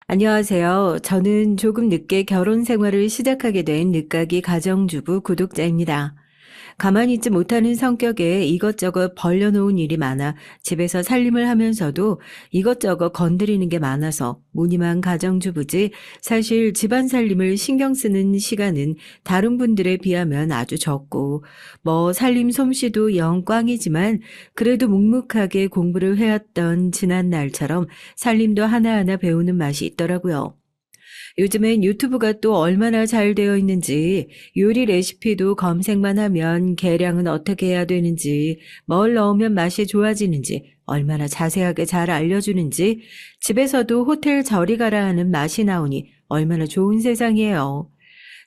안녕하세요. 저는 조금 늦게 결혼 생활을 시작하게 된 늦가기 가정주부 구독자입니다. 가만히 있지 못하는 성격에 이것저것 벌려놓은 일이 많아 집에서 살림을 하면서도 이것저것 건드리는 게 많아서 무늬만 가정주부지 사실 집안 살림을 신경 쓰는 시간은 다른 분들에 비하면 아주 적고 살림 솜씨도 영 꽝이지만 그래도 묵묵하게 공부를 해왔던 지난 날처럼 살림도 하나하나 배우는 맛이 있더라고요. 요즘엔 유튜브가 또 얼마나 잘 되어 있는지 요리 레시피도 검색만 하면 계량은 어떻게 해야 되는지 뭘 넣으면 맛이 좋아지는지 얼마나 자세하게 잘 알려주는지 집에서도 호텔 저리 가라 하는 맛이 나오니 얼마나 좋은 세상이에요.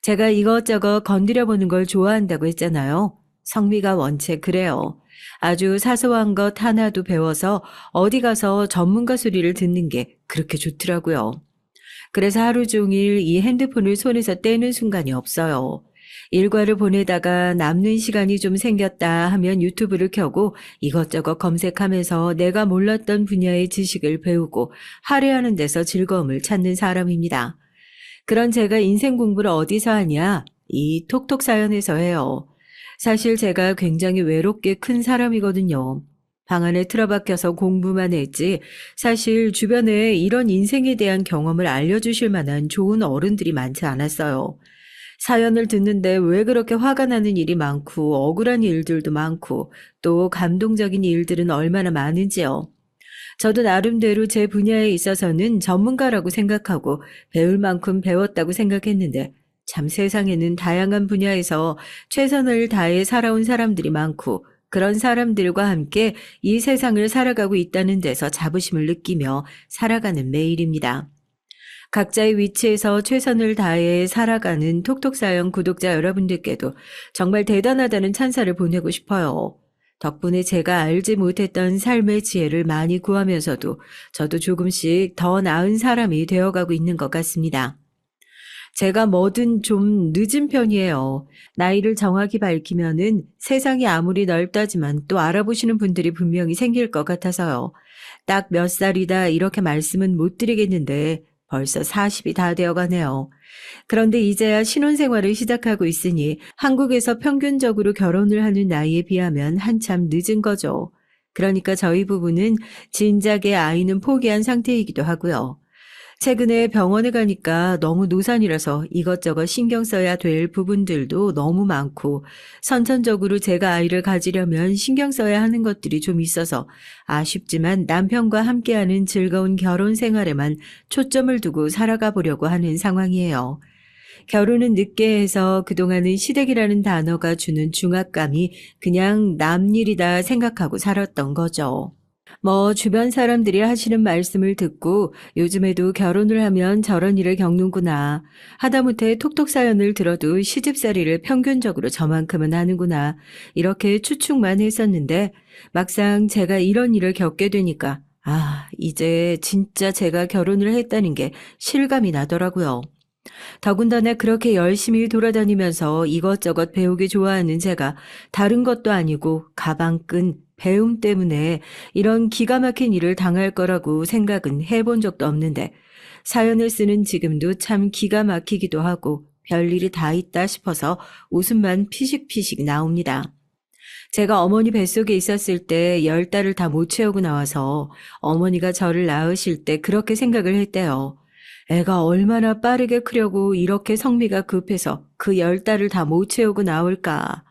제가 이것저것 건드려보는 걸 좋아한다고 했잖아요. 성미가 원체 그래요. 아주 사소한 것 하나도 배워서 어디 가서 전문가 소리를 듣는 게 그렇게 좋더라고요. 그래서 하루 종일 이 핸드폰을 손에서 떼는 순간이 없어요. 일과를 보내다가 남는 시간이 좀 생겼다 하면 유튜브를 켜고 이것저것 검색하면서 내가 몰랐던 분야의 지식을 배우고 할애하는 데서 즐거움을 찾는 사람입니다. 그런 제가 인생 공부를 어디서 하냐? 이 톡톡 사연에서 해요. 사실 제가 굉장히 외롭게 큰 사람이거든요. 방 안에 틀어박혀서 공부만 했지 사실 주변에 이런 인생에 대한 경험을 알려주실 만한 좋은 어른들이 많지 않았어요. 사연을 듣는데 왜 그렇게 화가 나는 일이 많고 억울한 일들도 많고 또 감동적인 일들은 얼마나 많은지요. 저도 나름대로 제 분야에 있어서는 전문가라고 생각하고 배울 만큼 배웠다고 생각했는데 참 세상에는 다양한 분야에서 최선을 다해 살아온 사람들이 많고 그런 사람들과 함께 이 세상을 살아가고 있다는 데서 자부심을 느끼며 살아가는 매일입니다. 각자의 위치에서 최선을 다해 살아가는 톡톡사연 구독자 여러분들께도 정말 대단하다는 찬사를 보내고 싶어요. 덕분에 제가 알지 못했던 삶의 지혜를 많이 구하면서도 저도 조금씩 더 나은 사람이 되어가고 있는 것 같습니다. 제가 뭐든 좀 늦은 편이에요. 나이를 정확히 밝히면은 세상이 아무리 넓다지만 또 알아보시는 분들이 분명히 생길 것 같아서요. 딱 몇 살이다 이렇게 말씀은 못 드리겠는데 벌써 40이 다 되어 가네요. 그런데 이제야 신혼생활을 시작하고 있으니 한국에서 평균적으로 결혼을 하는 나이에 비하면 한참 늦은 거죠. 그러니까 저희 부부는 진작에 아이는 포기한 상태이기도 하고요. 최근에 병원에 가니까 너무 노산이라서 이것저것 신경 써야 될 부분들도 너무 많고 선천적으로 제가 아이를 가지려면 신경 써야 하는 것들이 좀 있어서 아쉽지만 남편과 함께하는 즐거운 결혼 생활에만 초점을 두고 살아가 보려고 하는 상황이에요. 결혼은 늦게 해서 그동안은 시댁이라는 단어가 주는 중압감이 그냥 남 일이다 생각하고 살았던 거죠. 주변 사람들이 하시는 말씀을 듣고 요즘에도 결혼을 하면 저런 일을 겪는구나. 하다못해 톡톡 사연을 들어도 시집살이를 평균적으로 저만큼은 하는구나. 이렇게 추측만 했었는데 막상 제가 이런 일을 겪게 되니까 이제 진짜 제가 결혼을 했다는 게 실감이 나더라고요. 더군다나 그렇게 열심히 돌아다니면서 이것저것 배우기 좋아하는 제가 다른 것도 아니고 가방끈, 배움 때문에 이런 기가 막힌 일을 당할 거라고 생각은 해본 적도 없는데 사연을 쓰는 지금도 참 기가 막히기도 하고 별일이 다 있다 싶어서 웃음만 피식피식 나옵니다. 제가 어머니 뱃속에 있었을 때 10달을 다 못 채우고 나와서 어머니가 저를 낳으실 때 그렇게 생각을 했대요. 애가 얼마나 빠르게 크려고 이렇게 성미가 급해서 그 10달을 다 못 채우고 나올까.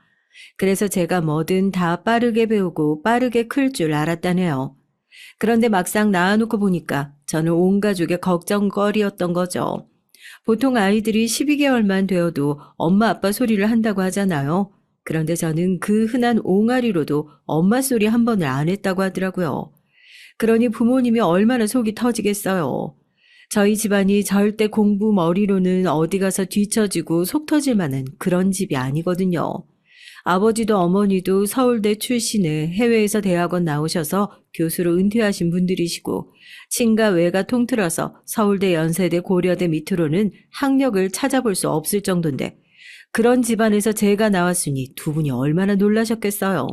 그래서 제가 뭐든 다 빠르게 배우고 빠르게 클 줄 알았다네요. 그런데 막상 낳아놓고 보니까 저는 온 가족의 걱정거리였던 거죠. 보통 아이들이 12개월만 되어도 엄마 아빠 소리를 한다고 하잖아요. 그런데 저는 그 흔한 옹알이로도 엄마 소리 한 번을 안 했다고 하더라고요. 그러니 부모님이 얼마나 속이 터지겠어요. 저희 집안이 절대 공부 머리로는 어디 가서 뒤처지고 속 터질 만한 그런 집이 아니거든요. 아버지도 어머니도 서울대 출신에 해외에서 대학원 나오셔서 교수로 은퇴하신 분들이시고 친가 외가 통틀어서 서울대 연세대 고려대 밑으로는 학력을 찾아볼 수 없을 정도인데 그런 집안에서 제가 나왔으니 두 분이 얼마나 놀라셨겠어요.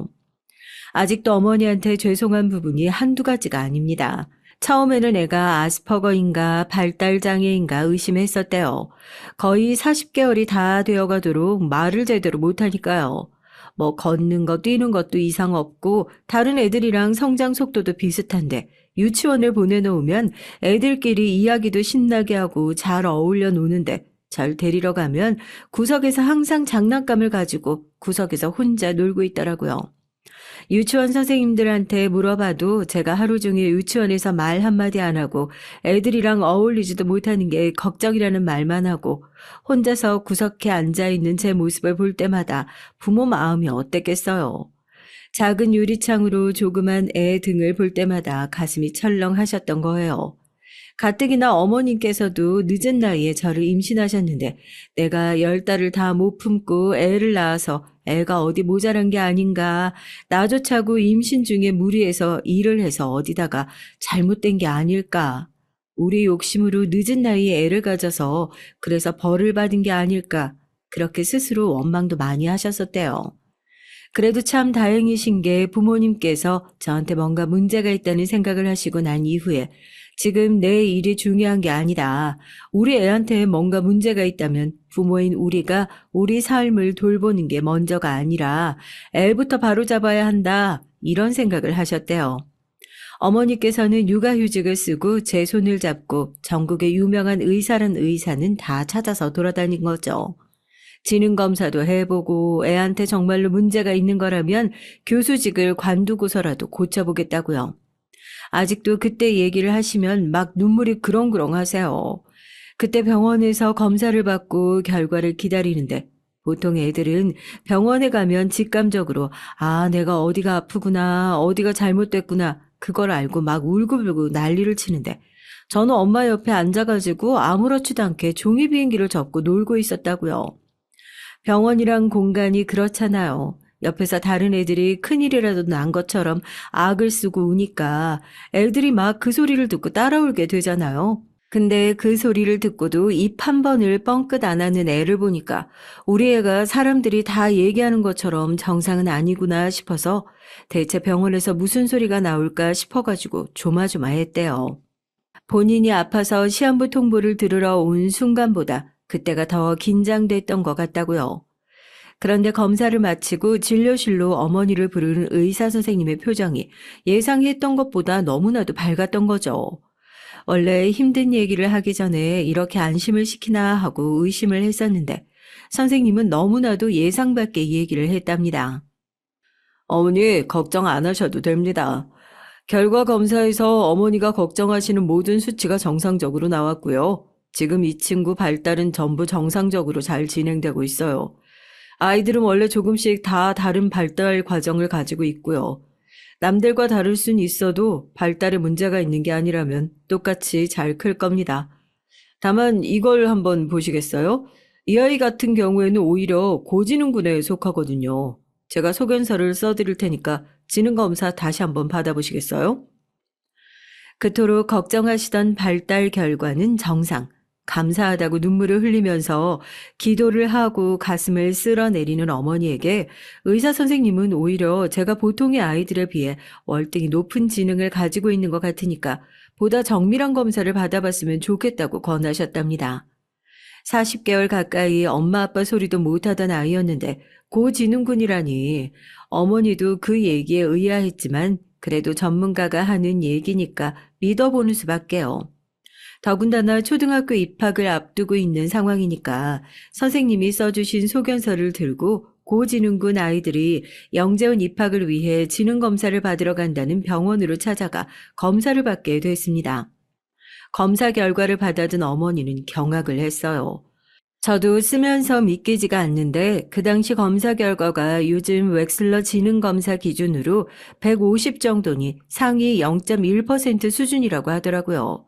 아직도 어머니한테 죄송한 부분이 한두 가지가 아닙니다. 처음에는 애가 아스퍼거인가 발달장애인가 의심했었대요. 거의 40개월이 다 되어가도록 말을 제대로 못하니까요. 뭐 걷는 거 뛰는 것도 이상 없고 다른 애들이랑 성장 속도도 비슷한데 유치원을 보내놓으면 애들끼리 이야기도 신나게 하고 잘 어울려 노는데 절 데리러 가면 구석에서 항상 장난감을 가지고 구석에서 혼자 놀고 있더라고요. 유치원 선생님들한테 물어봐도 제가 하루 종일 유치원에서 말 한마디 안 하고 애들이랑 어울리지도 못하는 게 걱정이라는 말만 하고 혼자서 구석에 앉아있는 제 모습을 볼 때마다 부모 마음이 어땠겠어요. 작은 유리창으로 조그만 애 등을 볼 때마다 가슴이 철렁하셨던 거예요. 가뜩이나 어머님께서도 늦은 나이에 저를 임신하셨는데 내가 10달을 다 못 품고 애를 낳아서 애가 어디 모자란 게 아닌가, 나조차고 임신 중에 무리해서 일을 해서 어디다가 잘못된 게 아닐까, 우리 욕심으로 늦은 나이에 애를 가져서 그래서 벌을 받은 게 아닐까, 그렇게 스스로 원망도 많이 하셨었대요. 그래도 참 다행이신 게 부모님께서 저한테 뭔가 문제가 있다는 생각을 하시고 난 이후에 지금 내 일이 중요한 게 아니라 우리 애한테 뭔가 문제가 있다면 부모인 우리가 우리 삶을 돌보는 게 먼저가 아니라 애부터 바로잡아야 한다, 이런 생각을 하셨대요. 어머니께서는 육아휴직을 쓰고 제 손을 잡고 전국의 유명한 의사란 의사는 다 찾아서 돌아다닌 거죠. 지능검사도 해보고 애한테 정말로 문제가 있는 거라면 교수직을 관두고서라도 고쳐보겠다고요. 아직도 그때 얘기를 하시면 막 눈물이 그렁그렁 하세요. 그때 병원에서 검사를 받고 결과를 기다리는데 보통 애들은 병원에 가면 직감적으로 아, 내가 어디가 아프구나, 어디가 잘못됐구나, 그걸 알고 막 울고불고 난리를 치는데 저는 엄마 옆에 앉아가지고 아무렇지도 않게 종이 비행기를 접고 놀고 있었다고요. 병원이란 공간이 그렇잖아요. 옆에서 다른 애들이 큰일이라도 난 것처럼 악을 쓰고 우니까 애들이 막 그 소리를 듣고 따라 울게 되잖아요. 근데 그 소리를 듣고도 입 한 번을 뻥끗 안 하는 애를 보니까 우리 애가 사람들이 다 얘기하는 것처럼 정상은 아니구나 싶어서 대체 병원에서 무슨 소리가 나올까 싶어가지고 조마조마했대요. 본인이 아파서 시한부 통보를 들으러 온 순간보다 그때가 더 긴장됐던 것 같다고요. 그런데 검사를 마치고 진료실로 어머니를 부르는 의사 선생님의 표정이 예상했던 것보다 너무나도 밝았던 거죠. 원래 힘든 얘기를 하기 전에 이렇게 안심을 시키나 하고 의심을 했었는데 선생님은 너무나도 예상 밖의 얘기를 했답니다. 어머니, 걱정 안 하셔도 됩니다. 결과 검사에서 어머니가 걱정하시는 모든 수치가 정상적으로 나왔고요. 지금 이 친구 발달은 전부 정상적으로 잘 진행되고 있어요. 아이들은 원래 조금씩 다 다른 발달 과정을 가지고 있고요. 남들과 다를 순 있어도 발달에 문제가 있는 게 아니라면 똑같이 잘 클 겁니다. 다만 이걸 한번 보시겠어요? 이 아이 같은 경우에는 오히려 고지능군에 속하거든요. 제가 소견서를 써드릴 테니까 지능검사 다시 한번 받아보시겠어요? 그토록 걱정하시던 발달 결과는 정상. 감사하다고 눈물을 흘리면서 기도를 하고 가슴을 쓸어내리는 어머니에게 의사 선생님은 오히려 제가 보통의 아이들에 비해 월등히 높은 지능을 가지고 있는 것 같으니까 보다 정밀한 검사를 받아봤으면 좋겠다고 권하셨답니다. 40개월 가까이 엄마 아빠 소리도 못하던 아이였는데 고지능군이라니. 어머니도 그 얘기에 의아했지만 그래도 전문가가 하는 얘기니까 믿어보는 수밖에요. 더군다나 초등학교 입학을 앞두고 있는 상황이니까 선생님이 써주신 소견서를 들고 고지능군 아이들이 영재원 입학을 위해 지능검사를 받으러 간다는 병원으로 찾아가 검사를 받게 됐습니다. 검사 결과를 받아든 어머니는 경악을 했어요. 저도 쓰면서 믿기지가 않는데 그 당시 검사 결과가 요즘 웩슬러 지능검사 기준으로 150 정도니 상위 0.1% 수준이라고 하더라고요.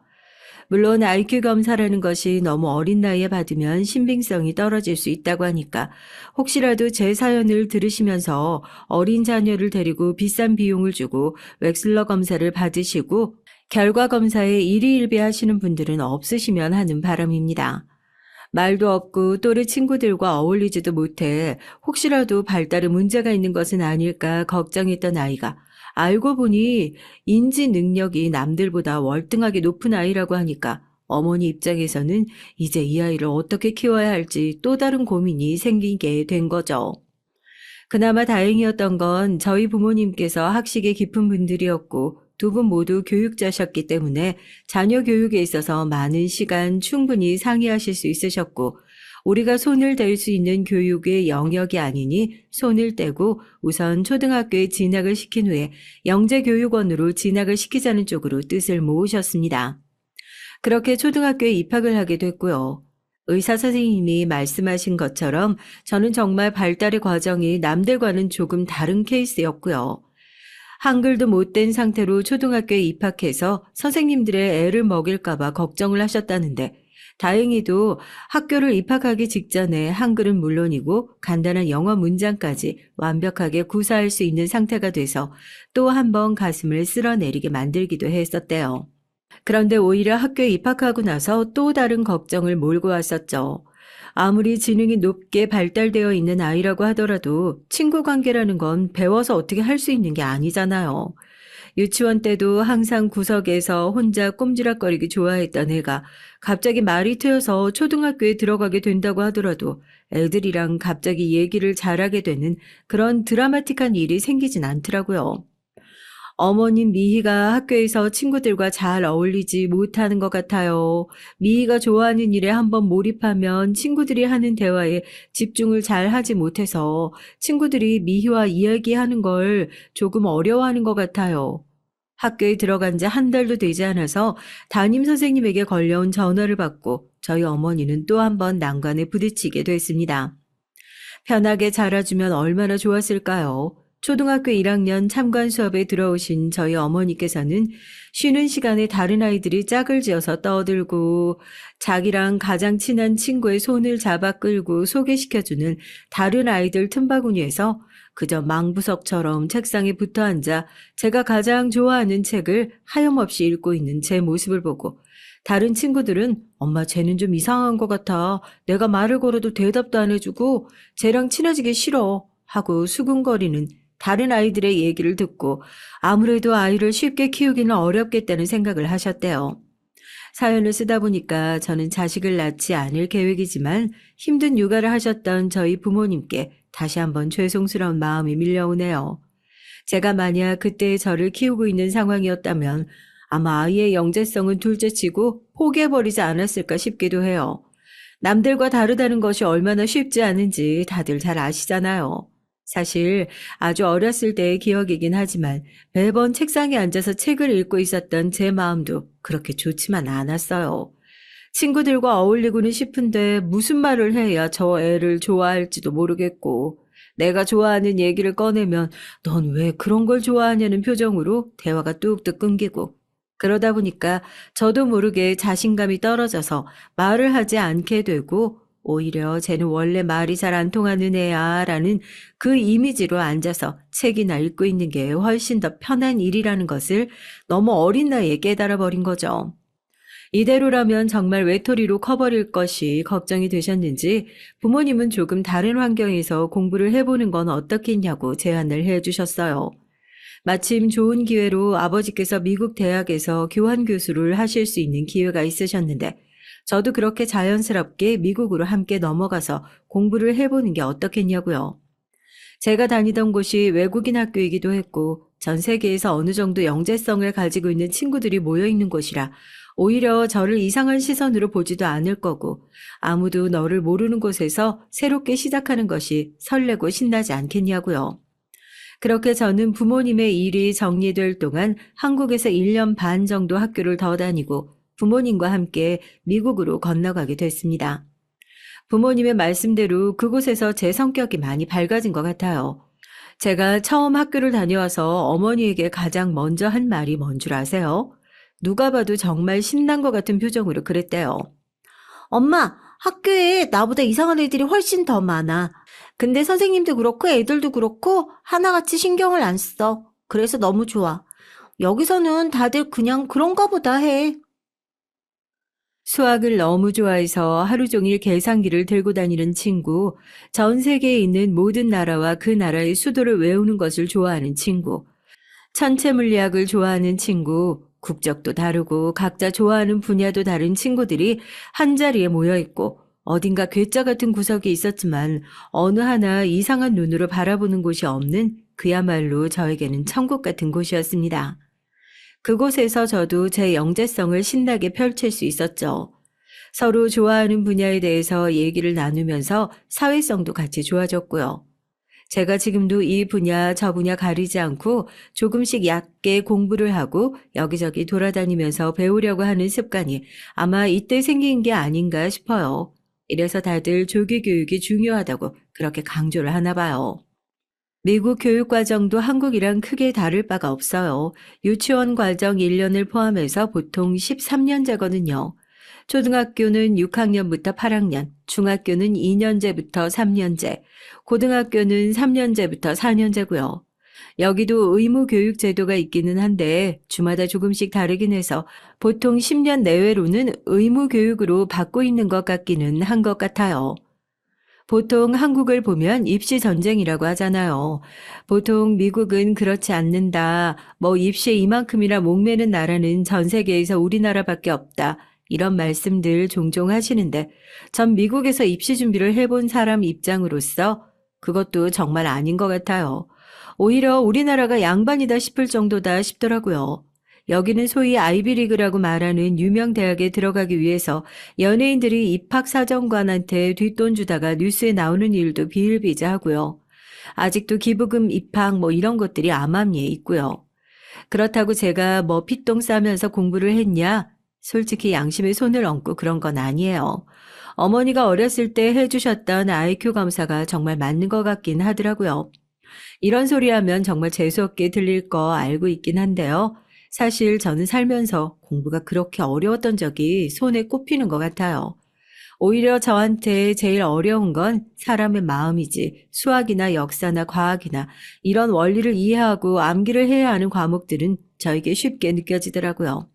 물론 IQ 검사라는 것이 너무 어린 나이에 받으면 신빙성이 떨어질 수 있다고 하니까 혹시라도 제 사연을 들으시면서 어린 자녀를 데리고 비싼 비용을 주고 웩슬러 검사를 받으시고 결과 검사에 일희일비하시는 분들은 없으시면 하는 바람입니다. 말도 없고 또래 친구들과 어울리지도 못해 혹시라도 발달에 문제가 있는 것은 아닐까 걱정했던 아이가 알고 보니 인지 능력이 남들보다 월등하게 높은 아이라고 하니까 어머니 입장에서는 이제 이 아이를 어떻게 키워야 할지 또 다른 고민이 생기게 된 거죠. 그나마 다행이었던 건 저희 부모님께서 학식에 깊은 분들이었고 두 분 모두 교육자셨기 때문에 자녀 교육에 있어서 많은 시간 충분히 상의하실 수 있으셨고 우리가 손을 댈 수 있는 교육의 영역이 아니니 손을 떼고 우선 초등학교에 진학을 시킨 후에 영재교육원으로 진학을 시키자는 쪽으로 뜻을 모으셨습니다. 그렇게 초등학교에 입학을 하게 됐고요. 의사 선생님이 말씀하신 것처럼 저는 정말 발달의 과정이 남들과는 조금 다른 케이스였고요. 한글도 못된 상태로 초등학교에 입학해서 선생님들의 애를 먹일까봐 걱정을 하셨다는데 다행히도 학교를 입학하기 직전에 한글은 물론이고 간단한 영어 문장까지 완벽하게 구사할 수 있는 상태가 돼서 또 한 번 가슴을 쓸어내리게 만들기도 했었대요. 그런데 오히려 학교에 입학하고 나서 또 다른 걱정을 몰고 왔었죠. 아무리 지능이 높게 발달되어 있는 아이라고 하더라도 친구 관계라는 건 배워서 어떻게 할 수 있는 게 아니잖아요. 유치원 때도 항상 구석에서 혼자 꼼지락거리기 좋아했던 애가 갑자기 말이 트여서 초등학교에 들어가게 된다고 하더라도 애들이랑 갑자기 얘기를 잘하게 되는 그런 드라마틱한 일이 생기진 않더라고요. 어머님 미희가 학교에서 친구들과 잘 어울리지 못하는 것 같아요. 미희가 좋아하는 일에 한번 몰입하면 친구들이 하는 대화에 집중을 잘 하지 못해서 친구들이 미희와 이야기하는 걸 조금 어려워하는 것 같아요. 학교에 들어간 지 한 달도 되지 않아서 담임 선생님에게 걸려온 전화를 받고 저희 어머니는 또 한 번 난관에 부딪히게 됐습니다. 편하게 자라주면 얼마나 좋았을까요? 초등학교 1학년 참관 수업에 들어오신 저희 어머니께서는 쉬는 시간에 다른 아이들이 짝을 지어서 떠들고 자기랑 가장 친한 친구의 손을 잡아 끌고 소개시켜주는 다른 아이들 틈바구니에서 그저 망부석처럼 책상에 붙어 앉아 제가 가장 좋아하는 책을 하염없이 읽고 있는 제 모습을 보고 다른 친구들은 엄마 쟤는 좀 이상한 것 같아. 내가 말을 걸어도 대답도 안 해주고 쟤랑 친해지기 싫어 하고 수군거리는 다른 아이들의 얘기를 듣고 아무래도 아이를 쉽게 키우기는 어렵겠다는 생각을 하셨대요. 사연을 쓰다 보니까 저는 자식을 낳지 않을 계획이지만 힘든 육아를 하셨던 저희 부모님께 다시 한번 죄송스러운 마음이 밀려오네요. 제가 만약 그때 저를 키우고 있는 상황이었다면 아마 아이의 영재성은 둘째치고 포기해버리지 않았을까 싶기도 해요. 남들과 다르다는 것이 얼마나 쉽지 않은지 다들 잘 아시잖아요. 사실 아주 어렸을 때의 기억이긴 하지만 매번 책상에 앉아서 책을 읽고 있었던 제 마음도 그렇게 좋지만 않았어요. 친구들과 어울리고는 싶은데 무슨 말을 해야 저 애를 좋아할지도 모르겠고 내가 좋아하는 얘기를 꺼내면 넌 왜 그런 걸 좋아하냐는 표정으로 대화가 뚝뚝 끊기고 그러다 보니까 저도 모르게 자신감이 떨어져서 말을 하지 않게 되고 오히려 쟤는 원래 말이 잘 안 통하는 애야 라는 그 이미지로 앉아서 책이나 읽고 있는 게 훨씬 더 편한 일이라는 것을 너무 어린 나이에 깨달아 버린 거죠. 이대로라면 정말 외톨이로 커버릴 것이 걱정이 되셨는지 부모님은 조금 다른 환경에서 공부를 해보는 건 어떻겠냐고 제안을 해주셨어요. 마침 좋은 기회로 아버지께서 미국 대학에서 교환 교수를 하실 수 있는 기회가 있으셨는데 저도 그렇게 자연스럽게 미국으로 함께 넘어가서 공부를 해보는 게 어떻겠냐고요. 제가 다니던 곳이 외국인 학교이기도 했고 전 세계에서 어느 정도 영재성을 가지고 있는 친구들이 모여있는 곳이라 오히려 저를 이상한 시선으로 보지도 않을 거고 아무도 너를 모르는 곳에서 새롭게 시작하는 것이 설레고 신나지 않겠냐고요. 그렇게 저는 부모님의 일이 정리될 동안 한국에서 1년 반 정도 학교를 더 다니고 부모님과 함께 미국으로 건너가게 됐습니다. 부모님의 말씀대로 그곳에서 제 성격이 많이 밝아진 것 같아요. 제가 처음 학교를 다녀와서 어머니에게 가장 먼저 한 말이 뭔 줄 아세요? 누가 봐도 정말 신난 것 같은 표정으로 그랬대요. 엄마, 학교에 나보다 이상한 애들이 훨씬 더 많아. 근데 선생님도 그렇고 애들도 그렇고 하나같이 신경을 안 써. 그래서 너무 좋아. 여기서는 다들 그냥 그런가 보다 해. 수학을 너무 좋아해서 하루 종일 계산기를 들고 다니는 친구, 전 세계에 있는 모든 나라와 그 나라의 수도를 외우는 것을 좋아하는 친구, 천체 물리학을 좋아하는 친구, 국적도 다르고 각자 좋아하는 분야도 다른 친구들이 한자리에 모여 있고 어딘가 괴짜 같은 구석이 있었지만 어느 하나 이상한 눈으로 바라보는 곳이 없는 그야말로 저에게는 천국 같은 곳이었습니다. 그곳에서 저도 제 영재성을 신나게 펼칠 수 있었죠. 서로 좋아하는 분야에 대해서 얘기를 나누면서 사회성도 같이 좋아졌고요. 제가 지금도 이 분야, 저 분야 가리지 않고 조금씩 얕게 공부를 하고 여기저기 돌아다니면서 배우려고 하는 습관이 아마 이때 생긴 게 아닌가 싶어요. 이래서 다들 조기 교육이 중요하다고 그렇게 강조를 하나 봐요. 미국 교육 과정도 한국이랑 크게 다를 바가 없어요. 유치원 과정 1년을 포함해서 보통 13년제거든요. 초등학교는 6학년부터 8학년, 중학교는 2년제부터 3년제, 고등학교는 3년제부터 4년제고요. 여기도 의무 교육 제도가 있기는 한데 주마다 조금씩 다르긴 해서 보통 10년 내외로는 의무 교육으로 받고 있는 것 같기는 한 것 같아요. 보통 한국을 보면 입시 전쟁이라고 하잖아요. 보통 미국은 그렇지 않는다. 뭐 입시에 이만큼이나 목매는 나라는 전 세계에서 우리나라밖에 없다. 이런 말씀들 종종 하시는데 전 미국에서 입시 준비를 해본 사람 입장으로서 그것도 정말 아닌 것 같아요. 오히려 우리나라가 양반이다 싶을 정도다 싶더라고요. 여기는 소위 아이비리그라고 말하는 유명 대학에 들어가기 위해서 연예인들이 입학사정관한테 뒷돈 주다가 뉴스에 나오는 일도 비일비재하고요. 아직도 기부금 입학 뭐 이런 것들이 암암리에 있고요. 그렇다고 제가 뭐 피똥 싸면서 공부를 했냐? 솔직히 양심에 손을 얹고 그런 건 아니에요. 어머니가 어렸을 때 해주셨던 IQ 검사가 정말 맞는 것 같긴 하더라고요. 이런 소리 하면 정말 재수없게 들릴 거 알고 있긴 한데요. 사실 저는 살면서 공부가 그렇게 어려웠던 적이 손에 꼽히는 것 같아요. 오히려 저한테 제일 어려운 건 사람의 마음이지 수학이나 역사나 과학이나 이런 원리를 이해하고 암기를 해야 하는 과목들은 저에게 쉽게 느껴지더라고요.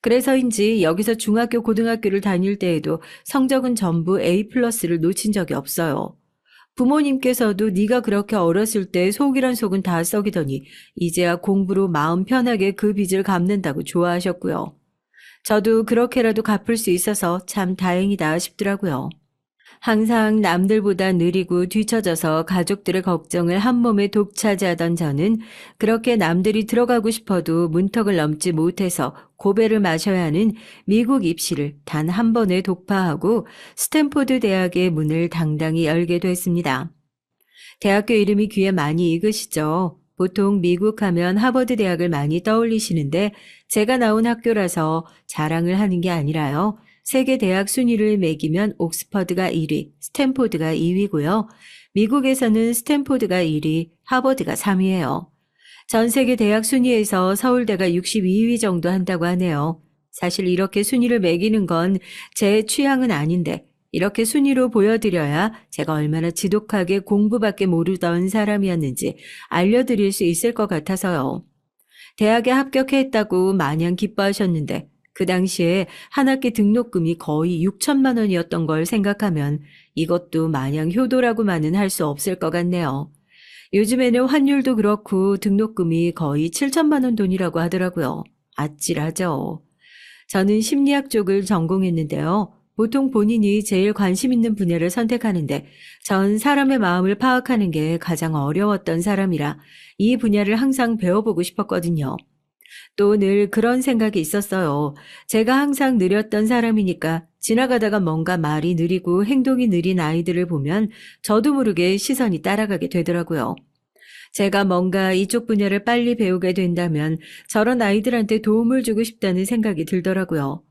그래서인지 여기서 중학교, 고등학교를 다닐 때에도 성적은 전부 A+를 놓친 적이 없어요. 부모님께서도 네가 그렇게 어렸을 때 속이란 속은 다 썩이더니 이제야 공부로 마음 편하게 그 빚을 갚는다고 좋아하셨고요. 저도 그렇게라도 갚을 수 있어서 참 다행이다 싶더라고요. 항상 남들보다 느리고 뒤처져서 가족들의 걱정을 한 몸에 독차지하던 저는 그렇게 남들이 들어가고 싶어도 문턱을 넘지 못해서 고배를 마셔야 하는 미국 입시를 단 한 번에 독파하고 스탠포드 대학의 문을 당당히 열게 됐습니다. 대학교 이름이 귀에 많이 익으시죠? 보통 미국 하면 하버드 대학을 많이 떠올리시는데 제가 나온 학교라서 자랑을 하는 게 아니라요. 세계 대학 순위를 매기면 옥스퍼드가 1위, 스탠포드가 2위고요. 미국에서는 스탠포드가 1위, 하버드가 3위예요. 전 세계 대학 순위에서 서울대가 62위 정도 한다고 하네요. 사실 이렇게 순위를 매기는 건 제 취향은 아닌데 이렇게 순위로 보여드려야 제가 얼마나 지독하게 공부밖에 모르던 사람이었는지 알려드릴 수 있을 것 같아서요. 대학에 합격했다고 마냥 기뻐하셨는데 그 당시에 한 학기 등록금이 거의 6천만 원이었던 걸 생각하면 이것도 마냥 효도라고만은 할 수 없을 것 같네요. 요즘에는 환율도 그렇고 등록금이 거의 7천만 원 돈이라고 하더라고요. 아찔하죠. 저는 심리학 쪽을 전공했는데요. 보통 본인이 제일 관심 있는 분야를 선택하는데 전 사람의 마음을 파악하는 게 가장 어려웠던 사람이라 이 분야를 항상 배워보고 싶었거든요. 또 늘 그런 생각이 있었어요. 제가 항상 느렸던 사람이니까 지나가다가 뭔가 말이 느리고 행동이 느린 아이들을 보면 저도 모르게 시선이 따라가게 되더라고요. 제가 뭔가 이쪽 분야를 빨리 배우게 된다면 저런 아이들한테 도움을 주고 싶다는 생각이 들더라고요.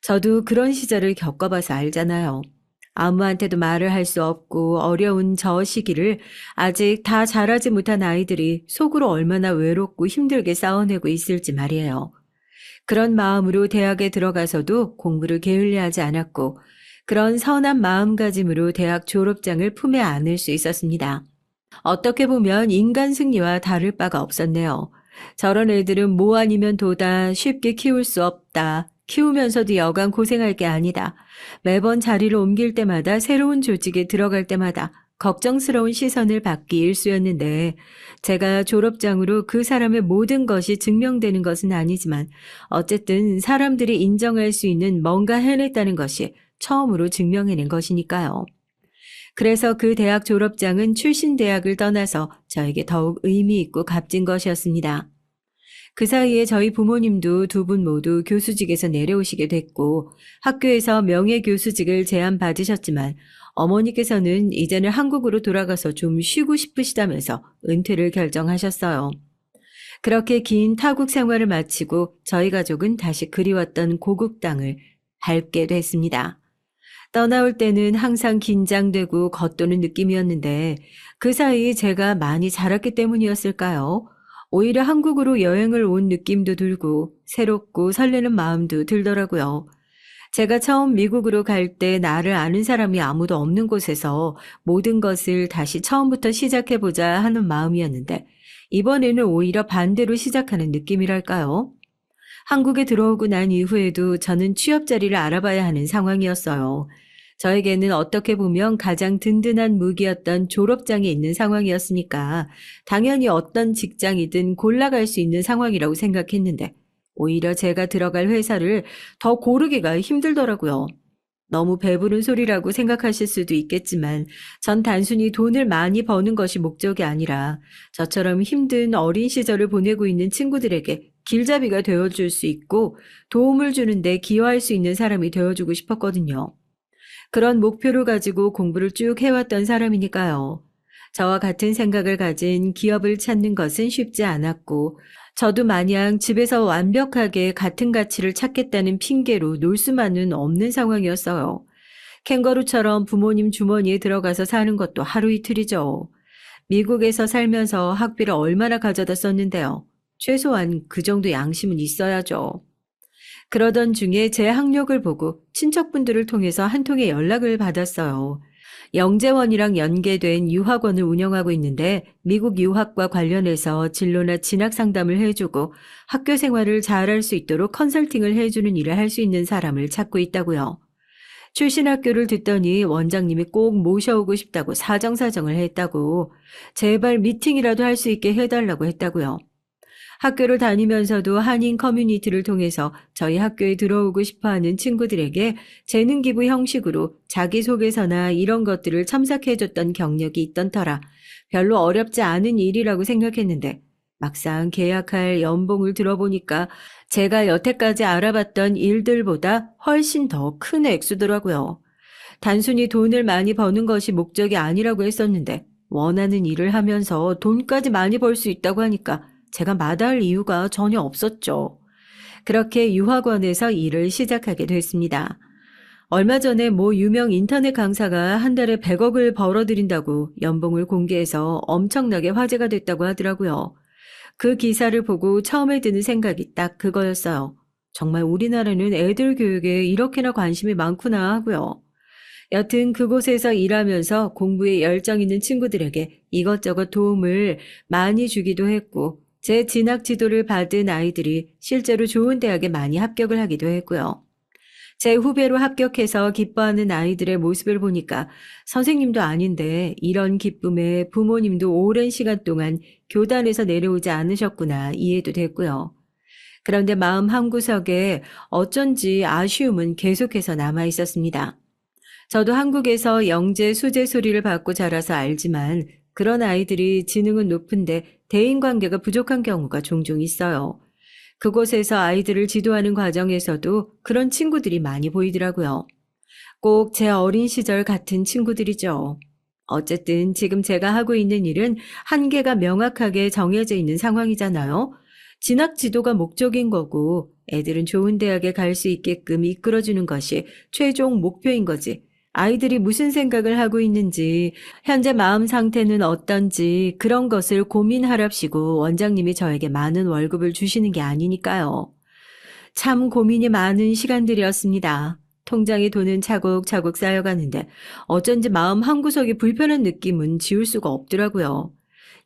저도 그런 시절을 겪어봐서 알잖아요. 아무한테도 말을 할 수 없고 어려운 저 시기를 아직 다 자라지 못한 아이들이 속으로 얼마나 외롭고 힘들게 싸워내고 있을지 말이에요. 그런 마음으로 대학에 들어가서도 공부를 게을리하지 않았고 그런 선한 마음가짐으로 대학 졸업장을 품에 안을 수 있었습니다. 어떻게 보면 인간 승리와 다를 바가 없었네요. 저런 애들은 뭐 아니면 도다 쉽게 키울 수 없다. 키우면서도 여간 고생할 게 아니다. 매번 자리를 옮길 때마다 새로운 조직에 들어갈 때마다 걱정스러운 시선을 받기 일쑤였는데 제가 졸업장으로 그 사람의 모든 것이 증명되는 것은 아니지만 어쨌든 사람들이 인정할 수 있는 뭔가 해냈다는 것이 처음으로 증명해낸 것이니까요. 그래서 그 대학 졸업장은 출신 대학을 떠나서 저에게 더욱 의미 있고 값진 것이었습니다. 그 사이에 저희 부모님도 두 분 모두 교수직에서 내려오시게 됐고 학교에서 명예교수직을 제안받으셨지만 어머니께서는 이제는 한국으로 돌아가서 좀 쉬고 싶으시다면서 은퇴를 결정하셨어요. 그렇게 긴 타국 생활을 마치고 저희 가족은 다시 그리웠던 고국 땅을 밟게 됐습니다. 떠나올 때는 항상 긴장되고 겉도는 느낌이었는데 그 사이 제가 많이 자랐기 때문이었을까요? 오히려 한국으로 여행을 온 느낌도 들고 새롭고 설레는 마음도 들더라고요. 제가 처음 미국으로 갈 때 나를 아는 사람이 아무도 없는 곳에서 모든 것을 다시 처음부터 시작해보자 하는 마음이었는데 이번에는 오히려 반대로 시작하는 느낌이랄까요? 한국에 들어오고 난 이후에도 저는 취업 자리를 알아봐야 하는 상황이었어요. 저에게는 어떻게 보면 가장 든든한 무기였던 졸업장이 있는 상황이었으니까 당연히 어떤 직장이든 골라갈 수 있는 상황이라고 생각했는데 오히려 제가 들어갈 회사를 더 고르기가 힘들더라고요. 너무 배부른 소리라고 생각하실 수도 있겠지만 전 단순히 돈을 많이 버는 것이 목적이 아니라 저처럼 힘든 어린 시절을 보내고 있는 친구들에게 길잡이가 되어줄 수 있고 도움을 주는데 기여할 수 있는 사람이 되어주고 싶었거든요. 그런 목표를 가지고 공부를 쭉 해왔던 사람이니까요. 저와 같은 생각을 가진 기업을 찾는 것은 쉽지 않았고 저도 마냥 집에서 완벽하게 같은 가치를 찾겠다는 핑계로 놀 수만은 없는 상황이었어요. 캥거루처럼 부모님 주머니에 들어가서 사는 것도 하루 이틀이죠. 미국에서 살면서 학비를 얼마나 가져다 썼는데요. 최소한 그 정도 양심은 있어야죠. 그러던 중에 제 학력을 보고 친척분들을 통해서 한 통의 연락을 받았어요. 영재원이랑 연계된 유학원을 운영하고 있는데 미국 유학과 관련해서 진로나 진학 상담을 해주고 학교 생활을 잘할 수 있도록 컨설팅을 해주는 일을 할 수 있는 사람을 찾고 있다고요. 출신 학교를 듣더니 원장님이 꼭 모셔오고 싶다고 사정사정을 했다고 제발 미팅이라도 할 수 있게 해달라고 했다고요. 학교를 다니면서도 한인 커뮤니티를 통해서 저희 학교에 들어오고 싶어하는 친구들에게 재능 기부 형식으로 자기소개서나 이런 것들을 첨삭해줬던 경력이 있던 터라 별로 어렵지 않은 일이라고 생각했는데 막상 계약할 연봉을 들어보니까 제가 여태까지 알아봤던 일들보다 훨씬 더 큰 액수더라고요. 단순히 돈을 많이 버는 것이 목적이 아니라고 했었는데 원하는 일을 하면서 돈까지 많이 벌 수 있다고 하니까 제가 마다할 이유가 전혀 없었죠. 그렇게 유학원에서 일을 시작하게 됐습니다. 얼마 전에 모 유명 인터넷 강사가 한 달에 100억을 벌어들인다고 연봉을 공개해서 엄청나게 화제가 됐다고 하더라고요. 그 기사를 보고 처음에 드는 생각이 딱 그거였어요. 정말 우리나라는 애들 교육에 이렇게나 관심이 많구나 하고요. 여튼 그곳에서 일하면서 공부에 열정 있는 친구들에게 이것저것 도움을 많이 주기도 했고 제 진학 지도를 받은 아이들이 실제로 좋은 대학에 많이 합격을 하기도 했고요. 제 후배로 합격해서 기뻐하는 아이들의 모습을 보니까 선생님도 아닌데 이런 기쁨에 부모님도 오랜 시간 동안 교단에서 내려오지 않으셨구나 이해도 됐고요. 그런데 마음 한구석에 어쩐지 아쉬움은 계속해서 남아 있었습니다. 저도 한국에서 영재, 수재 소리를 받고 자라서 알지만 그런 아이들이 지능은 높은데 대인관계가 부족한 경우가 종종 있어요. 그곳에서 아이들을 지도하는 과정에서도 그런 친구들이 많이 보이더라고요. 꼭 제 어린 시절 같은 친구들이죠. 어쨌든 지금 제가 하고 있는 일은 한계가 명확하게 정해져 있는 상황이잖아요. 진학 지도가 목적인 거고 애들은 좋은 대학에 갈 수 있게끔 이끌어주는 것이 최종 목표인 거지. 아이들이 무슨 생각을 하고 있는지, 현재 마음 상태는 어떤지 그런 것을 고민하랍시고 원장님이 저에게 많은 월급을 주시는 게 아니니까요. 참 고민이 많은 시간들이었습니다. 통장에 돈은 차곡차곡 쌓여가는데 어쩐지 마음 한구석이 불편한 느낌은 지울 수가 없더라고요.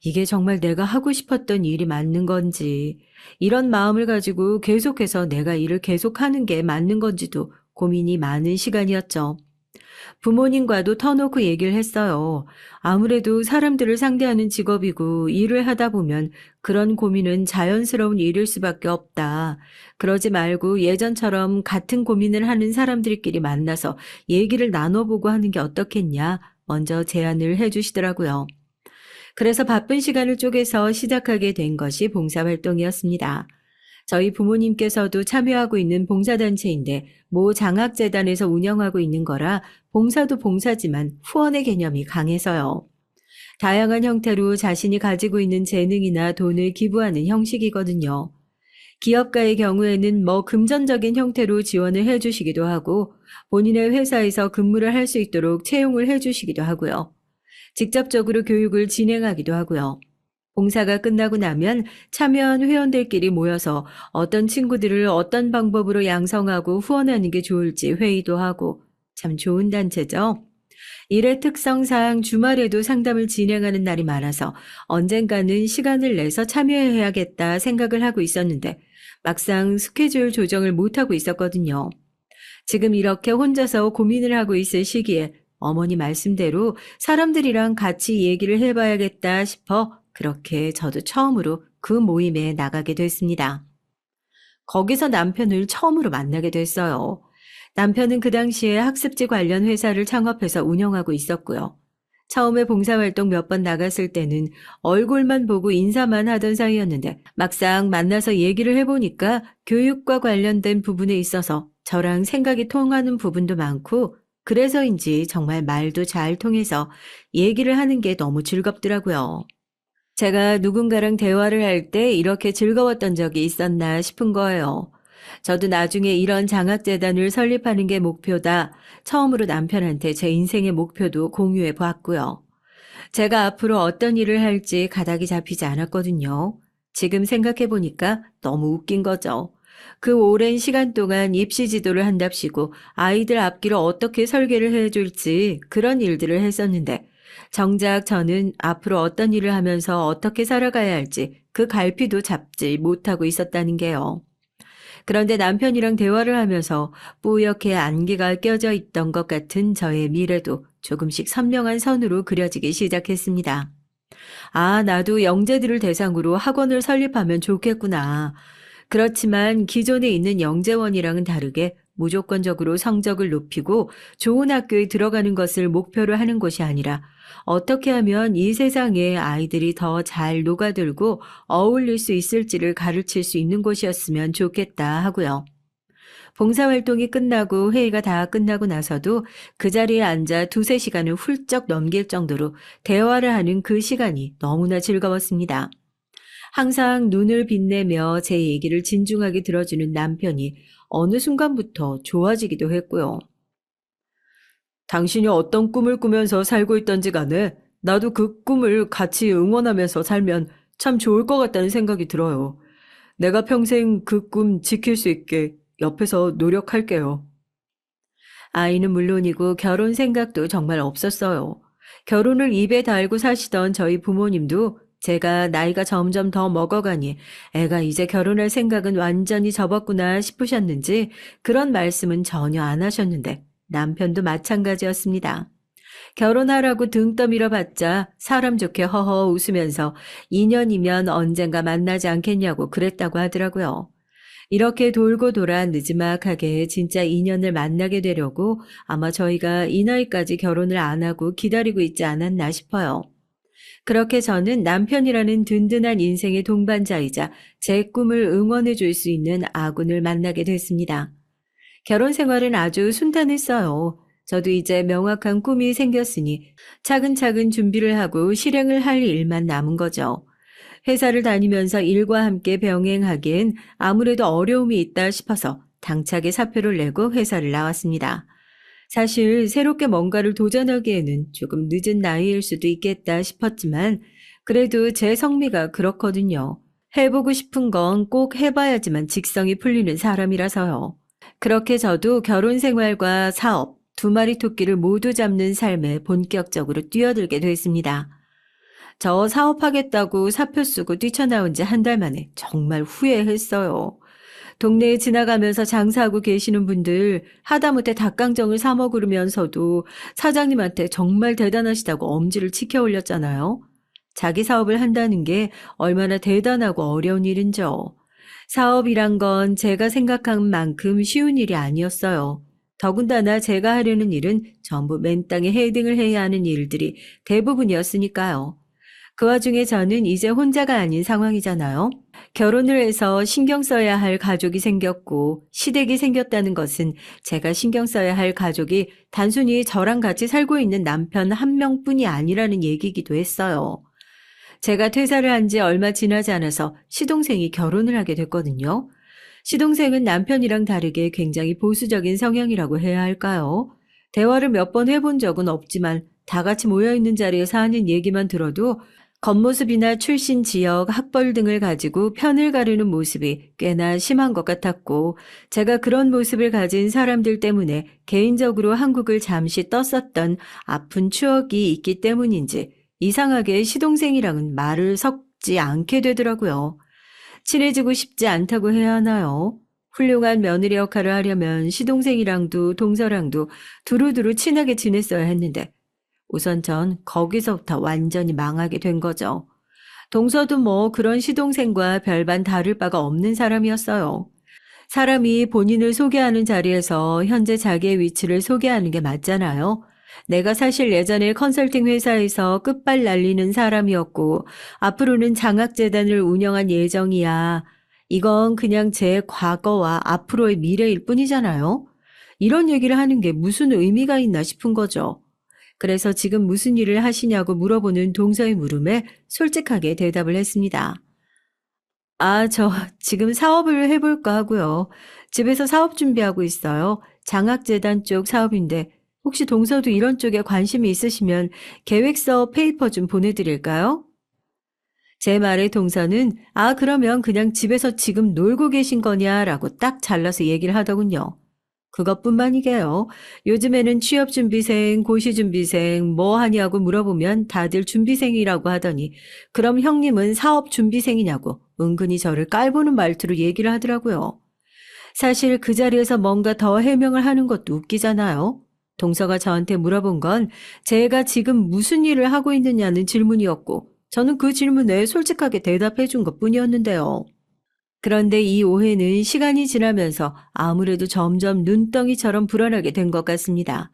이게 정말 내가 하고 싶었던 일이 맞는 건지, 이런 마음을 가지고 계속해서 내가 일을 계속하는 게 맞는 건지도 고민이 많은 시간이었죠. 부모님과도 터놓고 얘기를 했어요. 아무래도 사람들을 상대하는 직업이고 일을 하다 보면 그런 고민은 자연스러운 일일 수밖에 없다. 그러지 말고 예전처럼 같은 고민을 하는 사람들끼리 만나서 얘기를 나눠보고 하는 게 어떻겠냐. 먼저 제안을 해주시더라고요. 그래서 바쁜 시간을 쪼개서 시작하게 된 것이 봉사활동이었습니다. 저희 부모님께서도 참여하고 있는 봉사단체인데 모 장학재단에서 운영하고 있는 거라 봉사도 봉사지만 후원의 개념이 강해서요. 다양한 형태로 자신이 가지고 있는 재능이나 돈을 기부하는 형식이거든요. 기업가의 경우에는 금전적인 형태로 지원을 해주시기도 하고 본인의 회사에서 근무를 할 수 있도록 채용을 해주시기도 하고요. 직접적으로 교육을 진행하기도 하고요. 봉사가 끝나고 나면 참여한 회원들끼리 모여서 어떤 친구들을 어떤 방법으로 양성하고 후원하는 게 좋을지 회의도 하고 참 좋은 단체죠. 일의 특성상 주말에도 상담을 진행하는 날이 많아서 언젠가는 시간을 내서 참여해야겠다 생각을 하고 있었는데 막상 스케줄 조정을 못하고 있었거든요. 지금 이렇게 혼자서 고민을 하고 있을 시기에 어머니 말씀대로 사람들이랑 같이 얘기를 해봐야겠다 싶어 그렇게 저도 처음으로 그 모임에 나가게 됐습니다. 거기서 남편을 처음으로 만나게 됐어요. 남편은 그 당시에 학습지 관련 회사를 창업해서 운영하고 있었고요. 처음에 봉사활동 몇 번 나갔을 때는 얼굴만 보고 인사만 하던 사이였는데 막상 만나서 얘기를 해보니까 교육과 관련된 부분에 있어서 저랑 생각이 통하는 부분도 많고 그래서인지 정말 말도 잘 통해서 얘기를 하는 게 너무 즐겁더라고요. 제가 누군가랑 대화를 할 때 이렇게 즐거웠던 적이 있었나 싶은 거예요. 저도 나중에 이런 장학재단을 설립하는 게 목표다. 처음으로 남편한테 제 인생의 목표도 공유해 보았고요. 제가 앞으로 어떤 일을 할지 가닥이 잡히지 않았거든요. 지금 생각해 보니까 너무 웃긴 거죠. 그 오랜 시간 동안 입시 지도를 한답시고 아이들 앞길을 어떻게 설계를 해줄지 그런 일들을 했었는데 정작 저는 앞으로 어떤 일을 하면서 어떻게 살아가야 할지 그 갈피도 잡지 못하고 있었다는 게요. 그런데 남편이랑 대화를 하면서 뿌옇게 안개가 껴져 있던 것 같은 저의 미래도 조금씩 선명한 선으로 그려지기 시작했습니다. 아, 나도 영재들을 대상으로 학원을 설립하면 좋겠구나. 그렇지만 기존에 있는 영재원이랑은 다르게 무조건적으로 성적을 높이고 좋은 학교에 들어가는 것을 목표로 하는 것이 아니라 어떻게 하면 이 세상에 아이들이 더 잘 녹아들고 어울릴 수 있을지를 가르칠 수 있는 곳이었으면 좋겠다 하고요. 봉사활동이 끝나고 회의가 다 끝나고 나서도 그 자리에 앉아 두세 시간을 훌쩍 넘길 정도로 대화를 하는 그 시간이 너무나 즐거웠습니다. 항상 눈을 빛내며 제 얘기를 진중하게 들어주는 남편이 어느 순간부터 좋아지기도 했고요. 당신이 어떤 꿈을 꾸면서 살고 있던지 간에 나도 그 꿈을 같이 응원하면서 살면 참 좋을 것 같다는 생각이 들어요. 내가 평생 그 꿈 지킬 수 있게 옆에서 노력할게요. 아이는 물론이고 결혼 생각도 정말 없었어요. 결혼을 입에 달고 사시던 저희 부모님도 제가 나이가 점점 더 먹어가니 애가 이제 결혼할 생각은 완전히 접었구나 싶으셨는지 그런 말씀은 전혀 안 하셨는데 남편도 마찬가지였습니다. 결혼하라고 등 떠밀어 봤자 사람 좋게 허허 웃으면서 2년이면 언젠가 만나지 않겠냐고 그랬다고 하더라고요. 이렇게 돌고 돌아 느지막하게 진짜 인연을 만나게 되려고 아마 저희가 이 나이까지 결혼을 안 하고 기다리고 있지 않았나 싶어요. 그렇게 저는 남편이라는 든든한 인생의 동반자이자 제 꿈을 응원해 줄 수 있는 아군을 만나게 됐습니다. 결혼 생활은 아주 순탄했어요. 저도 이제 명확한 꿈이 생겼으니 차근차근 준비를 하고 실행을 할 일만 남은 거죠. 회사를 다니면서 일과 함께 병행하기엔 아무래도 어려움이 있다 싶어서 당차게 사표를 내고 회사를 나왔습니다. 사실 새롭게 뭔가를 도전하기에는 조금 늦은 나이일 수도 있겠다 싶었지만 그래도 제 성미가 그렇거든요. 해보고 싶은 건 꼭 해봐야지만 직성이 풀리는 사람이라서요. 그렇게 저도 결혼 생활과 사업, 두 마리 토끼를 모두 잡는 삶에 본격적으로 뛰어들게 됐습니다. 저 사업하겠다고 사표 쓰고 뛰쳐나온 지 한 달 만에 정말 후회했어요. 동네에 지나가면서 장사하고 계시는 분들 하다못해 닭강정을 사 먹으면서도 사장님한테 정말 대단하시다고 엄지를 치켜 올렸잖아요. 자기 사업을 한다는 게 얼마나 대단하고 어려운 일인죠. 사업이란 건 제가 생각한 만큼 쉬운 일이 아니었어요. 더군다나 제가 하려는 일은 전부 맨땅에 헤딩을 해야 하는 일들이 대부분이었으니까요. 그 와중에 저는 이제 혼자가 아닌 상황이잖아요. 결혼을 해서 신경 써야 할 가족이 생겼고 시댁이 생겼다는 것은 제가 신경 써야 할 가족이 단순히 저랑 같이 살고 있는 남편 한 명뿐이 아니라는 얘기이기도 했어요. 제가 퇴사를 한 지 얼마 지나지 않아서 시동생이 결혼을 하게 됐거든요. 시동생은 남편이랑 다르게 굉장히 보수적인 성향이라고 해야 할까요? 대화를 몇 번 해본 적은 없지만 다 같이 모여있는 자리에서 하는 얘기만 들어도 겉모습이나 출신 지역, 학벌 등을 가지고 편을 가르는 모습이 꽤나 심한 것 같았고 제가 그런 모습을 가진 사람들 때문에 개인적으로 한국을 잠시 떴었던 아픈 추억이 있기 때문인지 이상하게 시동생이랑은 말을 섞지 않게 되더라고요. 친해지고 싶지 않다고 해야 하나요? 훌륭한 며느리 역할을 하려면 시동생이랑도 동서랑도 두루두루 친하게 지냈어야 했는데 우선 전 거기서부터 완전히 망하게 된 거죠. 동서도 뭐 그런 시동생과 별반 다를 바가 없는 사람이었어요. 사람이 본인을 소개하는 자리에서 현재 자기의 위치를 소개하는 게 맞잖아요. 내가 사실 예전에 컨설팅 회사에서 끝발 날리는 사람이었고 앞으로는 장학재단을 운영한 예정이야. 이건 그냥 제 과거와 앞으로의 미래일 뿐이잖아요. 이런 얘기를 하는 게 무슨 의미가 있나 싶은 거죠. 그래서 지금 무슨 일을 하시냐고 물어보는 동서의 물음에 솔직하게 대답을 했습니다. 저 지금 사업을 해볼까 하고요. 집에서 사업 준비하고 있어요. 장학재단 쪽 사업인데 혹시 동서도 이런 쪽에 관심이 있으시면 계획서 페이퍼 좀 보내드릴까요? 제 말에 동서는 그러면 그냥 집에서 지금 놀고 계신 거냐라고 딱 잘라서 얘기를 하더군요. 그것뿐만이게요. 요즘에는 취업준비생, 고시준비생 뭐 하냐고 물어보면 다들 준비생이라고 하더니 그럼 형님은 사업준비생이냐고 은근히 저를 깔보는 말투로 얘기를 하더라고요. 사실 그 자리에서 뭔가 더 해명을 하는 것도 웃기잖아요. 동서가 저한테 물어본 건 제가 지금 무슨 일을 하고 있느냐는 질문이었고 저는 그 질문에 솔직하게 대답해 준 것뿐이었는데요. 그런데 이 오해는 시간이 지나면서 아무래도 점점 눈덩이처럼 불어나게 된 것 같습니다.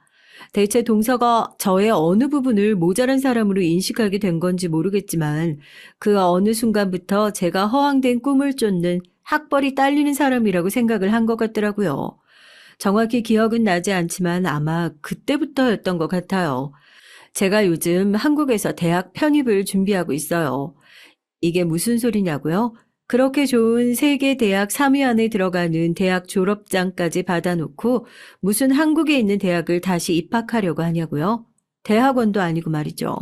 대체 동서가 저의 어느 부분을 모자란 사람으로 인식하게 된 건지 모르겠지만 그 어느 순간부터 제가 허황된 꿈을 쫓는 학벌이 딸리는 사람이라고 생각을 한 것 같더라고요. 정확히 기억은 나지 않지만 아마 그때부터였던 것 같아요. 제가 요즘 한국에서 대학 편입을 준비하고 있어요. 이게 무슨 소리냐고요? 그렇게 좋은 세계 대학 3위 안에 들어가는 대학 졸업장까지 받아놓고 무슨 한국에 있는 대학을 다시 입학하려고 하냐고요? 대학원도 아니고 말이죠.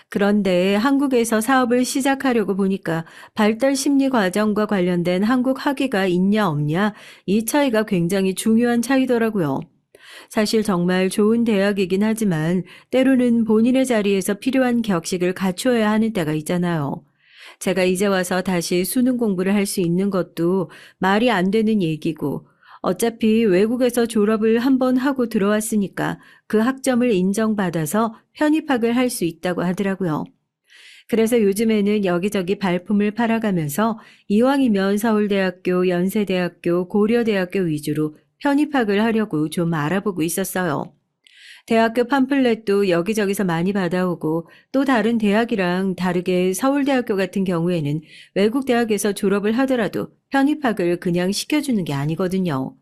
그런데 한국에서 사업을 시작하려고 보니까 발달 심리 과정과 관련된 한국 학위가 있냐 없냐 이 차이가 굉장히 중요한 차이더라고요. 사실 정말 좋은 대학이긴 하지만 때로는 본인의 자리에서 필요한 격식을 갖추어야 하는 때가 있잖아요. 제가 이제 와서 다시 수능 공부를 할 수 있는 것도 말이 안 되는 얘기고 어차피 외국에서 졸업을 한번 하고 들어왔으니까 그 학점을 인정받아서 편입학을 할 수 있다고 하더라고요. 그래서 요즘에는 여기저기 발품을 팔아가면서 이왕이면 서울대학교, 연세대학교, 고려대학교 위주로 편입학을 하려고 좀 알아보고 있었어요. 대학교 팜플렛도 여기저기서 많이 받아오고 또 다른 대학이랑 다르게 서울대학교 같은 경우에는 외국 대학에서 졸업을 하더라도 편입학을 그냥 시켜주는 게 아니거든요.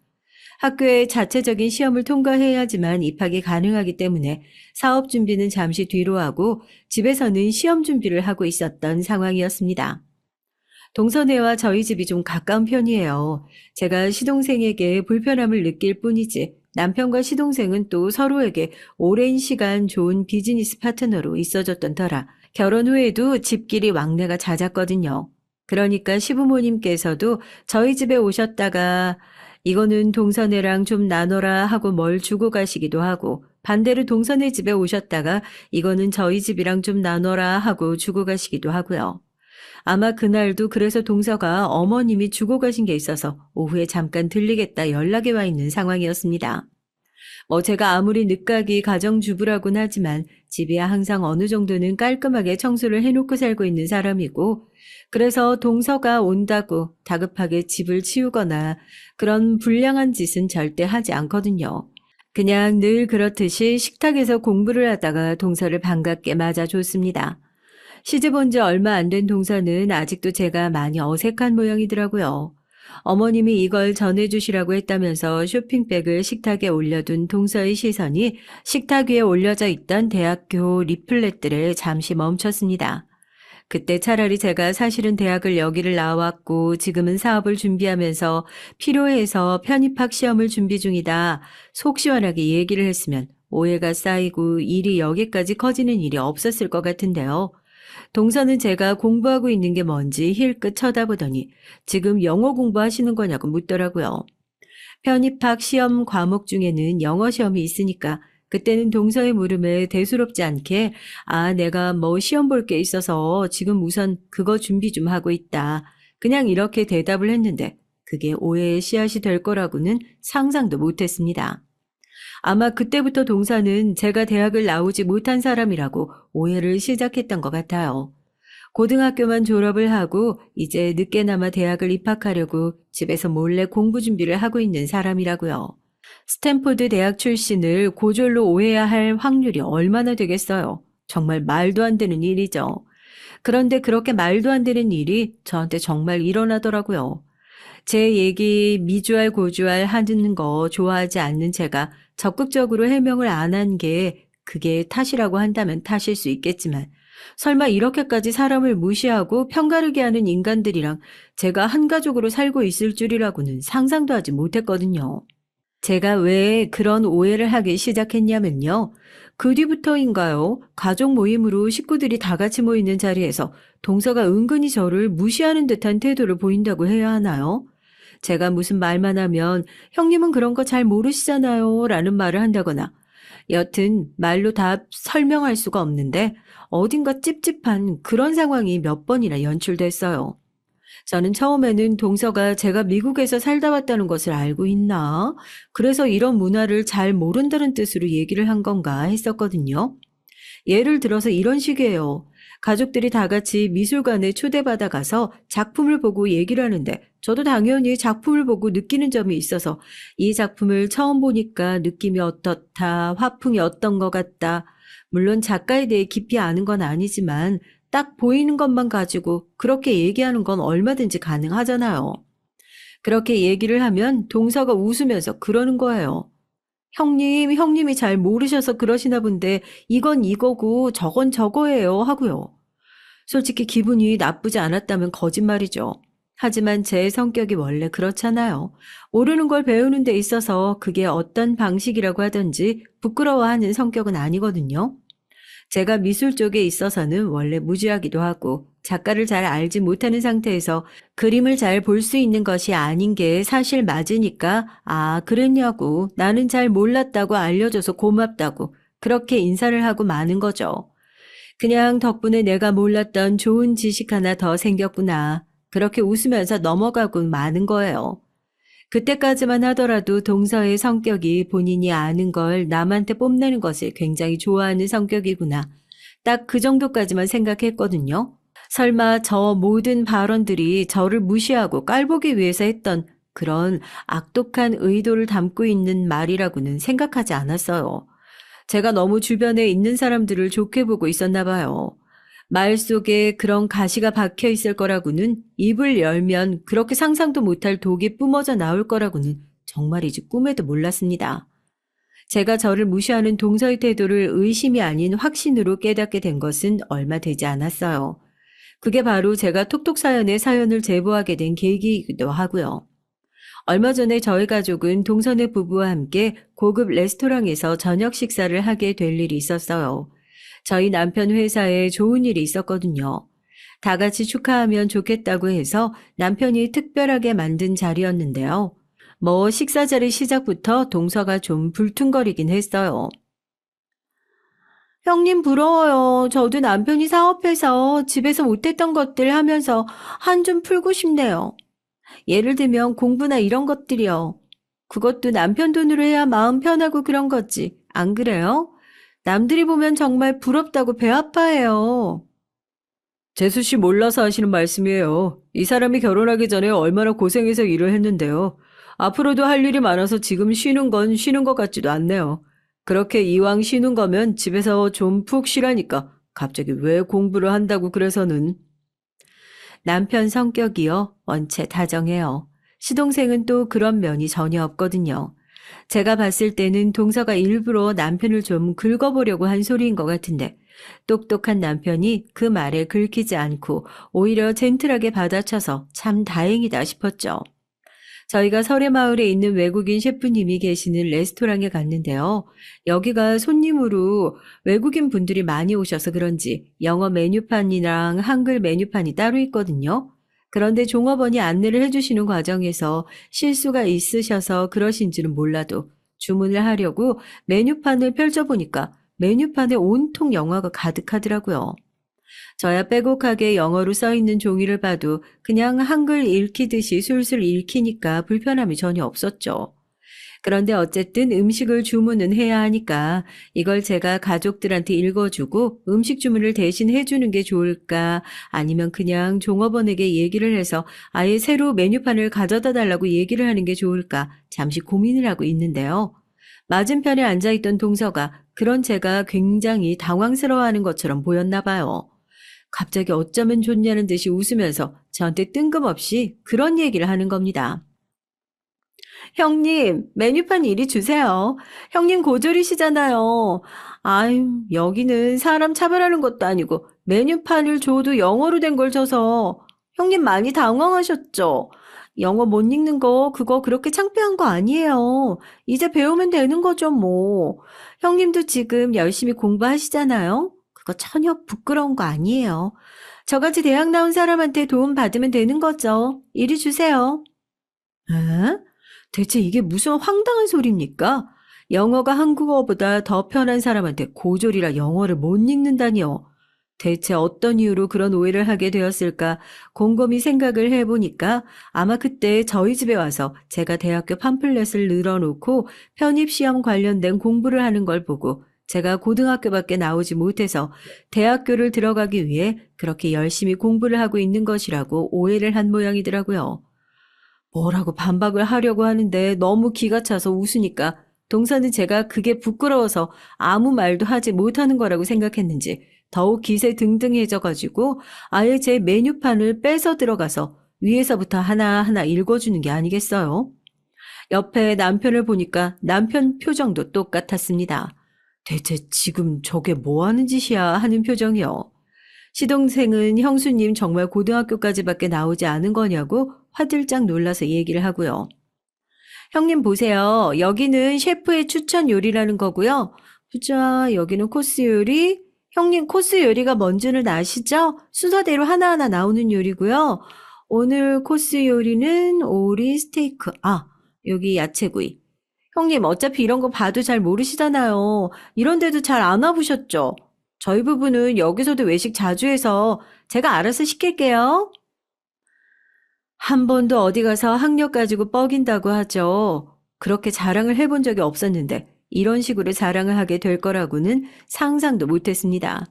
학교의 자체적인 시험을 통과해야지만 입학이 가능하기 때문에 사업 준비는 잠시 뒤로 하고 집에서는 시험 준비를 하고 있었던 상황이었습니다. 동서네와 저희 집이 좀 가까운 편이에요. 제가 시동생에게 불편함을 느낄 뿐이지 남편과 시동생은 또 서로에게 오랜 시간 좋은 비즈니스 파트너로 있어줬던 터라 결혼 후에도 집끼리 왕래가 잦았거든요. 그러니까 시부모님께서도 저희 집에 오셨다가 이거는 동서네랑 좀 나눠라 하고 뭘 주고 가시기도 하고 반대로 동서네 집에 오셨다가 이거는 저희 집이랑 좀 나눠라 하고 주고 가시기도 하고요. 아마 그날도 그래서 동서가 어머님이 주고 가신 게 있어서 오후에 잠깐 들리겠다 연락이 와 있는 상황이었습니다. 제가 아무리 늦가기 가정주부라고는 하지만 집이야 항상 어느 정도는 깔끔하게 청소를 해놓고 살고 있는 사람이고, 그래서 동서가 온다고 다급하게 집을 치우거나 그런 불량한 짓은 절대 하지 않거든요. 그냥 늘 그렇듯이 식탁에서 공부를 하다가 동서를 반갑게 맞아줬습니다. 시집 온 지 얼마 안 된 동서는 아직도 제가 많이 어색한 모양이더라고요. 어머님이 이걸 전해주시라고 했다면서 쇼핑백을 식탁에 올려둔 동서의 시선이 식탁 위에 올려져 있던 대학교 리플렛들에 잠시 멈췄습니다. 그때 차라리 제가 사실은 대학을 여기를 나왔고 지금은 사업을 준비하면서 필요해서 편입학 시험을 준비 중이다. 속 시원하게 얘기를 했으면 오해가 쌓이고 일이 여기까지 커지는 일이 없었을 것 같은데요. 동서는 제가 공부하고 있는 게 뭔지 힐끗 쳐다보더니 지금 영어 공부하시는 거냐고 묻더라고요. 편입학 시험 과목 중에는 영어 시험이 있으니까 그때는 동서의 물음에 대수롭지 않게 내가 시험 볼 게 있어서 지금 우선 그거 준비 좀 하고 있다. 그냥 이렇게 대답을 했는데 그게 오해의 씨앗이 될 거라고는 상상도 못했습니다. 아마 그때부터 동서는 제가 대학을 나오지 못한 사람이라고 오해를 시작했던 것 같아요. 고등학교만 졸업을 하고 이제 늦게나마 대학을 입학하려고 집에서 몰래 공부 준비를 하고 있는 사람이라고요. 스탠포드 대학 출신을 고졸로 오해해야 할 확률이 얼마나 되겠어요. 정말 말도 안 되는 일이죠. 그런데 그렇게 말도 안 되는 일이 저한테 정말 일어나더라고요. 제 얘기 미주알 고주알 하는 거 좋아하지 않는 제가 적극적으로 해명을 안 한 게 그게 탓이라고 한다면 탓일 수 있겠지만 설마 이렇게까지 사람을 무시하고 편가르게 하는 인간들이랑 제가 한 가족으로 살고 있을 줄이라고는 상상도 하지 못했거든요. 제가 왜 그런 오해를 하기 시작했냐면요. 그 뒤부터인가요? 가족 모임으로 식구들이 다 같이 모이는 자리에서 동서가 은근히 저를 무시하는 듯한 태도를 보인다고 해야 하나요? 제가 무슨 말만 하면 형님은 그런 거 잘 모르시잖아요 라는 말을 한다거나 여튼 말로 다 설명할 수가 없는데 어딘가 찝찝한 그런 상황이 몇 번이나 연출됐어요. 저는 처음에는 동서가 제가 미국에서 살다 왔다는 것을 알고 있나? 그래서 이런 문화를 잘 모른다는 뜻으로 얘기를 한 건가 했었거든요. 예를 들어서 이런 식이에요. 가족들이 다 같이 미술관에 초대받아 가서 작품을 보고 얘기를 하는데 저도 당연히 작품을 보고 느끼는 점이 있어서 이 작품을 처음 보니까 느낌이 어떻다, 화풍이 어떤 것 같다. 물론 작가에 대해 깊이 아는 건 아니지만 딱 보이는 것만 가지고 그렇게 얘기하는 건 얼마든지 가능하잖아요. 그렇게 얘기를 하면 동서가 웃으면서 그러는 거예요. 형님이 잘 모르셔서 그러시나 본데 이건 이거고 저건 저거예요 하고요. 솔직히 기분이 나쁘지 않았다면 거짓말이죠. 하지만 제 성격이 원래 그렇잖아요. 모르는 걸 배우는 데 있어서 그게 어떤 방식이라고 하든지 부끄러워하는 성격은 아니거든요. 제가 미술 쪽에 있어서는 원래 무지하기도 하고 작가를 잘 알지 못하는 상태에서 그림을 잘 볼 수 있는 것이 아닌 게 사실 맞으니까 그랬냐고 나는 잘 몰랐다고 알려줘서 고맙다고 그렇게 인사를 하고 마는 거죠. 그냥 덕분에 내가 몰랐던 좋은 지식 하나 더 생겼구나. 그렇게 웃으면서 넘어가고 마는 거예요. 그때까지만 하더라도 동서의 성격이 본인이 아는 걸 남한테 뽐내는 것을 굉장히 좋아하는 성격이구나. 딱 그 정도까지만 생각했거든요. 설마 저 모든 발언들이 저를 무시하고 깔보기 위해서 했던 그런 악독한 의도를 담고 있는 말이라고는 생각하지 않았어요. 제가 너무 주변에 있는 사람들을 좋게 보고 있었나 봐요. 말 속에 그런 가시가 박혀 있을 거라고는 입을 열면 그렇게 상상도 못할 독이 뿜어져 나올 거라고는 정말이지 꿈에도 몰랐습니다. 제가 저를 무시하는 동서의 태도를 의심이 아닌 확신으로 깨닫게 된 것은 얼마 되지 않았어요. 그게 바로 제가 톡톡 사연에 사연을 제보하게 된 계기이기도 하고요. 얼마 전에 저희 가족은 동서네 부부와 함께 고급 레스토랑에서 저녁 식사를 하게 될 일이 있었어요. 저희 남편 회사에 좋은 일이 있었거든요. 다 같이 축하하면 좋겠다고 해서 남편이 특별하게 만든 자리였는데요. 식사 자리 시작부터 동서가 좀 불퉁거리긴 했어요. 형님 부러워요. 저도 남편이 사업해서 집에서 못했던 것들 하면서 한 좀 풀고 싶네요. 예를 들면 공부나 이런 것들이요. 그것도 남편 돈으로 해야 마음 편하고 그런 거지. 안 그래요? 남들이 보면 정말 부럽다고 배 아파해요. 재수 씨 몰라서 하시는 말씀이에요. 이 사람이 결혼하기 전에 얼마나 고생해서 일을 했는데요. 앞으로도 할 일이 많아서 지금 쉬는 건 쉬는 것 같지도 않네요. 그렇게 이왕 쉬는 거면 집에서 좀 푹 쉬라니까. 갑자기 왜 공부를 한다고 그래서는. 남편 성격이요. 원체 다정해요. 시동생은 또 그런 면이 전혀 없거든요. 제가 봤을 때는 동서가 일부러 남편을 좀 긁어보려고 한 소리인 것 같은데 똑똑한 남편이 그 말에 긁히지 않고 오히려 젠틀하게 받아쳐서 참 다행이다 싶었죠. 저희가 설해마을에 있는 외국인 셰프님이 계시는 레스토랑에 갔는데요. 여기가 손님으로 외국인 분들이 많이 오셔서 그런지 영어 메뉴판이랑 한글 메뉴판이 따로 있거든요. 그런데 종업원이 안내를 해주시는 과정에서 실수가 있으셔서 그러신지는 몰라도 주문을 하려고 메뉴판을 펼쳐보니까 메뉴판에 온통 영어가 가득하더라고요. 저야 빼곡하게 영어로 써 있는 종이를 봐도 그냥 한글 읽히듯이 술술 읽히니까 불편함이 전혀 없었죠. 그런데 어쨌든 음식을 주문은 해야 하니까 이걸 제가 가족들한테 읽어주고 음식 주문을 대신 해주는 게 좋을까 아니면 그냥 종업원에게 얘기를 해서 아예 새로 메뉴판을 가져다 달라고 얘기를 하는 게 좋을까 잠시 고민을 하고 있는데요. 맞은편에 앉아있던 동서가 그런 제가 굉장히 당황스러워하는 것처럼 보였나 봐요. 갑자기 어쩌면 좋냐는 듯이 웃으면서 저한테 뜬금없이 그런 얘기를 하는 겁니다. 형님, 메뉴판 이리 주세요. 형님 고졸이시잖아요. 아유, 여기는 사람 차별하는 것도 아니고 메뉴판을 줘도 영어로 된 걸 줘서 형님 많이 당황하셨죠? 영어 못 읽는 거 그거 그렇게 창피한 거 아니에요. 이제 배우면 되는 거죠, 뭐. 형님도 지금 열심히 공부하시잖아요. 그거 전혀 부끄러운 거 아니에요. 저같이 대학 나온 사람한테 도움 받으면 되는 거죠. 이리 주세요. 에? 대체 이게 무슨 황당한 소리입니까? 영어가 한국어보다 더 편한 사람한테 고졸이라 영어를 못 읽는다니요. 대체 어떤 이유로 그런 오해를 하게 되었을까 곰곰이 생각을 해보니까 아마 그때 저희 집에 와서 제가 대학교 팜플렛을 늘어놓고 편입시험 관련된 공부를 하는 걸 보고 제가 고등학교밖에 나오지 못해서 대학교를 들어가기 위해 그렇게 열심히 공부를 하고 있는 것이라고 오해를 한 모양이더라고요. 뭐라고 반박을 하려고 하는데 너무 기가 차서 웃으니까 동서는 제가 그게 부끄러워서 아무 말도 하지 못하는 거라고 생각했는지 더욱 기세등등해져가지고 아예 제 메뉴판을 뺏어 들어가서 위에서부터 하나하나 읽어주는 게 아니겠어요? 옆에 남편을 보니까 남편 표정도 똑같았습니다. 대체 지금 저게 뭐 하는 짓이야 하는 표정이요. 시동생은 형수님 정말 고등학교까지밖에 나오지 않은 거냐고 화들짝 놀라서 얘기를 하고요. 형님 보세요. 여기는 셰프의 추천 요리라는 거고요. 보자, 여기는 코스 요리. 형님 코스 요리가 뭔지는 아시죠? 순서대로 하나하나 나오는 요리고요. 오늘 코스 요리는 오리 스테이크. 아, 여기 야채구이. 형님 어차피 이런 거 봐도 잘 모르시잖아요. 이런데도 잘 안 와보셨죠? 저희 부부는 여기서도 외식 자주 해서 제가 알아서 시킬게요. 한 번도 어디 가서 학력 가지고 뻐긴다고 하죠. 그렇게 자랑을 해본 적이 없었는데 이런 식으로 자랑을 하게 될 거라고는 상상도 못했습니다.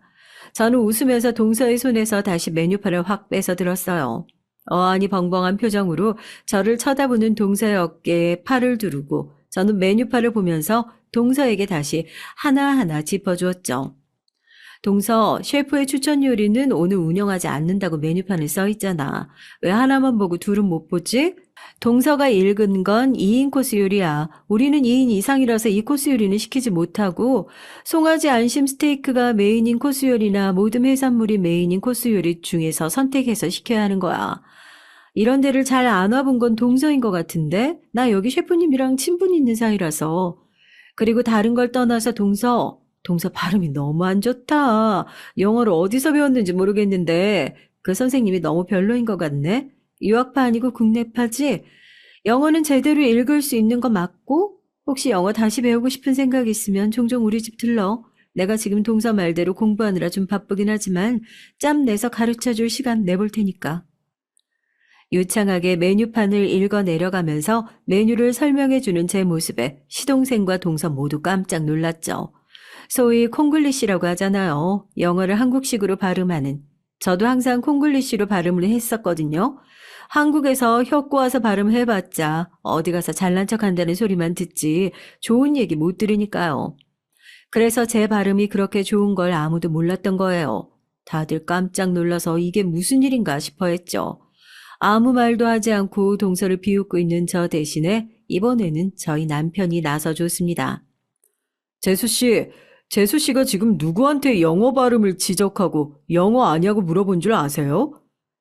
저는 웃으면서 동서의 손에서 다시 메뉴판을 확 빼서 들었어요. 어안이 벙벙한 표정으로 저를 쳐다보는 동서의 어깨에 팔을 두르고 저는 메뉴판을 보면서 동서에게 다시 하나하나 짚어주었죠. 동서, 셰프의 추천 요리는 오늘 운영하지 않는다고 메뉴판에 써 있잖아. 왜 하나만 보고 둘은 못 보지? 동서가 읽은 건 2인 코스 요리야. 우리는 2인 이상이라서 이 코스 요리는 시키지 못하고 송아지 안심 스테이크가 메인인 코스 요리나 모든 해산물이 메인인 코스 요리 중에서 선택해서 시켜야 하는 거야. 이런 데를 잘 안 와본 건 동서인 것 같은데? 나 여기 셰프님이랑 친분 있는 사이라서. 그리고 다른 걸 떠나서 동서 발음이 너무 안 좋다. 영어를 어디서 배웠는지 모르겠는데 그 선생님이 너무 별로인 것 같네. 유학파 아니고 국내파지? 영어는 제대로 읽을 수 있는 거 맞고? 혹시 영어 다시 배우고 싶은 생각 있으면 종종 우리 집 들러. 내가 지금 동서 말대로 공부하느라 좀 바쁘긴 하지만 짬 내서 가르쳐줄 시간 내볼 테니까. 유창하게 메뉴판을 읽어 내려가면서 메뉴를 설명해주는 제 모습에 시동생과 동서 모두 깜짝 놀랐죠. 소위 콩글리시라고 하잖아요. 영어를 한국식으로 발음하는. 저도 항상 콩글리시로 발음을 했었거든요. 한국에서 혀 꼬아서 발음해봤자 어디 가서 잘난 척한다는 소리만 듣지 좋은 얘기 못 들으니까요. 그래서 제 발음이 그렇게 좋은 걸 아무도 몰랐던 거예요. 다들 깜짝 놀라서 이게 무슨 일인가 싶어 했죠. 아무 말도 하지 않고 동서를 비웃고 있는 저 대신에 이번에는 저희 남편이 나서줬습니다. 재수 씨가 지금 누구한테 영어 발음을 지적하고 영어 아냐고 물어본 줄 아세요?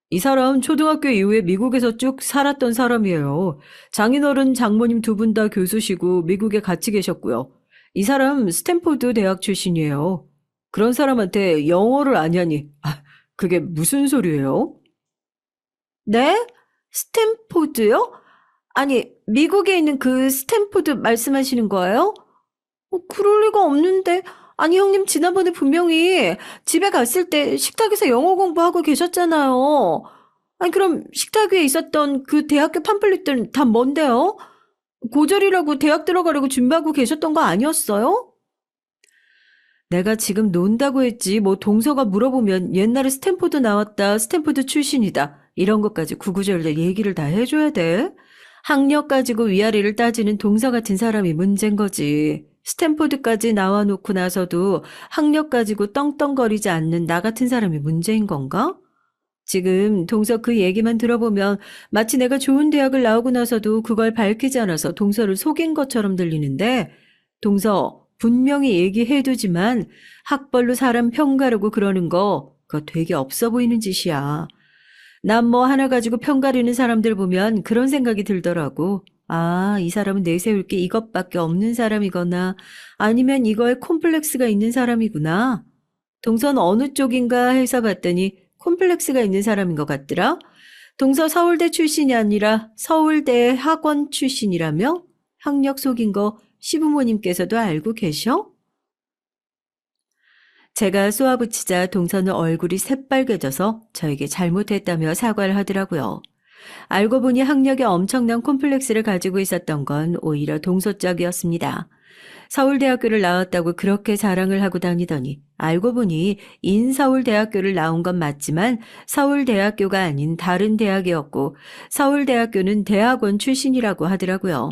이 사람 초등학교 이후에 미국에서 쭉 살았던 사람이에요. 장인어른 장모님 두 분 다 교수시고 미국에 같이 계셨고요. 이 사람 스탠포드 대학 출신이에요. 그런 사람한테 영어를 아냐니, 그게 무슨 소리예요? 네? 스탠포드요? 아니, 미국에 있는 그 스탠포드 말씀하시는 거예요? 그럴 리가 없는데. 아니, 형님, 지난번에 분명히 집에 갔을 때 식탁에서 영어 공부하고 계셨잖아요. 아니, 그럼 식탁 위에 있었던 그 대학교 팜플렛들은 다 뭔데요? 고졸이라고 대학 들어가려고 준비하고 계셨던 거 아니었어요? 내가 지금 논다고 했지, 뭐 동서가 물어보면 옛날에 스탠포드 나왔다, 스탠포드 출신이다, 이런 것까지 구구절절 얘기를 다 해줘야 돼? 학력 가지고 위아래를 따지는 동서 같은 사람이 문제인 거지. 스탠포드까지 나와놓고 나서도 학력 가지고 떵떵거리지 않는 나 같은 사람이 문제인 건가? 지금 동서 그 얘기만 들어보면 마치 내가 좋은 대학을 나오고 나서도 그걸 밝히지 않아서 동서를 속인 것처럼 들리는데, 동서 분명히 얘기해두지만 학벌로 사람 평가르고 그러는 거 그거 되게 없어 보이는 짓이야. 난 뭐 하나 가지고 평가리는 사람들 보면 그런 생각이 들더라고. 아, 이 사람은 내세울 게 이것밖에 없는 사람이거나 아니면 이거에 콤플렉스가 있는 사람이구나. 동선 어느 쪽인가 해서 봤더니 콤플렉스가 있는 사람인 것 같더라. 동서 서울대 출신이 아니라 서울대 학원 출신이라며? 학력 속인 거 시부모님께서도 알고 계셔? 제가 쏘아붙이자 동서는 얼굴이 새빨개져서 저에게 잘못했다며 사과를 하더라고요. 알고 보니 학력에 엄청난 콤플렉스를 가지고 있었던 건 오히려 동서 쪽이었습니다. 서울대학교를 나왔다고 그렇게 자랑을 하고 다니더니 알고 보니 인서울대학교를 나온 건 맞지만 서울대학교가 아닌 다른 대학이었고 서울대학교는 대학원 출신이라고 하더라고요.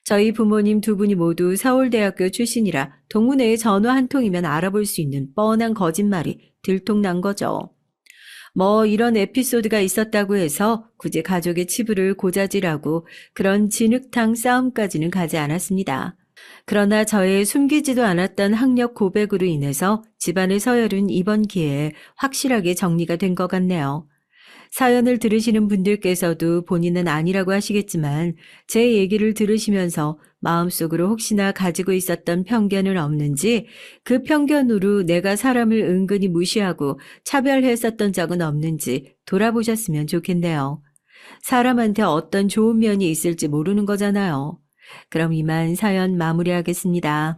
저희 부모님 두 분이 모두 서울대학교 출신이라 동문회에 전화 한 통이면 알아볼 수 있는 뻔한 거짓말이 들통난 거죠. 뭐 이런 에피소드가 있었다고 해서 굳이 가족의 치부를 고자질하고 그런 진흙탕 싸움까지는 가지 않았습니다. 그러나 저의 숨기지도 않았던 학력 고백으로 인해서 집안의 서열은 이번 기회에 확실하게 정리가 된 것 같네요. 사연을 들으시는 분들께서도 본인은 아니라고 하시겠지만 제 얘기를 들으시면서 마음속으로 혹시나 가지고 있었던 편견은 없는지, 그 편견으로 내가 사람을 은근히 무시하고 차별했었던 적은 없는지 돌아보셨으면 좋겠네요. 사람한테 어떤 좋은 면이 있을지 모르는 거잖아요. 그럼 이만 사연 마무리하겠습니다.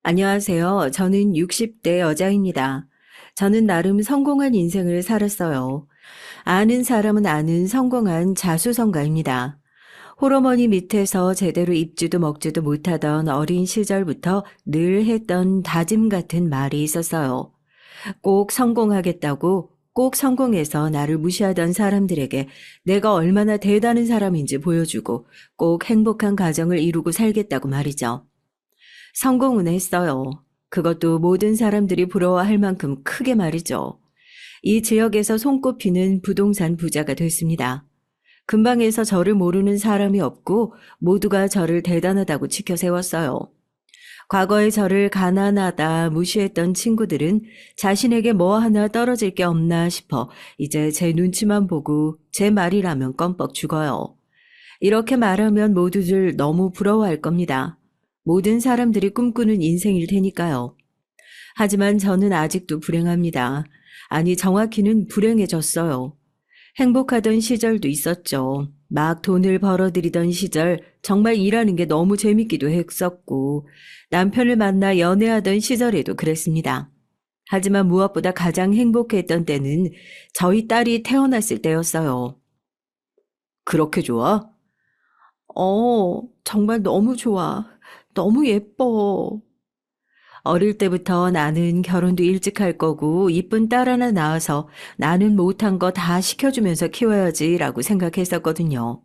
안녕하세요. 저는 60대 여자입니다. 저는 나름 성공한 인생을 살았어요. 아는 사람은 아는 성공한 자수성가입니다. 홀어머니 밑에서 제대로 입지도 먹지도 못하던 어린 시절부터 늘 했던 다짐 같은 말이 있었어요. 꼭 성공하겠다고, 꼭 성공해서 나를 무시하던 사람들에게 내가 얼마나 대단한 사람인지 보여주고 꼭 행복한 가정을 이루고 살겠다고 말이죠. 성공은 했어요. 그것도 모든 사람들이 부러워할 만큼 크게 말이죠. 이 지역에서 손꼽히는 부동산 부자가 됐습니다. 근방에서 저를 모르는 사람이 없고 모두가 저를 대단하다고 지켜 세웠어요. 과거에 저를 가난하다 무시했던 친구들은 자신에게 뭐 하나 떨어질 게 없나 싶어 이제 제 눈치만 보고 제 말이라면 껌뻑 죽어요. 이렇게 말하면 모두들 너무 부러워할 겁니다. 모든 사람들이 꿈꾸는 인생일 테니까요. 하지만 저는 아직도 불행합니다. 아니, 정확히는 불행해졌어요. 행복하던 시절도 있었죠. 막 돈을 벌어들이던 시절 정말 일하는 게 너무 재밌기도 했었고 남편을 만나 연애하던 시절에도 그랬습니다. 하지만 무엇보다 가장 행복했던 때는 저희 딸이 태어났을 때였어요. 그렇게 좋아? 정말 너무 좋아. 너무 예뻐. 어릴 때부터 나는 결혼도 일찍 할 거고 이쁜 딸 하나 낳아서 나는 못한 거 다 시켜주면서 키워야지라고 생각했었거든요.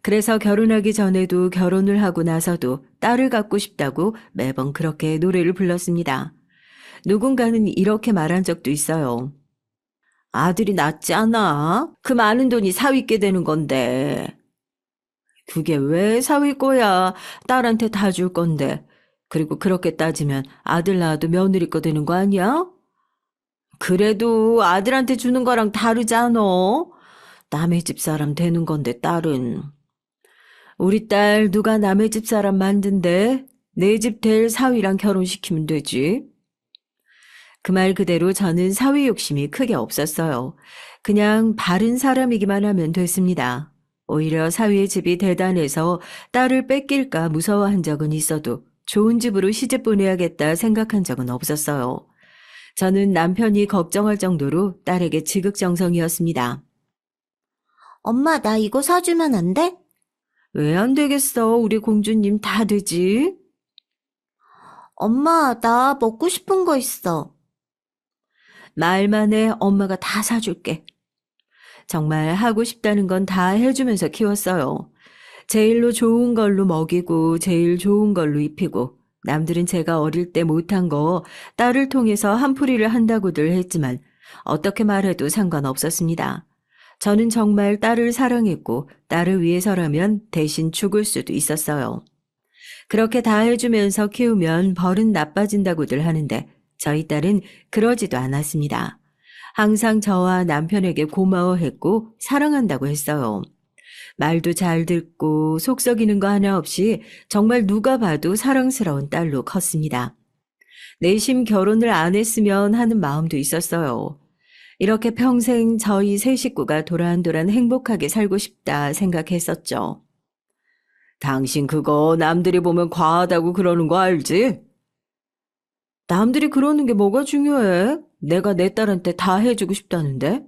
그래서 결혼하기 전에도 결혼을 하고 나서도 딸을 갖고 싶다고 매번 그렇게 노래를 불렀습니다. 누군가는 이렇게 말한 적도 있어요. 아들이 낫지 않아? 그 많은 돈이 사위께 되는 건데. 그게 왜 사위 거야? 딸한테 다 줄 건데. 그리고 그렇게 따지면 아들 낳아도 며느리 거 되는 거 아니야? 그래도 아들한테 주는 거랑 다르잖아. 남의 집 사람 되는 건데 딸은. 우리 딸 누가 남의 집 사람 만든대? 내 집 될 사위랑 결혼시키면 되지. 그 말 그대로 저는 사위 욕심이 크게 없었어요. 그냥 바른 사람이기만 하면 됐습니다. 오히려 사위의 집이 대단해서 딸을 뺏길까 무서워한 적은 있어도 좋은 집으로 시집 보내야겠다 생각한 적은 없었어요. 저는 남편이 걱정할 정도로 딸에게 지극정성이었습니다. 엄마, 나 이거 사주면 안 돼? 왜 안 되겠어? 우리 공주님 다 되지? 엄마, 나 먹고 싶은 거 있어. 말만 해 엄마가 다 사줄게. 정말 하고 싶다는 건 다 해주면서 키웠어요. 제일로 좋은 걸로 먹이고 제일 좋은 걸로 입히고 남들은 제가 어릴 때 못한 거 딸을 통해서 한풀이를 한다고들 했지만 어떻게 말해도 상관없었습니다. 저는 정말 딸을 사랑했고 딸을 위해서라면 대신 죽을 수도 있었어요. 그렇게 다 해주면서 키우면 벌은 나빠진다고들 하는데 저희 딸은 그러지도 않았습니다. 항상 저와 남편에게 고마워했고 사랑한다고 했어요. 말도 잘 듣고 속 썩이는 거 하나 없이 정말 누가 봐도 사랑스러운 딸로 컸습니다. 내심 결혼을 안 했으면 하는 마음도 있었어요. 이렇게 평생 저희 세 식구가 도란도란 행복하게 살고 싶다 생각했었죠. 당신 그거 남들이 보면 과하다고 그러는 거 알지? 남들이 그러는 게 뭐가 중요해? 내가 내 딸한테 다 해주고 싶다는데?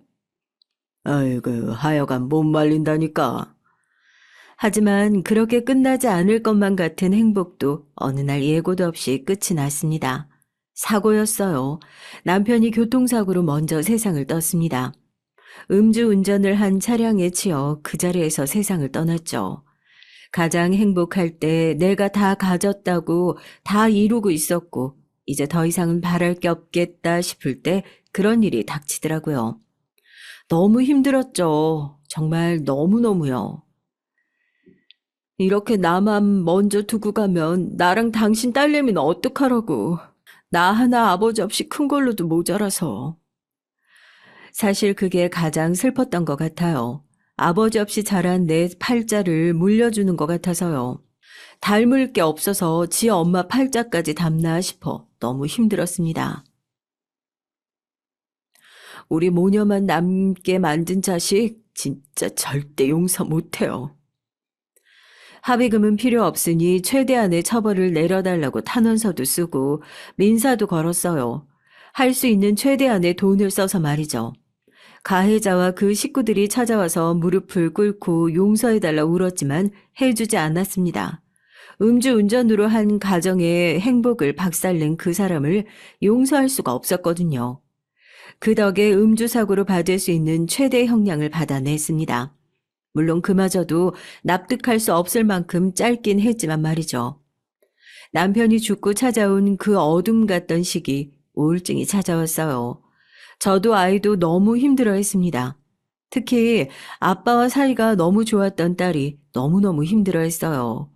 아이고, 하여간 못 말린다니까. 하지만 그렇게 끝나지 않을 것만 같은 행복도 어느 날 예고도 없이 끝이 났습니다. 사고였어요. 남편이 교통사고로 먼저 세상을 떴습니다. 음주운전을 한 차량에 치여 그 자리에서 세상을 떠났죠. 가장 행복할 때 내가 다 가졌다고 다 이루고 있었고 이제 더 이상은 바랄 게 없겠다 싶을 때 그런 일이 닥치더라고요. 너무 힘들었죠. 정말 너무너무요. 이렇게 나만 먼저 두고 가면 나랑 당신 딸내미는 어떡하라고. 나 하나 아버지 없이 큰 걸로도 모자라서. 사실 그게 가장 슬펐던 것 같아요. 아버지 없이 자란 내 팔자를 물려주는 것 같아서요. 닮을 게 없어서 지 엄마 팔자까지 닮나 싶어 너무 힘들었습니다. 우리 모녀만 남게 만든 자식 진짜 절대 용서 못해요. 합의금은 필요 없으니 최대한의 처벌을 내려달라고 탄원서도 쓰고 민사도 걸었어요. 할 수 있는 최대한의 돈을 써서 말이죠. 가해자와 그 식구들이 찾아와서 무릎을 꿇고 용서해달라 울었지만 해주지 않았습니다. 음주운전으로 한 가정의 행복을 박살낸 그 사람을 용서할 수가 없었거든요. 그 덕에 음주사고로 받을 수 있는 최대 형량을 받아냈습니다. 물론 그마저도 납득할 수 없을 만큼 짧긴 했지만 말이죠. 남편이 죽고 찾아온 그 어둠 같던 시기 우울증이 찾아왔어요. 저도 아이도 너무 힘들어했습니다. 특히 아빠와 사이가 너무 좋았던 딸이 너무너무 힘들어했어요.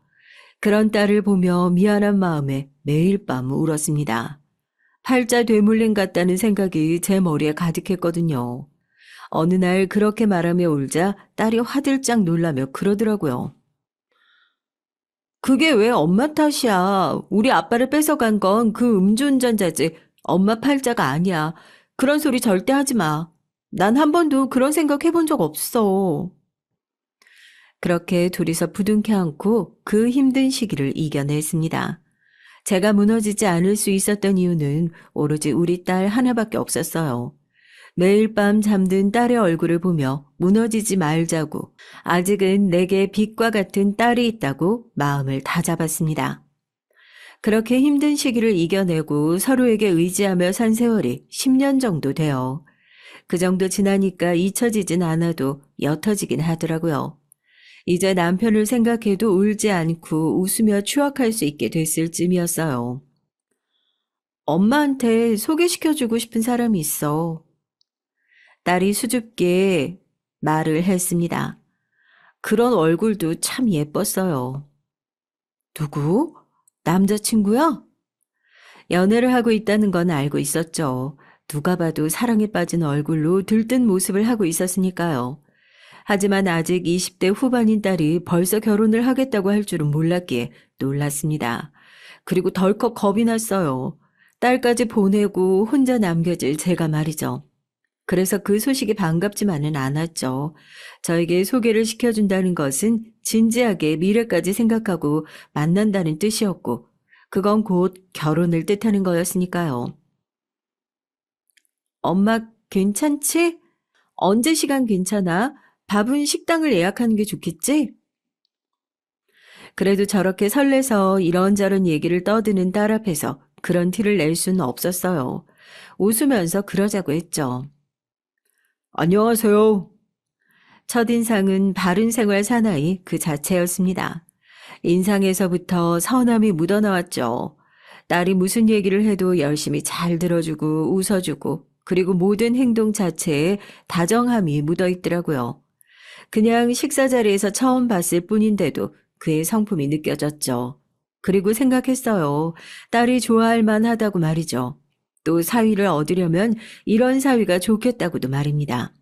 그런 딸을 보며 미안한 마음에 매일 밤 울었습니다. 팔자 되물림 같다는 생각이 제 머리에 가득했거든요. 어느 날 그렇게 말하며 울자 딸이 화들짝 놀라며 그러더라고요. 그게 왜 엄마 탓이야. 우리 아빠를 뺏어간 건 그 음주운전자지. 엄마 팔자가 아니야. 그런 소리 절대 하지 마. 난 한 번도 그런 생각 해본 적 없어. 그렇게 둘이서 부둥켜 안고 그 힘든 시기를 이겨냈습니다. 제가 무너지지 않을 수 있었던 이유는 오로지 우리 딸 하나밖에 없었어요. 매일 밤 잠든 딸의 얼굴을 보며 무너지지 말자고, 아직은 내게 빛과 같은 딸이 있다고 마음을 다잡았습니다. 그렇게 힘든 시기를 이겨내고 서로에게 의지하며 산 세월이 10년 정도 돼요. 그 정도 지나니까 잊혀지진 않아도 옅어지긴 하더라고요. 이제 남편을 생각해도 울지 않고 웃으며 추억할 수 있게 됐을 쯤이었어요. 엄마한테 소개시켜주고 싶은 사람이 있어. 딸이 수줍게 말을 했습니다. 그런 얼굴도 참 예뻤어요. 누구? 남자친구야? 연애를 하고 있다는 건 알고 있었죠. 누가 봐도 사랑에 빠진 얼굴로 들뜬 모습을 하고 있었으니까요. 하지만 아직 20대 후반인 딸이 벌써 결혼을 하겠다고 할 줄은 몰랐기에 놀랐습니다. 그리고 덜컥 겁이 났어요. 딸까지 보내고 혼자 남겨질 제가 말이죠. 그래서 그 소식이 반갑지만은 않았죠. 저에게 소개를 시켜준다는 것은 진지하게 미래까지 생각하고 만난다는 뜻이었고, 그건 곧 결혼을 뜻하는 거였으니까요. 엄마 괜찮지? 언제 시간 괜찮아? 밥은 식당을 예약하는 게 좋겠지? 그래도 저렇게 설레서 이런저런 얘기를 떠드는 딸 앞에서 그런 티를 낼 수는 없었어요. 웃으면서 그러자고 했죠. 안녕하세요. 첫인상은 바른 생활 사나이 그 자체였습니다. 인상에서부터 선함이 묻어나왔죠. 딸이 무슨 얘기를 해도 열심히 잘 들어주고 웃어주고, 그리고 모든 행동 자체에 다정함이 묻어있더라고요. 그냥 식사 자리에서 처음 봤을 뿐인데도 그의 성품이 느껴졌죠. 그리고 생각했어요. 딸이 좋아할 만하다고 말이죠. 또 사위를 얻으려면 이런 사위가 좋겠다고도 말입니다.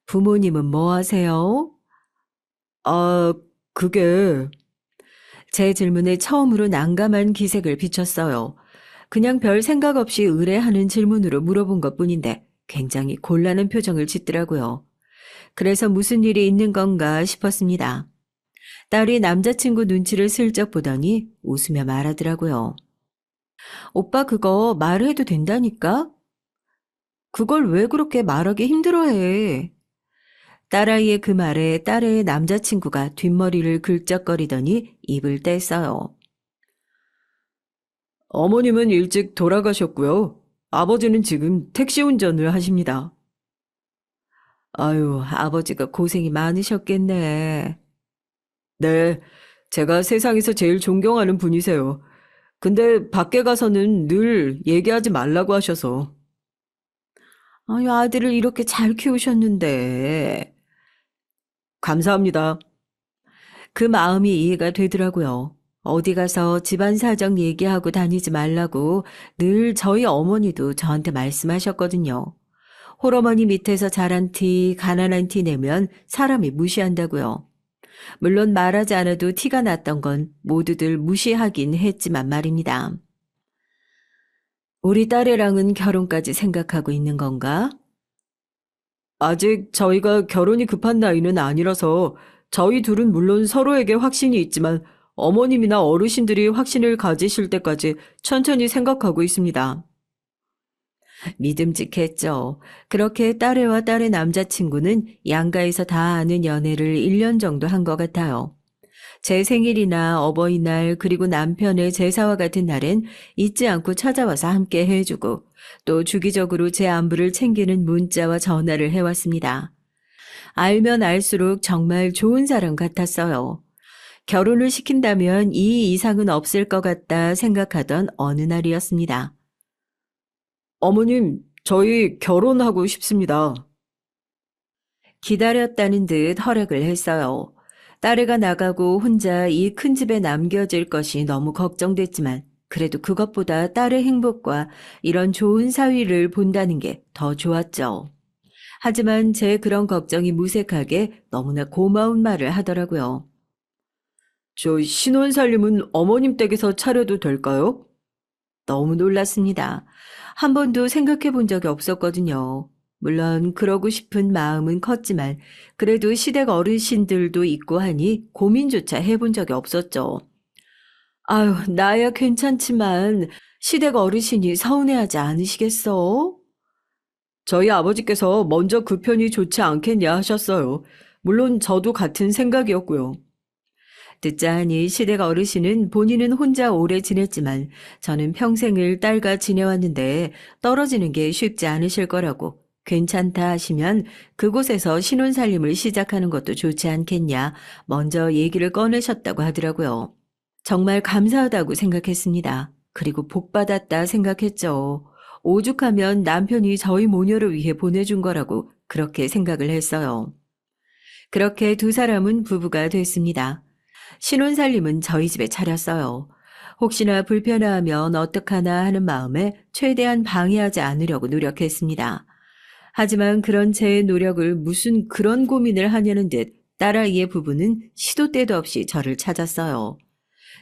부모님은 뭐 하세요? 아, 그게 제 질문에 처음으로 난감한 기색을 비췄어요. 그냥 별 생각 없이 의뢰하는 질문으로 물어본 것뿐인데 굉장히 곤란한 표정을 짓더라고요. 그래서 무슨 일이 있는 건가 싶었습니다. 딸이 남자친구 눈치를 슬쩍 보더니 웃으며 말하더라고요. 오빠 그거 말해도 된다니까? 그걸 왜 그렇게 말하기 힘들어해? 딸아이의 그 말에 딸의 남자친구가 뒷머리를 긁적거리더니 입을 뗐어요. 어머님은 일찍 돌아가셨고요. 아버지는 지금 택시 운전을 하십니다. 아유, 아버지가 고생이 많으셨겠네. 네, 제가 세상에서 제일 존경하는 분이세요. 근데 밖에 가서는 늘 얘기하지 말라고 하셔서. 아유, 아들을 이렇게 잘 키우셨는데. 감사합니다. 그 마음이 이해가 되더라고요. 어디 가서 집안 사정 얘기하고 다니지 말라고 늘 저희 어머니도 저한테 말씀하셨거든요. 홀어머니 밑에서 자란 티, 가난한 티 내면 사람이 무시한다고요. 물론 말하지 않아도 티가 났던 건 모두들 무시하긴 했지만 말입니다. 우리 딸애랑은 결혼까지 생각하고 있는 건가? 아직 저희가 결혼이 급한 나이는 아니라서 저희 둘은 물론 서로에게 확신이 있지만 어머님이나 어르신들이 확신을 가지실 때까지 천천히 생각하고 있습니다. 믿음직했죠. 그렇게 딸애와 딸의 남자친구는 양가에서 다 아는 연애를 1년 정도 한 것 같아요. 제 생일이나 어버이날 그리고 남편의 제사와 같은 날엔 잊지 않고 찾아와서 함께 해주고 또 주기적으로 제 안부를 챙기는 문자와 전화를 해왔습니다. 알면 알수록 정말 좋은 사람 같았어요. 결혼을 시킨다면 이 이상은 없을 것 같다 생각하던 어느 날이었습니다. 어머님, 저희 결혼하고 싶습니다. 기다렸다는 듯 허락을 했어요. 딸애가 나가고 혼자 이 큰 집에 남겨질 것이 너무 걱정됐지만 그래도 그것보다 딸의 행복과 이런 좋은 사위를 본다는 게 더 좋았죠. 하지만 제 그런 걱정이 무색하게 너무나 고마운 말을 하더라고요. 저 신혼살림은 어머님 댁에서 차려도 될까요? 너무 놀랐습니다. 한 번도 생각해 본 적이 없었거든요. 물론 그러고 싶은 마음은 컸지만 그래도 시댁 어르신들도 있고 하니 고민조차 해본 적이 없었죠. 아유, 나야 괜찮지만 시댁 어르신이 서운해하지 않으시겠어? 저희 아버지께서 먼저 그 편이 좋지 않겠냐 하셨어요. 물론 저도 같은 생각이었고요. 듣자 하니 시댁 어르신은 본인은 혼자 오래 지냈지만 저는 평생을 딸과 지내왔는데 떨어지는 게 쉽지 않으실 거라고 괜찮다 하시면 그곳에서 신혼살림을 시작하는 것도 좋지 않겠냐 먼저 얘기를 꺼내셨다고 하더라고요. 정말 감사하다고 생각했습니다. 그리고 복받았다 생각했죠. 오죽하면 남편이 저희 모녀를 위해 보내준 거라고 그렇게 생각을 했어요. 그렇게 두 사람은 부부가 됐습니다. 신혼살림은 저희 집에 차렸어요. 혹시나 불편하면 어떡하나 하는 마음에 최대한 방해하지 않으려고 노력했습니다. 하지만 그런 제 노력을 무슨 그런 고민을 하냐는 듯 딸아이의 부부는 시도 때도 없이 저를 찾았어요.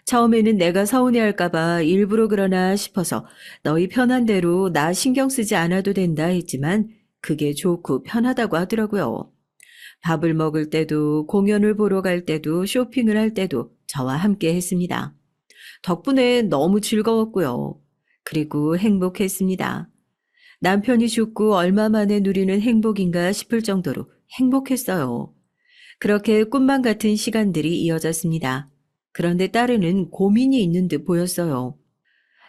처음에는 내가 서운해할까봐 일부러 그러나 싶어서 너희 편한 대로 나 신경 쓰지 않아도 된다 했지만 그게 좋고 편하다고 하더라고요. 밥을 먹을 때도 공연을 보러 갈 때도 쇼핑을 할 때도 저와 함께 했습니다. 덕분에 너무 즐거웠고요. 그리고 행복했습니다. 남편이 죽고 얼마 만에 누리는 행복인가 싶을 정도로 행복했어요. 그렇게 꿈만 같은 시간들이 이어졌습니다. 그런데 딸에는 고민이 있는 듯 보였어요.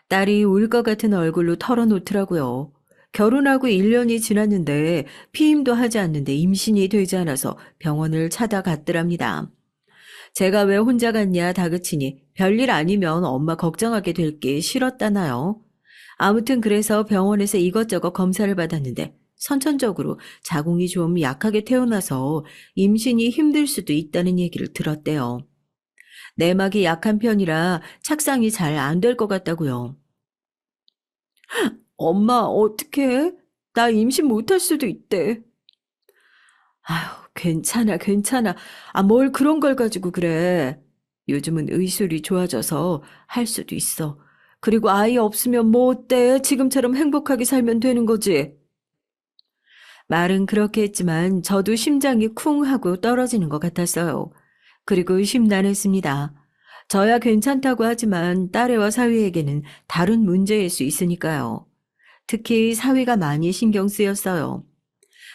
딸이 울 것 같은 얼굴로 털어놓더라고요. 결혼하고 1년이 지났는데 피임도 하지 않는데 임신이 되지 않아서 병원을 찾아갔더랍니다. 제가 왜 혼자 갔냐 다그치니 별일 아니면 엄마 걱정하게 될 게 싫었다나요? 아무튼 그래서 병원에서 이것저것 검사를 받았는데 선천적으로 자궁이 좀 약하게 태어나서 임신이 힘들 수도 있다는 얘기를 들었대요. 내막이 약한 편이라 착상이 잘 안 될 것 같다고요. 엄마, 어떡해? 나 임신 못할 수도 있대. 아휴, 괜찮아, 괜찮아. 아, 뭘 그런 걸 가지고 그래. 요즘은 의술이 좋아져서 할 수도 있어. 그리고 아이 없으면 뭐 어때? 지금처럼 행복하게 살면 되는 거지. 말은 그렇게 했지만 저도 심장이 쿵 하고 떨어지는 것 같았어요. 그리고 심란했습니다. 저야 괜찮다고 하지만 딸애와 사위에게는 다른 문제일 수 있으니까요. 특히 사위가 많이 신경 쓰였어요.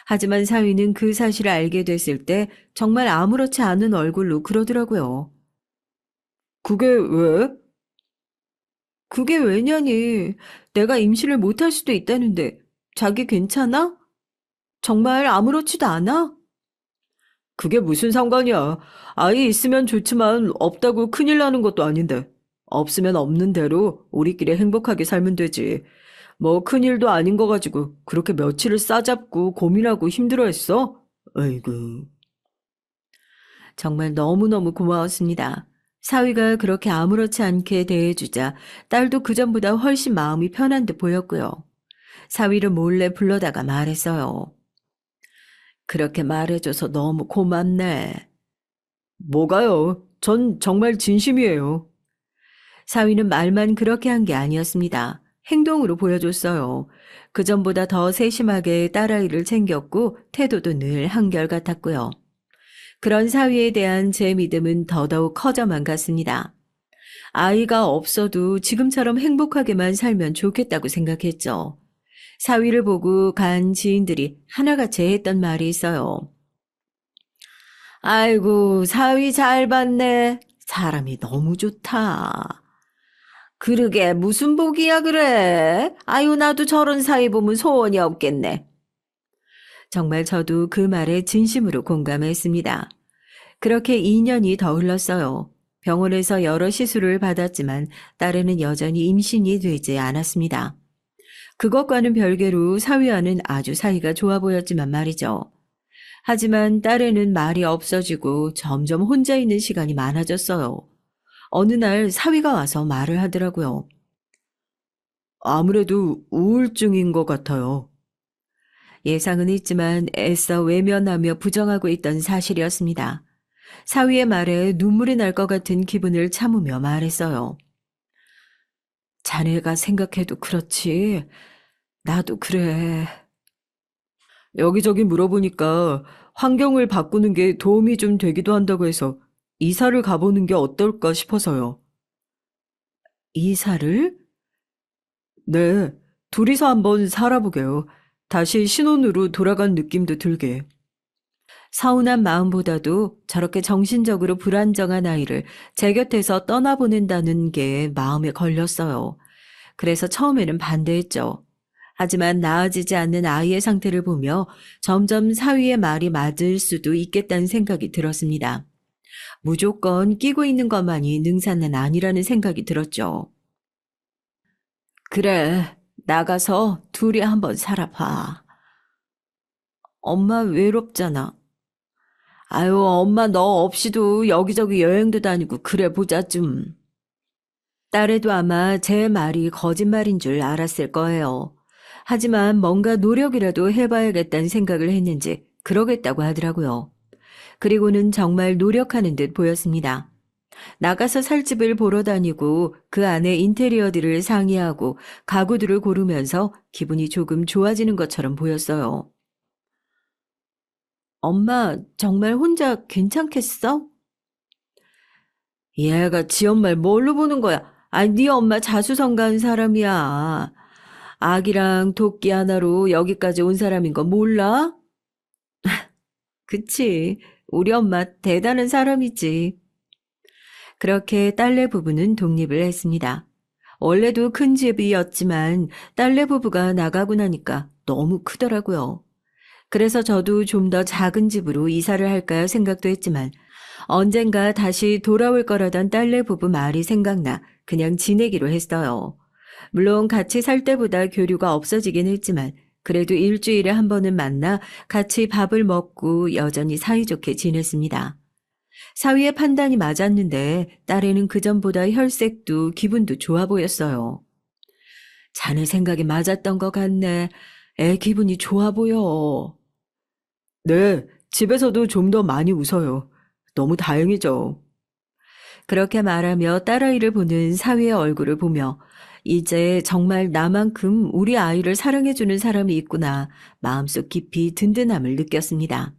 하지만 사위는 그 사실을 알게 됐을 때 정말 아무렇지 않은 얼굴로 그러더라고요. 그게 왜? 그게 왜냐니? 내가 임신을 못할 수도 있다는데 자기 괜찮아? 정말 아무렇지도 않아? 그게 무슨 상관이야. 아이 있으면 좋지만 없다고 큰일 나는 것도 아닌데. 없으면 없는 대로 우리끼리 행복하게 살면 되지. 뭐 큰일도 아닌 거 가지고 그렇게 며칠을 싸잡고 고민하고 힘들어했어? 아이고. 정말 너무너무 고마웠습니다. 사위가 그렇게 아무렇지 않게 대해주자 딸도 그전보다 훨씬 마음이 편한 듯 보였고요. 사위를 몰래 불러다가 말했어요. 그렇게 말해줘서 너무 고맙네. 뭐가요? 전 정말 진심이에요. 사위는 말만 그렇게 한 게 아니었습니다. 행동으로 보여줬어요. 그전보다 더 세심하게 딸아이를 챙겼고 태도도 늘 한결같았고요. 그런 사위에 대한 제 믿음은 더더욱 커져만 갔습니다. 아이가 없어도 지금처럼 행복하게만 살면 좋겠다고 생각했죠. 사위를 보고 간 지인들이 하나같이 했던 말이 있어요. 아이고, 사위 잘 봤네. 사람이 너무 좋다. 그러게, 무슨 복이야, 그래? 아유, 나도 저런 사위 보면 소원이 없겠네. 정말 저도 그 말에 진심으로 공감했습니다. 그렇게 2년이 더 흘렀어요. 병원에서 여러 시술을 받았지만 딸에는 여전히 임신이 되지 않았습니다. 그것과는 별개로 사위와는 아주 사이가 좋아 보였지만 말이죠. 하지만 딸에는 말이 없어지고 점점 혼자 있는 시간이 많아졌어요. 어느 날 사위가 와서 말을 하더라고요. 아무래도 우울증인 것 같아요. 예상은 했지만 애써 외면하며 부정하고 있던 사실이었습니다. 사위의 말에 눈물이 날 것 같은 기분을 참으며 말했어요. 자네가 생각해도 그렇지. 나도 그래. 여기저기 물어보니까 환경을 바꾸는 게 도움이 좀 되기도 한다고 해서 이사를 가보는 게 어떨까 싶어서요. 이사를? 네, 둘이서 한번 살아보게요. 다시 신혼으로 돌아간 느낌도 들게. 서운한 마음보다도 저렇게 정신적으로 불안정한 아이를 제 곁에서 떠나보낸다는 게 마음에 걸렸어요. 그래서 처음에는 반대했죠. 하지만 나아지지 않는 아이의 상태를 보며 점점 사위의 말이 맞을 수도 있겠다는 생각이 들었습니다. 무조건 끼고 있는 것만이 능사는 아니라는 생각이 들었죠. 그래, 나가서 둘이 한번 살아봐. 엄마 외롭잖아. 아유, 엄마 너 없이도 여기저기 여행도 다니고 그래 보자 좀. 딸애도 아마 제 말이 거짓말인 줄 알았을 거예요. 하지만 뭔가 노력이라도 해봐야겠다는 생각을 했는지 그러겠다고 하더라고요. 그리고는 정말 노력하는 듯 보였습니다. 나가서 살 집을 보러 다니고 그 안에 인테리어들을 상의하고 가구들을 고르면서 기분이 조금 좋아지는 것처럼 보였어요. 엄마 정말 혼자 괜찮겠어? 얘가 지 엄마를 뭘로 보는 거야? 아니, 네 엄마 자수성가한 사람이야. 아기랑 토끼 하나로 여기까지 온 사람인 거 몰라? 그치. 우리 엄마 대단한 사람이지. 그렇게 딸내 부부는 독립을 했습니다. 원래도 큰 집이었지만 딸내 부부가 나가고 나니까 너무 크더라고요. 그래서 저도 좀 더 작은 집으로 이사를 할까 생각도 했지만 언젠가 다시 돌아올 거라던 딸내 부부 말이 생각나 그냥 지내기로 했어요. 물론 같이 살 때보다 교류가 없어지긴 했지만 그래도 일주일에 한 번은 만나 같이 밥을 먹고 여전히 사이좋게 지냈습니다. 사위의 판단이 맞았는데 딸애는 그전보다 혈색도 기분도 좋아 보였어요. 자네 생각이 맞았던 것 같네. 애 기분이 좋아 보여. 네, 집에서도 좀 더 많이 웃어요. 너무 다행이죠. 그렇게 말하며 딸아이를 보는 사위의 얼굴을 보며 이제 정말 나만큼 우리 아이를 사랑해주는 사람이 있구나 마음속 깊이 든든함을 느꼈습니다.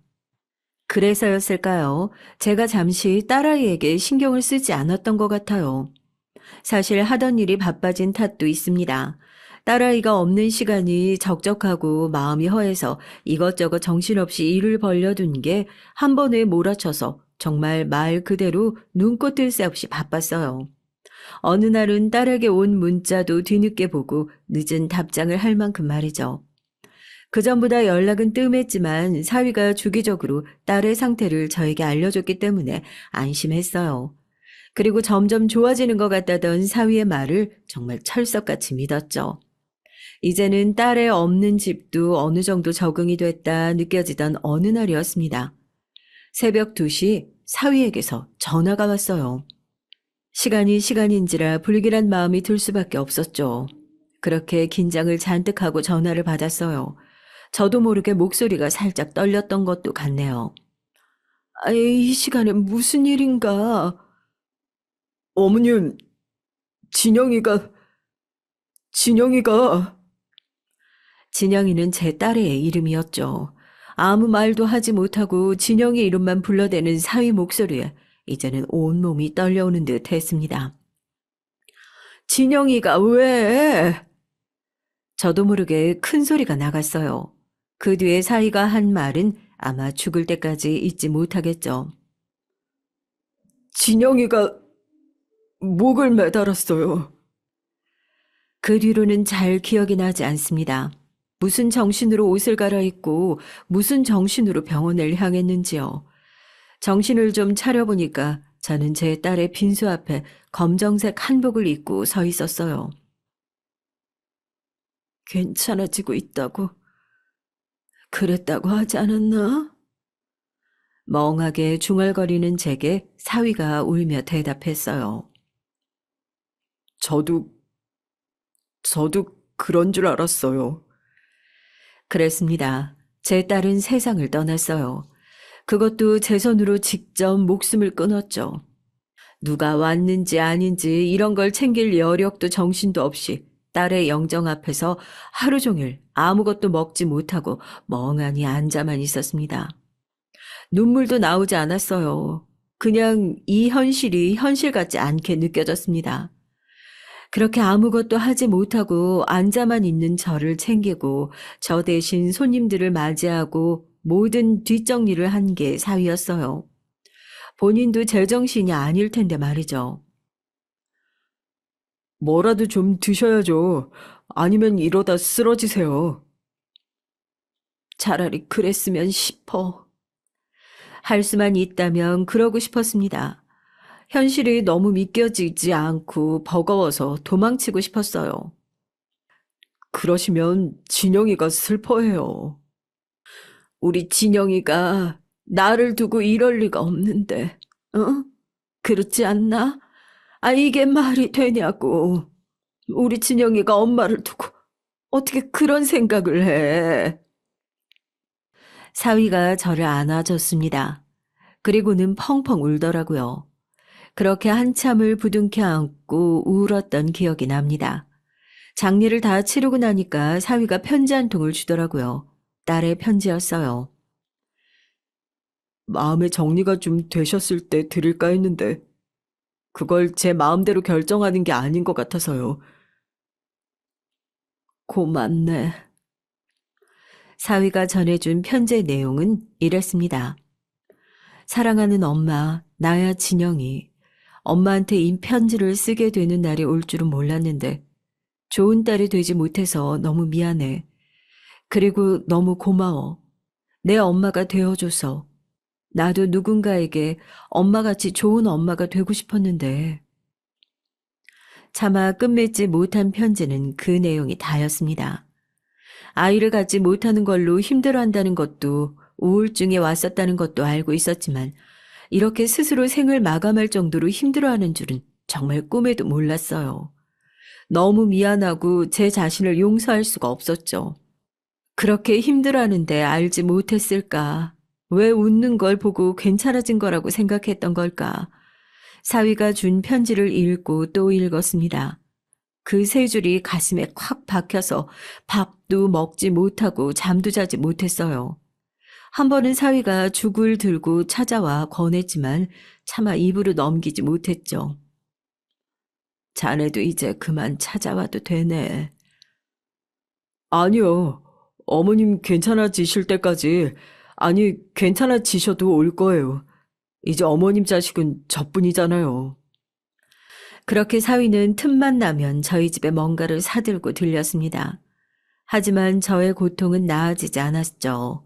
그래서였을까요? 제가 잠시 딸아이에게 신경을 쓰지 않았던 것 같아요. 사실 하던 일이 바빠진 탓도 있습니다. 딸아이가 없는 시간이 적적하고 마음이 허해서 이것저것 정신없이 일을 벌려둔 게 한 번에 몰아쳐서 정말 말 그대로 눈꽃을 새 없이 바빴어요. 어느 날은 딸에게 온 문자도 뒤늦게 보고 늦은 답장을 할 만큼 말이죠. 그전보다 연락은 뜸했지만 사위가 주기적으로 딸의 상태를 저에게 알려줬기 때문에 안심했어요. 그리고 점점 좋아지는 것 같다던 사위의 말을 정말 철석같이 믿었죠. 이제는 딸의 없는 집도 어느 정도 적응이 됐다 느껴지던 어느 날이었습니다. 새벽 2시 사위에게서 전화가 왔어요. 시간이 시간인지라 불길한 마음이 들 수밖에 없었죠. 그렇게 긴장을 잔뜩 하고 전화를 받았어요. 저도 모르게 목소리가 살짝 떨렸던 것도 같네요. 이 시간에 무슨 일인가? 어머님, 진영이가, 진영이가. 진영이는 제 딸의 이름이었죠. 아무 말도 하지 못하고 진영이 이름만 불러대는 사위 목소리에 이제는 온몸이 떨려오는 듯 했습니다. 진영이가 왜? 저도 모르게 큰 소리가 나갔어요. 그 뒤에 사위가 한 말은 아마 죽을 때까지 잊지 못하겠죠. 진영이가 목을 매달았어요. 그 뒤로는 잘 기억이 나지 않습니다. 무슨 정신으로 옷을 갈아입고 무슨 정신으로 병원을 향했는지요. 정신을 좀 차려보니까 저는 제 딸의 빈수 앞에 검정색 한복을 입고 서 있었어요. 괜찮아지고 있다고? 그랬다고 하지 않았나? 멍하게 중얼거리는 제게 사위가 울며 대답했어요. 저도 그런 줄 알았어요. 그랬습니다. 제 딸은 세상을 떠났어요. 그것도 제 손으로 직접 목숨을 끊었죠. 누가 왔는지 아닌지 이런 걸 챙길 여력도 정신도 없이 딸의 영정 앞에서 하루 종일 아무것도 먹지 못하고 멍하니 앉아만 있었습니다. 눈물도 나오지 않았어요. 그냥 이 현실이 현실 같지 않게 느껴졌습니다. 그렇게 아무것도 하지 못하고 앉아만 있는 저를 챙기고 저 대신 손님들을 맞이하고 모든 뒷정리를 한 게 사위였어요. 본인도 제정신이 아닐 텐데 말이죠. 뭐라도 좀 드셔야죠. 아니면 이러다 쓰러지세요. 차라리 그랬으면 싶어. 할 수만 있다면 그러고 싶었습니다. 현실이 너무 믿겨지지 않고 버거워서 도망치고 싶었어요. 그러시면 진영이가 슬퍼해요. 우리 진영이가 나를 두고 이럴 리가 없는데, 어? 그렇지 않나? 아, 이게 말이 되냐고. 우리 진영이가 엄마를 두고 어떻게 그런 생각을 해? 사위가 저를 안아줬습니다. 그리고는 펑펑 울더라고요. 그렇게 한참을 부둥켜 안고 울었던 기억이 납니다. 장례를 다 치르고 나니까 사위가 편지 한 통을 주더라고요. 딸의 편지였어요. 마음의 정리가 좀 되셨을 때 드릴까 했는데 그걸 제 마음대로 결정하는 게 아닌 것 같아서요. 고맙네. 사위가 전해준 편지의 내용은 이랬습니다. 사랑하는 엄마, 나야 진영이. 엄마한테 이 편지를 쓰게 되는 날이 올 줄은 몰랐는데 좋은 딸이 되지 못해서 너무 미안해. 그리고 너무 고마워. 내 엄마가 되어줘서. 나도 누군가에게 엄마같이 좋은 엄마가 되고 싶었는데. 차마 끝맺지 못한 편지는 그 내용이 다였습니다. 아이를 갖지 못하는 걸로 힘들어한다는 것도 우울증에 왔었다는 것도 알고 있었지만 이렇게 스스로 생을 마감할 정도로 힘들어하는 줄은 정말 꿈에도 몰랐어요. 너무 미안하고 제 자신을 용서할 수가 없었죠. 그렇게 힘들어하는데 알지 못했을까? 왜 웃는 걸 보고 괜찮아진 거라고 생각했던 걸까? 사위가 준 편지를 읽고 또 읽었습니다. 그 세 줄이 가슴에 콱 박혀서 밥도 먹지 못하고 잠도 자지 못했어요. 한 번은 사위가 죽을 들고 찾아와 권했지만 차마 입으로 넘기지 못했죠. 자네도 이제 그만 찾아와도 되네. 아니요. 어머님 괜찮아지실 때까지, 아니, 괜찮아지셔도 올 거예요. 이제 어머님 자식은 저뿐이잖아요. 그렇게 사위는 틈만 나면 저희 집에 뭔가를 사들고 들렸습니다. 하지만 저의 고통은 나아지지 않았죠.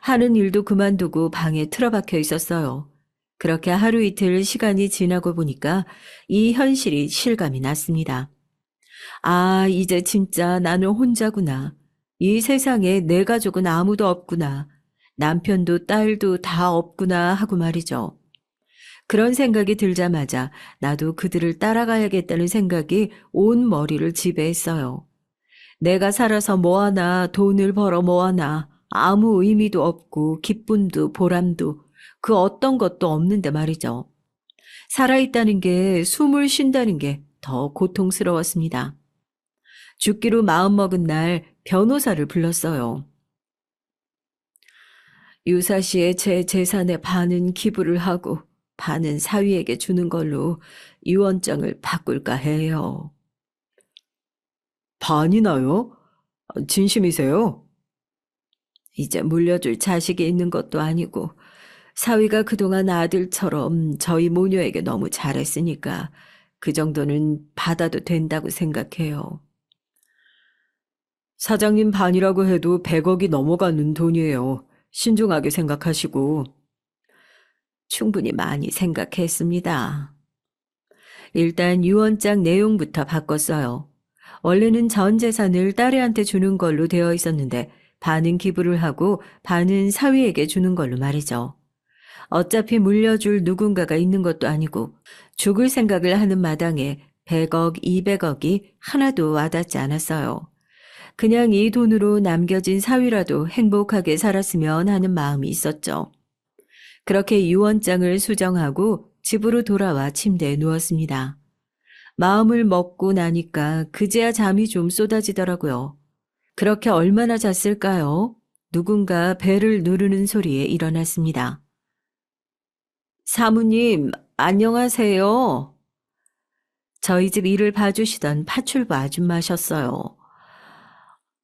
하는 일도 그만두고 방에 틀어박혀 있었어요. 그렇게 하루 이틀 시간이 지나고 보니까 이 현실이 실감이 났습니다. 아, 이제 진짜 나는 혼자구나. 이 세상에 내 가족은 아무도 없구나. 남편도 딸도 다 없구나 하고 말이죠. 그런 생각이 들자마자 나도 그들을 따라가야겠다는 생각이 온 머리를 지배했어요. 내가 살아서 뭐하나, 돈을 벌어 뭐하나, 아무 의미도 없고 기쁨도 보람도 그 어떤 것도 없는데 말이죠. 살아있다는 게, 숨을 쉰다는 게 더 고통스러웠습니다. 죽기로 마음먹은 날 변호사를 불렀어요. 유사시에 제 재산의 반은 기부를 하고 반은 사위에게 주는 걸로 유언장을 바꿀까 해요. 반이나요? 진심이세요? 이제 물려줄 자식이 있는 것도 아니고 사위가 그동안 아들처럼 저희 모녀에게 너무 잘했으니까 그 정도는 받아도 된다고 생각해요. 사장님 반이라고 해도 100억이 넘어가는 돈이에요. 신중하게 생각하시고. 충분히 많이 생각했습니다. 일단 유언장 내용부터 바꿨어요. 원래는 전 재산을 딸애한테 주는 걸로 되어 있었는데 반은 기부를 하고 반은 사위에게 주는 걸로 말이죠. 어차피 물려줄 누군가가 있는 것도 아니고 죽을 생각을 하는 마당에 100억, 200억이 하나도 와닿지 않았어요. 그냥 이 돈으로 남겨진 사위라도 행복하게 살았으면 하는 마음이 있었죠. 그렇게 유언장을 수정하고 집으로 돌아와 침대에 누웠습니다. 마음을 먹고 나니까 그제야 잠이 좀 쏟아지더라고요. 그렇게 얼마나 잤을까요? 누군가 배를 누르는 소리에 일어났습니다. 사모님, 안녕하세요. 저희 집 일을 봐주시던 파출부 아줌마셨어요.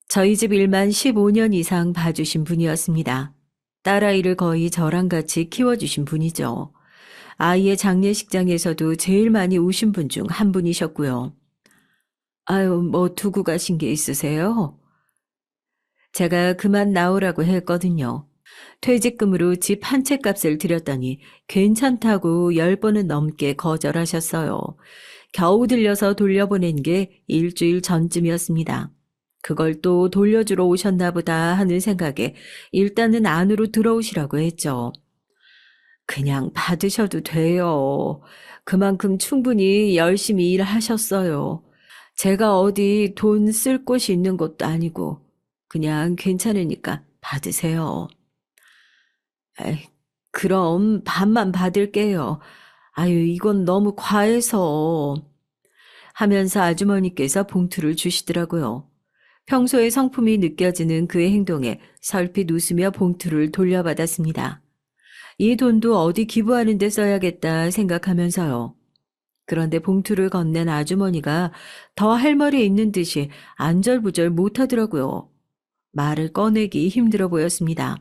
저희 집 일만 15년 이상 봐주신 분이었습니다. 딸아이를 거의 저랑 같이 키워주신 분이죠. 아이의 장례식장에서도 제일 많이 우신 분 중 한 분이셨고요. 아유, 뭐 두고 가신 게 있으세요? 제가 그만 나오라고 했거든요. 퇴직금으로 집 한 채 값을 드렸더니 괜찮다고 10번은 넘게 거절하셨어요. 겨우 들려서 돌려보낸 게 일주일 전쯤이었습니다. 그걸 또 돌려주러 오셨나 보다 하는 생각에 일단은 안으로 들어오시라고 했죠. 그냥 받으셔도 돼요. 그만큼 충분히 열심히 일하셨어요. 제가 어디 돈 쓸 곳이 있는 것도 아니고 그냥 괜찮으니까 받으세요. 에이, 그럼 반만 받을게요. 아유, 이건 너무 과해서 하면서 아주머니께서 봉투를 주시더라고요. 평소에 성품이 느껴지는 그의 행동에 설핏 웃으며 봉투를 돌려받았습니다. 이 돈도 어디 기부하는 데 써야겠다 생각하면서요. 그런데 봉투를 건넨 아주머니가 더 할 말이 있는 듯이 안절부절 못하더라고요. 말을 꺼내기 힘들어 보였습니다.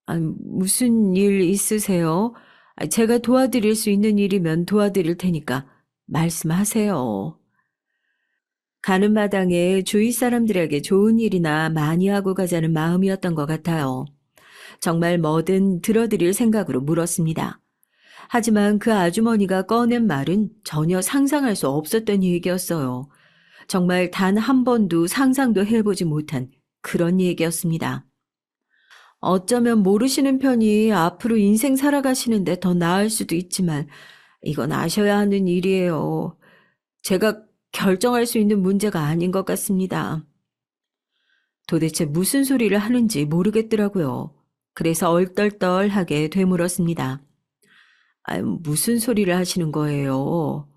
아, 무슨 일 있으세요? 제가 도와드릴 수 있는 일이면 도와드릴 테니까 말씀하세요. 가는 마당에 주위 사람들에게 좋은 일이나 많이 하고 가자는 마음이었던 것 같아요. 정말 뭐든 들어드릴 생각으로 물었습니다. 하지만 그 아주머니가 꺼낸 말은 전혀 상상할 수 없었던 얘기였어요. 정말 단 한 번도 상상도 해보지 못한 그런 얘기였습니다. 어쩌면 모르시는 편이 앞으로 인생 살아가시는데 더 나을 수도 있지만 이건 아셔야 하는 일이에요. 제가 결정할 수 있는 문제가 아닌 것 같습니다. 도대체 무슨 소리를 하는지 모르겠더라고요. 그래서 얼떨떨하게 되물었습니다. 무슨 소리를 하시는 거예요?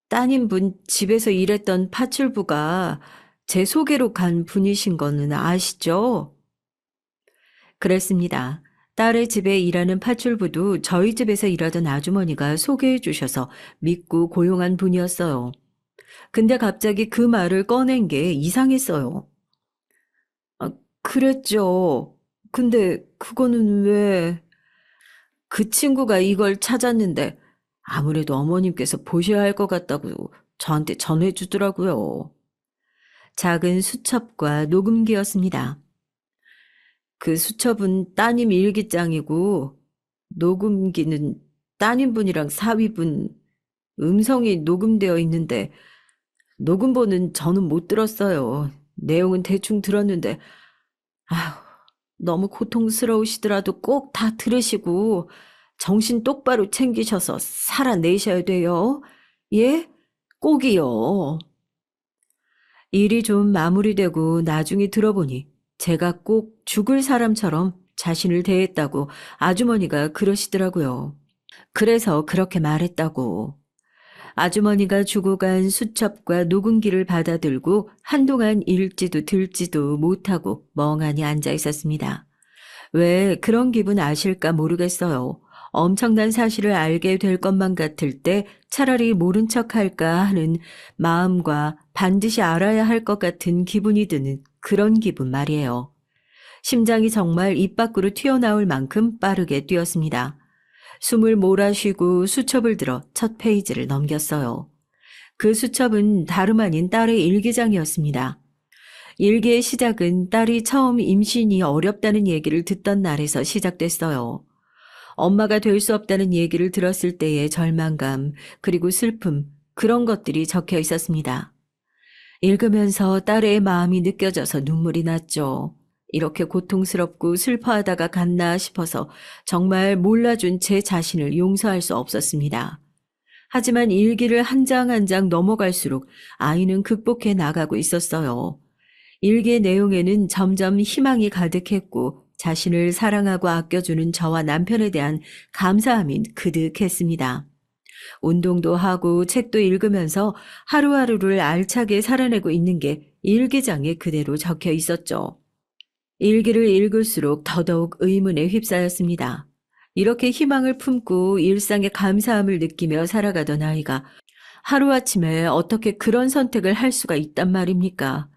따님분 집에서 일했던 파출부가 제 소개로 간 분이신 거는 아시죠? 그랬습니다. 딸의 집에 일하는 파출부도 저희 집에서 일하던 아주머니가 소개해 주셔서 믿고 고용한 분이었어요. 근데 갑자기 그 말을 꺼낸 게 이상했어요. 아, 그랬죠. 근데 그거는 왜... 그 친구가 이걸 찾았는데 아무래도 어머님께서 보셔야 할 것 같다고 저한테 전해주더라고요. 작은 수첩과 녹음기였습니다. 그 수첩은 따님 일기장이고 녹음기는 따님분이랑 사위분 음성이 녹음되어 있는데 녹음본은 저는 못 들었어요. 내용은 대충 들었는데 아휴, 너무 고통스러우시더라도 꼭 다 들으시고 정신 똑바로 챙기셔서 살아내셔야 돼요. 예? 꼭이요. 일이 좀 마무리되고 나중에 들어보니 제가 꼭 죽을 사람처럼 자신을 대했다고 아주머니가 그러시더라고요. 그래서 그렇게 말했다고. 아주머니가 주고 간 수첩과 녹음기를 받아들고 한동안 읽지도 들지도 못하고 멍하니 앉아 있었습니다. 왜 그런 기분 아실까 모르겠어요. 엄청난 사실을 알게 될 것만 같을 때 차라리 모른 척 할까 하는 마음과 반드시 알아야 할 것 같은 기분이 드는 그런 기분 말이에요. 심장이 정말 입 밖으로 튀어나올 만큼 빠르게 뛰었습니다. 숨을 몰아쉬고 수첩을 들어 첫 페이지를 넘겼어요. 그 수첩은 다름 아닌 딸의 일기장이었습니다. 일기의 시작은 딸이 처음 임신이 어렵다는 얘기를 듣던 날에서 시작됐어요. 엄마가 될 수 없다는 얘기를 들었을 때의 절망감, 그리고 슬픔, 그런 것들이 적혀 있었습니다. 읽으면서 딸의 마음이 느껴져서 눈물이 났죠. 이렇게 고통스럽고 슬퍼하다가 갔나 싶어서 정말 몰라준 제 자신을 용서할 수 없었습니다. 하지만 일기를 한 장 한 장 넘어갈수록 아이는 극복해 나가고 있었어요. 일기의 내용에는 점점 희망이 가득했고 자신을 사랑하고 아껴주는 저와 남편에 대한 감사함이 그득했습니다. 운동도 하고 책도 읽으면서 하루하루를 알차게 살아내고 있는 게 일기장에 그대로 적혀 있었죠. 일기를 읽을수록 더더욱 의문에 휩싸였습니다. 이렇게 희망을 품고 일상의 감사함을 느끼며 살아가던 아이가 하루아침에 어떻게 그런 선택을 할 수가 있단 말입니까?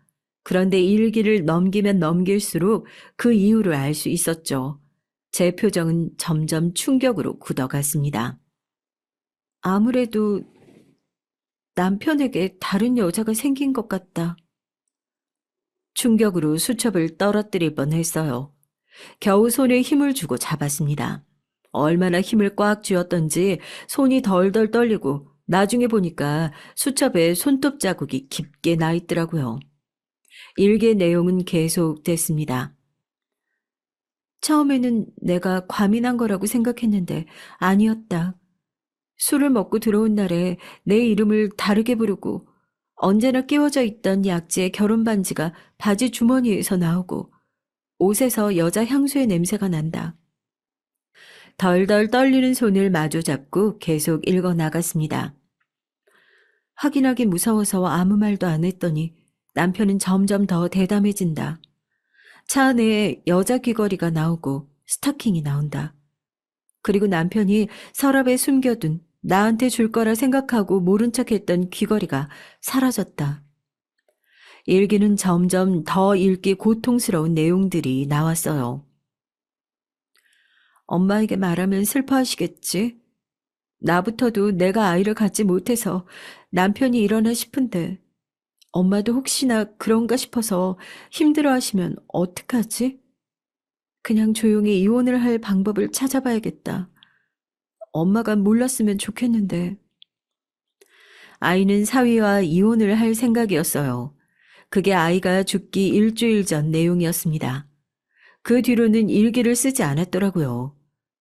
그런데 일기를 넘기면 넘길수록 그 이유를 알 수 있었죠. 제 표정은 점점 충격으로 굳어갔습니다. 아무래도 남편에게 다른 여자가 생긴 것 같다. 충격으로 수첩을 떨어뜨릴 뻔했어요. 겨우 손에 힘을 주고 잡았습니다. 얼마나 힘을 꽉 쥐었던지 손이 덜덜 떨리고 나중에 보니까 수첩에 손톱 자국이 깊게 나 있더라고요. 일기의 내용은 계속됐습니다. 처음에는 내가 과민한 거라고 생각했는데 아니었다. 술을 먹고 들어온 날에 내 이름을 다르게 부르고 언제나 끼워져 있던 약지의 결혼 반지가 바지 주머니에서 나오고 옷에서 여자 향수의 냄새가 난다. 덜덜 떨리는 손을 마주 잡고 계속 읽어 나갔습니다. 확인하기 무서워서 아무 말도 안 했더니 남편은 점점 더 대담해진다. 차 안에 여자 귀걸이가 나오고 스타킹이 나온다. 그리고 남편이 서랍에 숨겨둔 나한테 줄 거라 생각하고 모른 척했던 귀걸이가 사라졌다. 일기는 점점 더 읽기 고통스러운 내용들이 나왔어요. 엄마에게 말하면 슬퍼하시겠지? 나부터도 내가 아이를 갖지 못해서 남편이 일어나 싶은데 엄마도 혹시나 그런가 싶어서 힘들어하시면 어떡하지? 그냥 조용히 이혼을 할 방법을 찾아봐야겠다. 엄마가 몰랐으면 좋겠는데. 아이는 사위와 이혼을 할 생각이었어요. 그게 아이가 죽기 일주일 전 내용이었습니다. 그 뒤로는 일기를 쓰지 않았더라고요.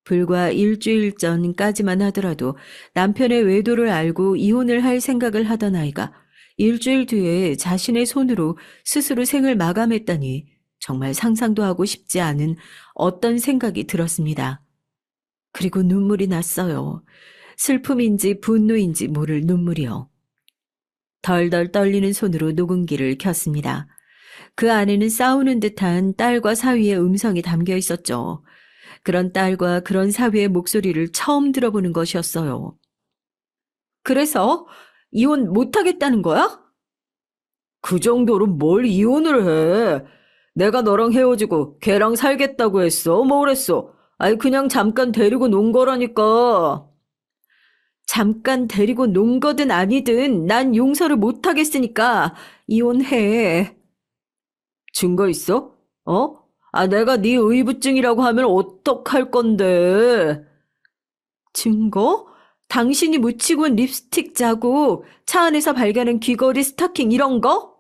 불과 일주일 전까지만 하더라도 남편의 외도를 알고 이혼을 할 생각을 하던 아이가 일주일 뒤에 자신의 손으로 스스로 생을 마감했다니 정말 상상도 하고 싶지 않은 어떤 생각이 들었습니다. 그리고 눈물이 났어요. 슬픔인지 분노인지 모를 눈물이요. 덜덜 떨리는 손으로 녹음기를 켰습니다. 그 안에는 싸우는 듯한 딸과 사위의 음성이 담겨 있었죠. 그런 딸과 그런 사위의 목소리를 처음 들어보는 것이었어요. 그래서 이혼 못하겠다는 거야? 그 정도로 뭘 이혼을 해? 내가 너랑 헤어지고 걔랑 살겠다고 했어? 뭐랬어? 아니 그냥 잠깐 데리고 논 거라니까. 잠깐 데리고 논 거든 아니든 난 용서를 못하겠으니까 이혼해. 증거 있어? 어? 아, 내가 네 의부증이라고 하면 어떡할 건데? 증거? 당신이 묻히고 온 립스틱 자국, 차 안에서 발견한 귀걸이, 스타킹 이런 거?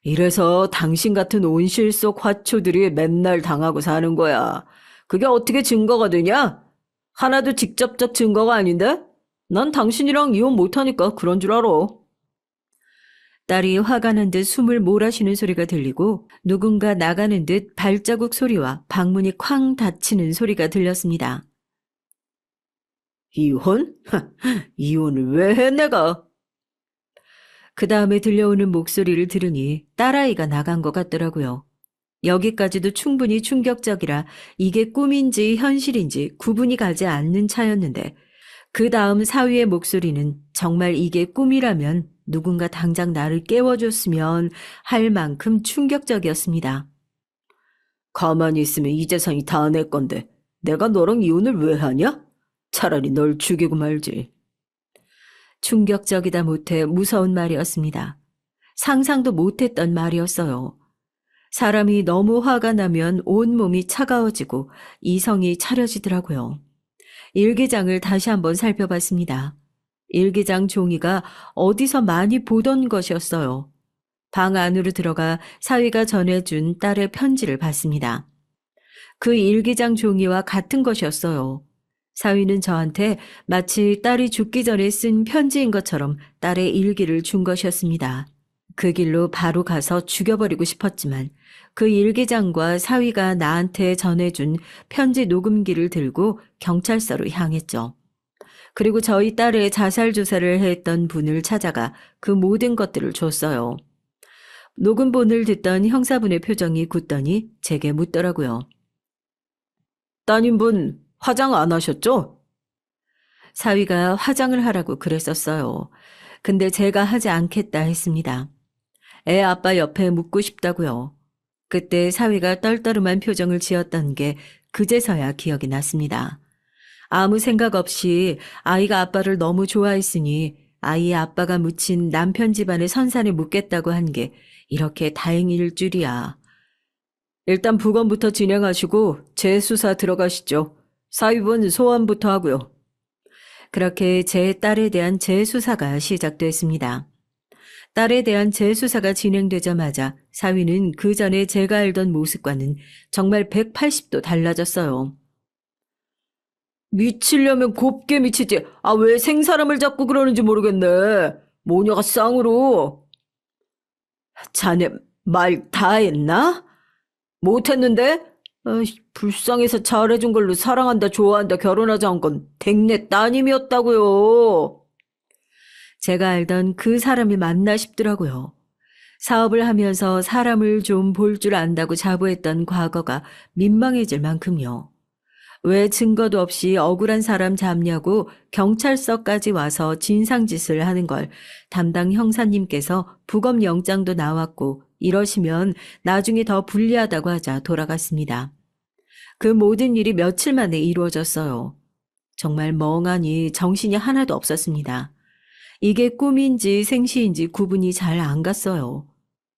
이래서 당신 같은 온실 속 화초들이 맨날 당하고 사는 거야. 그게 어떻게 증거가 되냐? 하나도 직접적 증거가 아닌데? 난 당신이랑 이혼 못하니까 그런 줄 알아. 딸이 화가 난 듯 숨을 몰아쉬는 소리가 들리고 누군가 나가는 듯 발자국 소리와 방문이 쾅 닫히는 소리가 들렸습니다. 이혼? 이혼을 왜 해 내가? 그 다음에 들려오는 목소리를 들으니 딸아이가 나간 것 같더라고요. 여기까지도 충분히 충격적이라 이게 꿈인지 현실인지 구분이 가지 않는 차였는데 그 다음 사위의 목소리는 정말 이게 꿈이라면 누군가 당장 나를 깨워줬으면 할 만큼 충격적이었습니다. 가만히 있으면 이 재산이 다 내 건데 내가 너랑 이혼을 왜 하냐? 차라리 널 죽이고 말지. 충격적이다 못해 무서운 말이었습니다. 상상도 못했던 말이었어요. 사람이 너무 화가 나면 온몸이 차가워지고 이성이 차려지더라고요. 일기장을 다시 한번 살펴봤습니다. 일기장 종이가 어디서 많이 보던 것이었어요. 방 안으로 들어가 사위가 전해준 딸의 편지를 봤습니다. 그 일기장 종이와 같은 것이었어요. 사위는 저한테 마치 딸이 죽기 전에 쓴 편지인 것처럼 딸의 일기를 준 것이었습니다. 그 길로 바로 가서 죽여버리고 싶었지만 그 일기장과 사위가 나한테 전해준 편지 녹음기를 들고 경찰서로 향했죠. 그리고 저희 딸의 자살 조사를 했던 분을 찾아가 그 모든 것들을 줬어요. 녹음본을 듣던 형사분의 표정이 굳더니 제게 묻더라고요. 따님분 화장 안 하셨죠? 사위가 화장을 하라고 그랬었어요. 근데 제가 하지 않겠다 했습니다. 애 아빠 옆에 묻고 싶다고요. 그때 사위가 떨떠름한 표정을 지었던 게 그제서야 기억이 났습니다. 아무 생각 없이 아이가 아빠를 너무 좋아했으니 아이의 아빠가 묻힌 남편 집안의 선산에 묻겠다고 한 게 이렇게 다행일 줄이야. 일단 부검부터 진행하시고 재수사 들어가시죠. 사위분 소환부터 하고요. 그렇게 제 딸에 대한 재수사가 시작됐습니다. 딸에 대한 재수사가 진행되자마자 사위는 그 전에 제가 알던 모습과는 정말 180도 달라졌어요. 미치려면 곱게 미치지. 아, 왜 생사람을 잡고 그러는지 모르겠네. 모녀가 쌍으로. 자네 말 다 했나? 못했는데? 아이, 불쌍해서 잘해준 걸로 사랑한다, 좋아한다, 결혼하자 한 건 댁내 따님이었다고요. 제가 알던 그 사람이 맞나 싶더라고요. 사업을 하면서 사람을 좀 볼 줄 안다고 자부했던 과거가 민망해질 만큼요. 왜 증거도 없이 억울한 사람 잡냐고 경찰서까지 와서 진상짓을 하는 걸 담당 형사님께서 부검 영장도 나왔고 이러시면 나중에 더 불리하다고 하자 돌아갔습니다. 그 모든 일이 며칠 만에 이루어졌어요. 정말 멍하니 정신이 하나도 없었습니다. 이게 꿈인지 생시인지 구분이 잘 안 갔어요.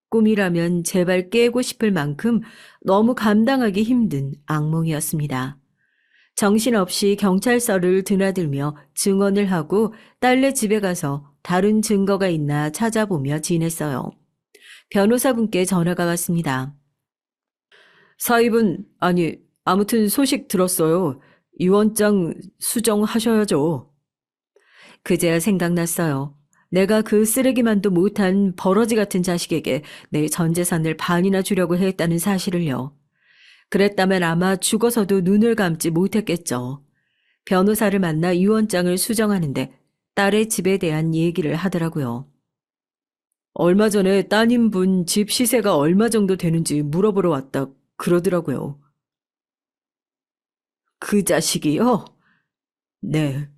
꿈이라면 제발 깨고 싶을 만큼 너무 감당하기 힘든 악몽이었습니다. 정신없이 경찰서를 드나들며 증언을 하고 딸네 집에 가서 다른 증거가 있나 찾아보며 지냈어요. 변호사분께 전화가 왔습니다. 사입은 아무튼 소식 들었어요. 유언장 수정하셔야죠. 그제야 생각났어요. 내가 그 쓰레기만도 못한 버러지 같은 자식에게 내 전 재산을 반이나 주려고 했다는 사실을요. 그랬다면 아마 죽어서도 눈을 감지 못했겠죠. 변호사를 만나 유언장을 수정하는데 딸의 집에 대한 얘기를 하더라고요. 얼마 전에 따님분 집 시세가 얼마 정도 되는지 물어보러 왔다 그러더라고요. 그 자식이요? 네.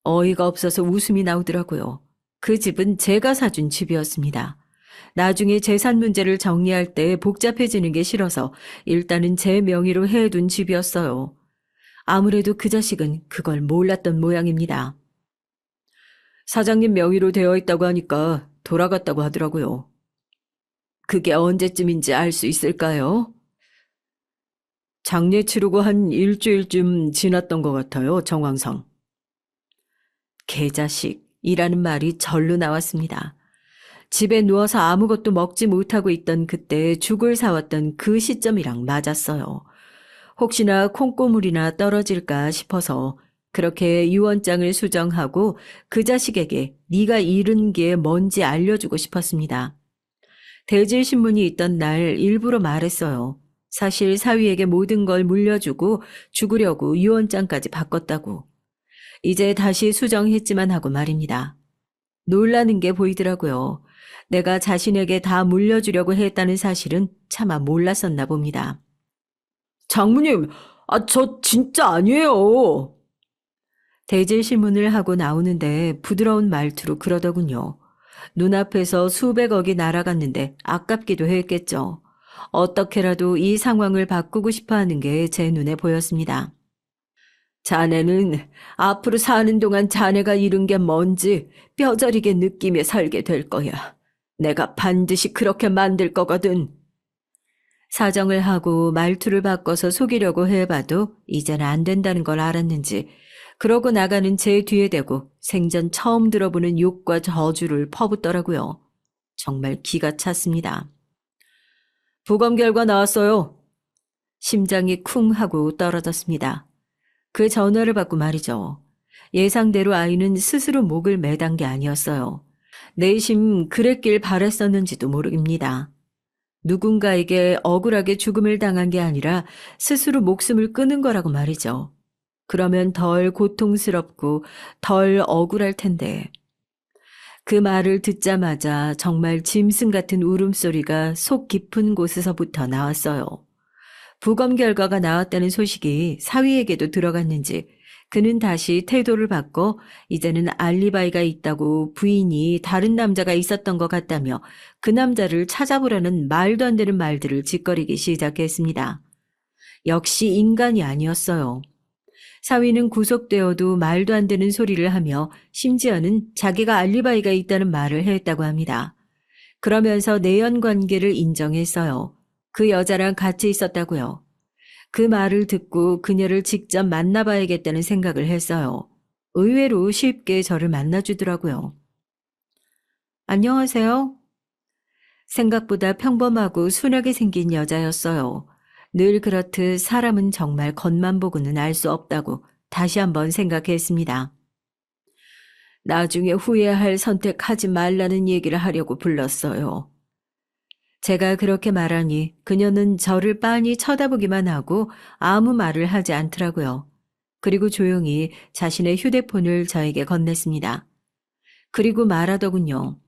어이가 없어서 웃음이 나오더라고요. 그 집은 제가 사준 집이었습니다. 나중에 재산 문제를 정리할 때 복잡해지는 게 싫어서 일단은 제 명의로 해둔 집이었어요. 아무래도 그 자식은 그걸 몰랐던 모양입니다. 사장님 명의로 되어 있다고 하니까 돌아갔다고 하더라고요. 그게 언제쯤인지 알 수 있을까요? 장례 치르고 한 일주일쯤 지났던 것 같아요, 정황상. 개자식이라는 말이 절로 나왔습니다. 집에 누워서 아무것도 먹지 못하고 있던 그때 죽을 사왔던 그 시점이랑 맞았어요. 혹시나 콩고물이나 떨어질까 싶어서 그렇게 유언장을 수정하고 그 자식에게 네가 잃은 게 뭔지 알려주고 싶었습니다. 대질신문이 있던 날 일부러 말했어요. 사실 사위에게 모든 걸 물려주고 죽으려고 유언장까지 바꿨다고. 이제 다시 수정했지만 하고 말입니다. 놀라는 게 보이더라고요. 내가 자신에게 다 물려주려고 했다는 사실은 차마 몰랐었나 봅니다. 장모님, 저 진짜 아니에요. 대질신문을 하고 나오는데 부드러운 말투로 그러더군요. 눈앞에서 수백억이 날아갔는데 아깝기도 했겠죠. 어떻게라도 이 상황을 바꾸고 싶어 하는 게 제 눈에 보였습니다. 자네는 앞으로 사는 동안 자네가 잃은 게 뭔지 뼈저리게 느끼며 살게 될 거야. 내가 반드시 그렇게 만들 거거든. 사정을 하고 말투를 바꿔서 속이려고 해봐도 이젠 안 된다는 걸 알았는지 그러고 나가는 제 뒤에 대고 생전 처음 들어보는 욕과 저주를 퍼붓더라고요. 정말 기가 찼습니다. 부검 결과 나왔어요. 심장이 쿵 하고 떨어졌습니다. 그 전화를 받고 말이죠. 예상대로 아이는 스스로 목을 매단 게 아니었어요. 내심 그랬길 바랬었는지도 모릅니다. 누군가에게 억울하게 죽음을 당한 게 아니라 스스로 목숨을 끊은 거라고 말이죠. 그러면 덜 고통스럽고 덜 억울할 텐데. 그 말을 듣자마자 정말 짐승 같은 울음소리가 속 깊은 곳에서부터 나왔어요. 부검 결과가 나왔다는 소식이 사위에게도 들어갔는지 그는 다시 태도를 바꿔 이제는 알리바이가 있다고 부인이 다른 남자가 있었던 것 같다며 그 남자를 찾아보라는 말도 안 되는 말들을 짓거리기 시작했습니다. 역시 인간이 아니었어요. 사위는 구속되어도 말도 안 되는 소리를 하며 심지어는 자기가 알리바이가 있다는 말을 했다고 합니다. 그러면서 내연 관계를 인정했어요. 그 여자랑 같이 있었다고요. 그 말을 듣고 그녀를 직접 만나봐야겠다는 생각을 했어요. 의외로 쉽게 저를 만나주더라고요. 안녕하세요. 생각보다 평범하고 순하게 생긴 여자였어요. 늘 그렇듯 사람은 정말 겉만 보고는 알 수 없다고 다시 한번 생각했습니다. 나중에 후회할 선택하지 말라는 얘기를 하려고 불렀어요. 제가 그렇게 말하니 그녀는 저를 빤히 쳐다보기만 하고 아무 말을 하지 않더라고요. 그리고 조용히 자신의 휴대폰을 저에게 건넸습니다. 그리고 말하더군요.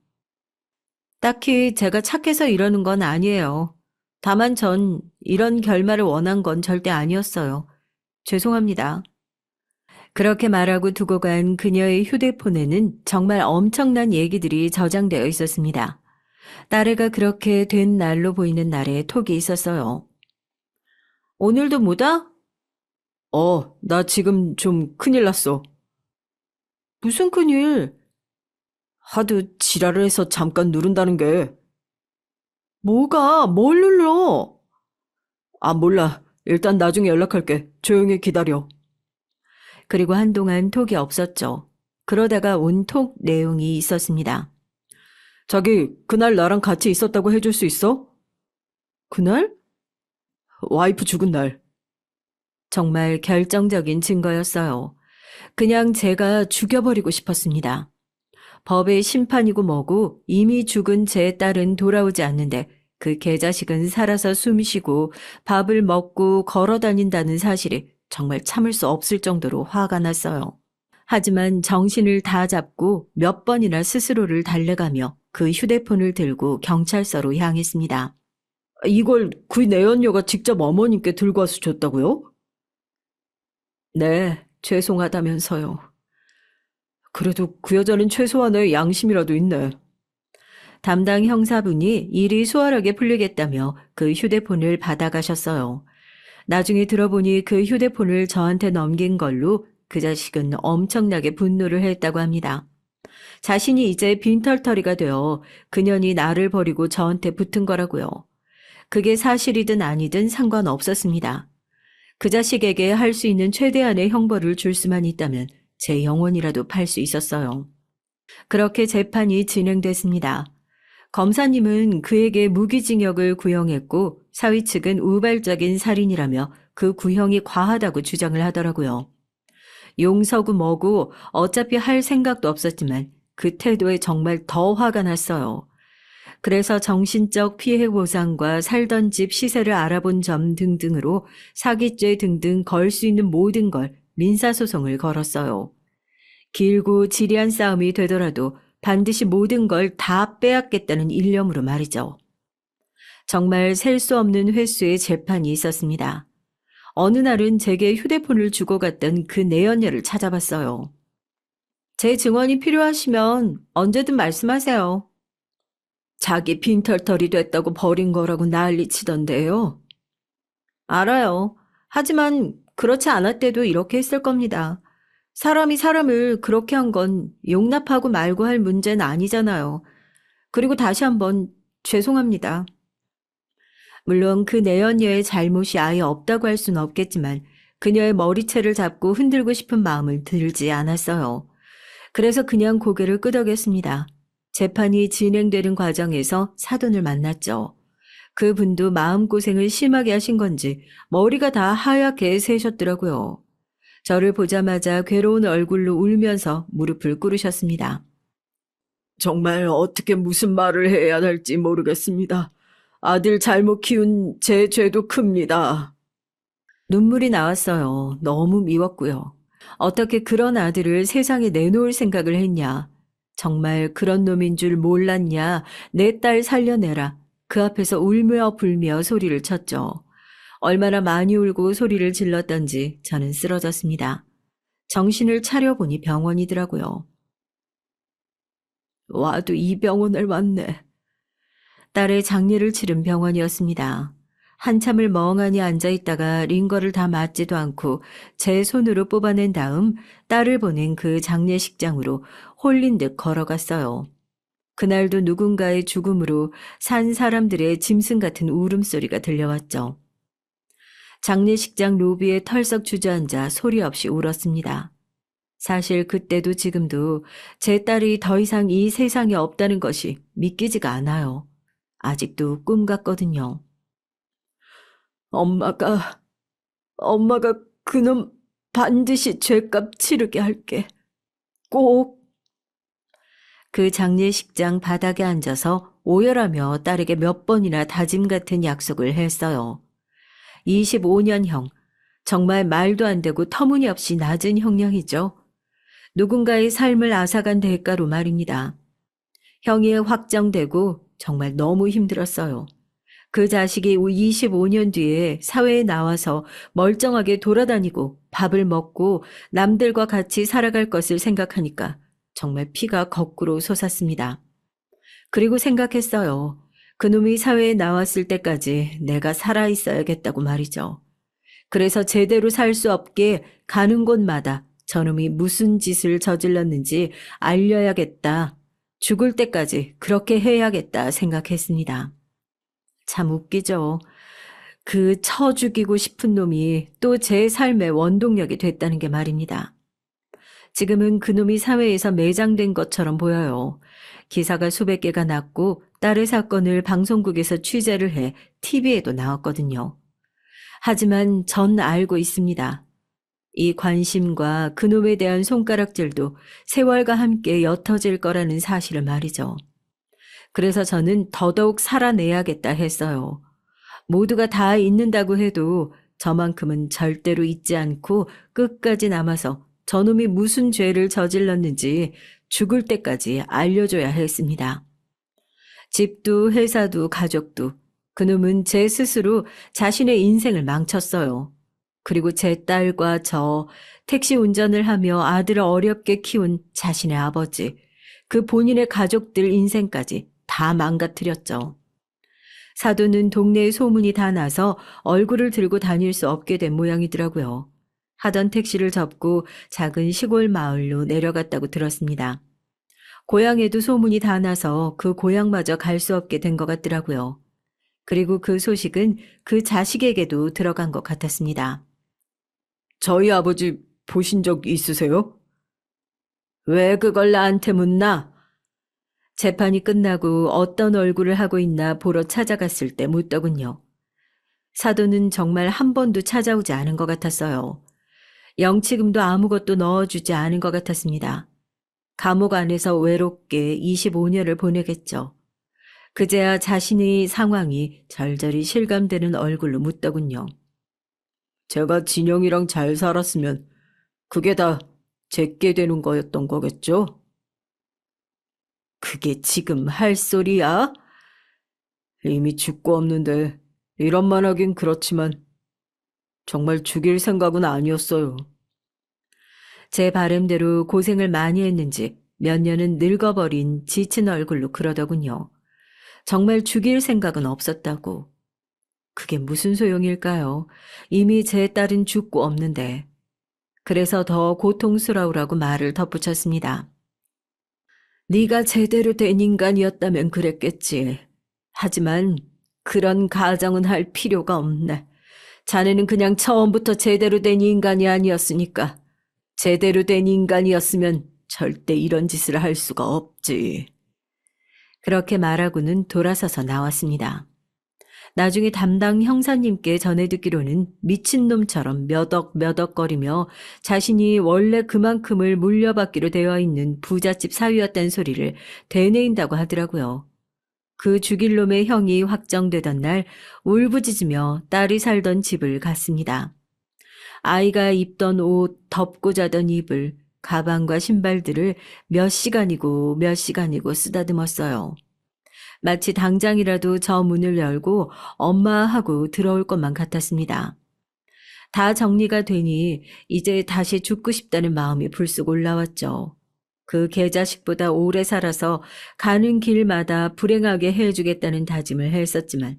딱히 제가 착해서 이러는 건 아니에요. 다만 전 이런 결말을 원한 건 절대 아니었어요. 죄송합니다. 그렇게 말하고 두고 간 그녀의 휴대폰에는 정말 엄청난 얘기들이 저장되어 있었습니다. 딸애가 그렇게 된 날로 보이는 날에 톡이 있었어요. 오늘도 뭐다? 나 지금 좀 큰일 났어. 무슨 큰일? 하도 지랄을 해서 잠깐 누른다는 게. 뭐가? 뭘 눌러? 아, 몰라. 일단 나중에 연락할게. 조용히 기다려. 그리고 한동안 톡이 없었죠. 그러다가 온 톡 내용이 있었습니다. 자기, 그날 나랑 같이 있었다고 해줄 수 있어? 그날? 와이프 죽은 날. 정말 결정적인 증거였어요. 그냥 제가 죽여버리고 싶었습니다. 법의 심판이고 뭐고 이미 죽은 제 딸은 돌아오지 않는데 그 개자식은 살아서 숨쉬고 밥을 먹고 걸어 다닌다는 사실이 정말 참을 수 없을 정도로 화가 났어요. 하지만 정신을 다 잡고 몇 번이나 스스로를 달래가며 그 휴대폰을 들고 경찰서로 향했습니다. 이걸 그 내연녀가 직접 어머님께 들고 와서 줬다고요? 네, 죄송하다면서요. 그래도 그 여자는 최소한의 양심이라도 있네. 담당 형사분이 일이 수월하게 풀리겠다며 그 휴대폰을 받아가셨어요. 나중에 들어보니 그 휴대폰을 저한테 넘긴 걸로 그 자식은 엄청나게 분노를 했다고 합니다. 자신이 이제 빈털터리가 되어 그년이 나를 버리고 저한테 붙은 거라고요. 그게 사실이든 아니든 상관없었습니다. 그 자식에게 할 수 있는 최대한의 형벌을 줄 수만 있다면 제 영혼이라도 팔 수 있었어요. 그렇게 재판이 진행됐습니다. 검사님은 그에게 무기징역을 구형했고 사위 측은 우발적인 살인이라며 그 구형이 과하다고 주장을 하더라고요. 용서고 뭐고 어차피 할 생각도 없었지만 그 태도에 정말 더 화가 났어요. 그래서 정신적 피해 보상과 살던 집 시세를 알아본 점 등등으로 사기죄 등등 걸 수 있는 모든 걸 민사소송을 걸었어요. 길고 지리한 싸움이 되더라도 반드시 모든 걸 다 빼앗겠다는 일념으로 말이죠. 정말 셀 수 없는 횟수의 재판이 있었습니다. 어느 날은 제게 휴대폰을 주고 갔던 그 내연녀를 찾아봤어요. 제 증언이 필요하시면 언제든 말씀하세요. 자기 빈털털이 됐다고 버린 거라고 난리치던데요. 알아요. 하지만 그렇지 않았대도 이렇게 했을 겁니다. 사람이 사람을 그렇게 한 건 용납하고 말고 할 문제는 아니잖아요. 그리고 다시 한번 죄송합니다. 물론 그 내연녀의 잘못이 아예 없다고 할 수는 없겠지만 그녀의 머리채를 잡고 흔들고 싶은 마음을 들지 않았어요. 그래서 그냥 고개를 끄덕였습니다. 재판이 진행되는 과정에서 사돈을 만났죠. 그분도 마음고생을 심하게 하신 건지 머리가 다 하얗게 새셨더라고요. 저를 보자마자 괴로운 얼굴로 울면서 무릎을 꿇으셨습니다. 정말 어떻게 무슨 말을 해야 할지 모르겠습니다. 아들 잘못 키운 제 죄도 큽니다. 눈물이 나왔어요. 너무 미웠고요. 어떻게 그런 아들을 세상에 내놓을 생각을 했냐. 정말 그런 놈인 줄 몰랐냐. 내 딸 살려내라. 그 앞에서 울며 불며 소리를 쳤죠. 얼마나 많이 울고 소리를 질렀던지 저는 쓰러졌습니다. 정신을 차려보니 병원이더라고요. 와도 이 병원을 왔네. 딸의 장례를 치른 병원이었습니다. 한참을 멍하니 앉아있다가 링거를 다 맞지도 않고 제 손으로 뽑아낸 다음 딸을 보낸 그 장례식장으로 홀린 듯 걸어갔어요. 그날도 누군가의 죽음으로 산 사람들의 짐승 같은 울음소리가 들려왔죠. 장례식장 로비에 털썩 주저앉아 소리 없이 울었습니다. 사실 그때도 지금도 제 딸이 더 이상 이 세상에 없다는 것이 믿기지가 않아요. 아직도 꿈 같거든요. 엄마가 그놈 반드시 죗값 치르게 할게. 꼭. 그 장례식장 바닥에 앉아서 오열하며 딸에게 몇 번이나 다짐 같은 약속을 했어요. 25년형. 정말 말도 안 되고 터무니없이 낮은 형량이죠. 누군가의 삶을 앗아간 대가로 말입니다. 형이 확정되고 정말 너무 힘들었어요. 그 자식이 25년 뒤에 사회에 나와서 멀쩡하게 돌아다니고 밥을 먹고 남들과 같이 살아갈 것을 생각하니까 정말 피가 거꾸로 솟았습니다. 그리고 생각했어요. 그놈이 사회에 나왔을 때까지 내가 살아있어야겠다고 말이죠. 그래서 제대로 살 수 없게 가는 곳마다 저놈이 무슨 짓을 저질렀는지 알려야겠다. 죽을 때까지 그렇게 해야겠다 생각했습니다. 참 웃기죠. 그 쳐 죽이고 싶은 놈이 또 제 삶의 원동력이 됐다는 게 말입니다. 지금은 그놈이 사회에서 매장된 것처럼 보여요. 기사가 수백 개가 났고 딸의 사건을 방송국에서 취재를 해 TV에도 나왔거든요. 하지만 전 알고 있습니다. 이 관심과 그놈에 대한 손가락질도 세월과 함께 옅어질 거라는 사실을 말이죠. 그래서 저는 더더욱 살아내야겠다 했어요. 모두가 다 잊는다고 해도 저만큼은 절대로 잊지 않고 끝까지 남아서 저놈이 무슨 죄를 저질렀는지 죽을 때까지 알려줘야 했습니다. 집도 회사도 가족도 그놈은 제 스스로 자신의 인생을 망쳤어요. 그리고 제 딸과 저, 택시 운전을 하며 아들을 어렵게 키운 자신의 아버지, 그 본인의 가족들 인생까지 다 망가뜨렸죠. 사돈은 동네에 소문이 다 나서 얼굴을 들고 다닐 수 없게 된 모양이더라고요. 하던 택시를 접고 작은 시골 마을로 내려갔다고 들었습니다. 고향에도 소문이 다 나서 그 고향마저 갈 수 없게 된 것 같더라고요. 그리고 그 소식은 그 자식에게도 들어간 것 같았습니다. 저희 아버지 보신 적 있으세요? 왜 그걸 나한테 묻나? 재판이 끝나고 어떤 얼굴을 하고 있나 보러 찾아갔을 때 묻더군요. 사돈은 정말 한 번도 찾아오지 않은 것 같았어요. 영치금도 아무것도 넣어주지 않은 것 같았습니다. 감옥 안에서 외롭게 25년을 보내겠죠. 그제야 자신의 상황이 절절히 실감되는 얼굴로 묻더군요. 제가 진영이랑 잘 살았으면 그게 다 제게 되는 거였던 거겠죠? 그게 지금 할 소리야? 이미 죽고 없는데 이런 말 하긴 그렇지만 정말 죽일 생각은 아니었어요. 제 바람대로 고생을 많이 했는지 몇 년은 늙어버린 지친 얼굴로 그러더군요. 정말 죽일 생각은 없었다고. 그게 무슨 소용일까요? 이미 제 딸은 죽고 없는데. 그래서 더 고통스러우라고 말을 덧붙였습니다. 네가 제대로 된 인간이었다면 그랬겠지. 하지만 그런 가정은 할 필요가 없네. 자네는 그냥 처음부터 제대로 된 인간이 아니었으니까. 제대로 된 인간이었으면 절대 이런 짓을 할 수가 없지. 그렇게 말하고는 돌아서서 나왔습니다. 나중에 담당 형사님께 전해 듣기로는 미친놈처럼 몇억거리며 자신이 원래 그만큼을 물려받기로 되어 있는 부잣집 사위였다는 소리를 되뇌인다고 하더라고요. 그 죽일 놈의 형이 확정되던 날 울부짖으며 딸이 살던 집을 갔습니다. 아이가 입던 옷, 덮고 자던 이불, 가방과 신발들을 몇 시간이고 몇 시간이고 쓰다듬었어요. 마치 당장이라도 저 문을 열고 엄마 하고 들어올 것만 같았습니다. 다 정리가 되니 이제 다시 죽고 싶다는 마음이 불쑥 올라왔죠. 그 개자식보다 오래 살아서 가는 길마다 불행하게 해주겠다는 다짐을 했었지만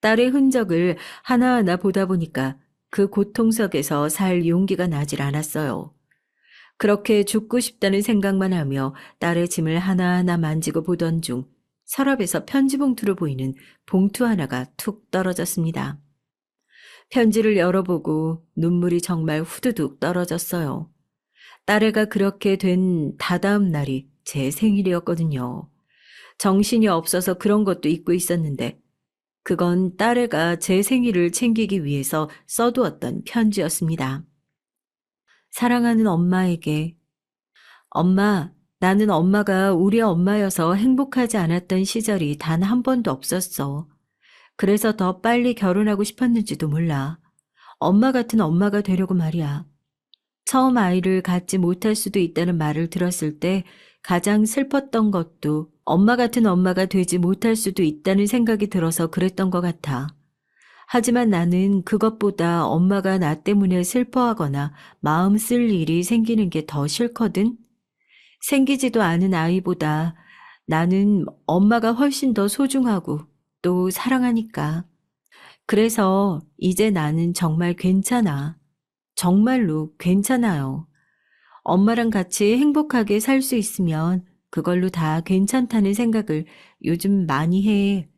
딸의 흔적을 하나하나 보다 보니까 그 고통 속에서 살 용기가 나질 않았어요. 그렇게 죽고 싶다는 생각만 하며 딸의 짐을 하나하나 만지고 보던 중 서랍에서 편지 봉투로 보이는 봉투 하나가 툭 떨어졌습니다. 편지를 열어보고 눈물이 정말 후두둑 떨어졌어요. 딸애가 그렇게 된 다다음 날이 제 생일이었거든요. 정신이 없어서 그런 것도 잊고 있었는데 그건 딸애가 제 생일을 챙기기 위해서 써두었던 편지였습니다. 사랑하는 엄마에게 엄마, 나는 엄마가 우리 엄마여서 행복하지 않았던 시절이 단 한 번도 없었어. 그래서 더 빨리 결혼하고 싶었는지도 몰라. 엄마 같은 엄마가 되려고 말이야. 처음 아이를 갖지 못할 수도 있다는 말을 들었을 때 가장 슬펐던 것도 엄마 같은 엄마가 되지 못할 수도 있다는 생각이 들어서 그랬던 것 같아. 하지만 나는 그것보다 엄마가 나 때문에 슬퍼하거나 마음 쓸 일이 생기는 게 더 싫거든. 생기지도 않은 아이보다 나는 엄마가 훨씬 더 소중하고 또 사랑하니까. 그래서 이제 나는 정말 괜찮아. 정말로 괜찮아요. 엄마랑 같이 행복하게 살 수 있으면 그걸로 다 괜찮다는 생각을 요즘 많이 해.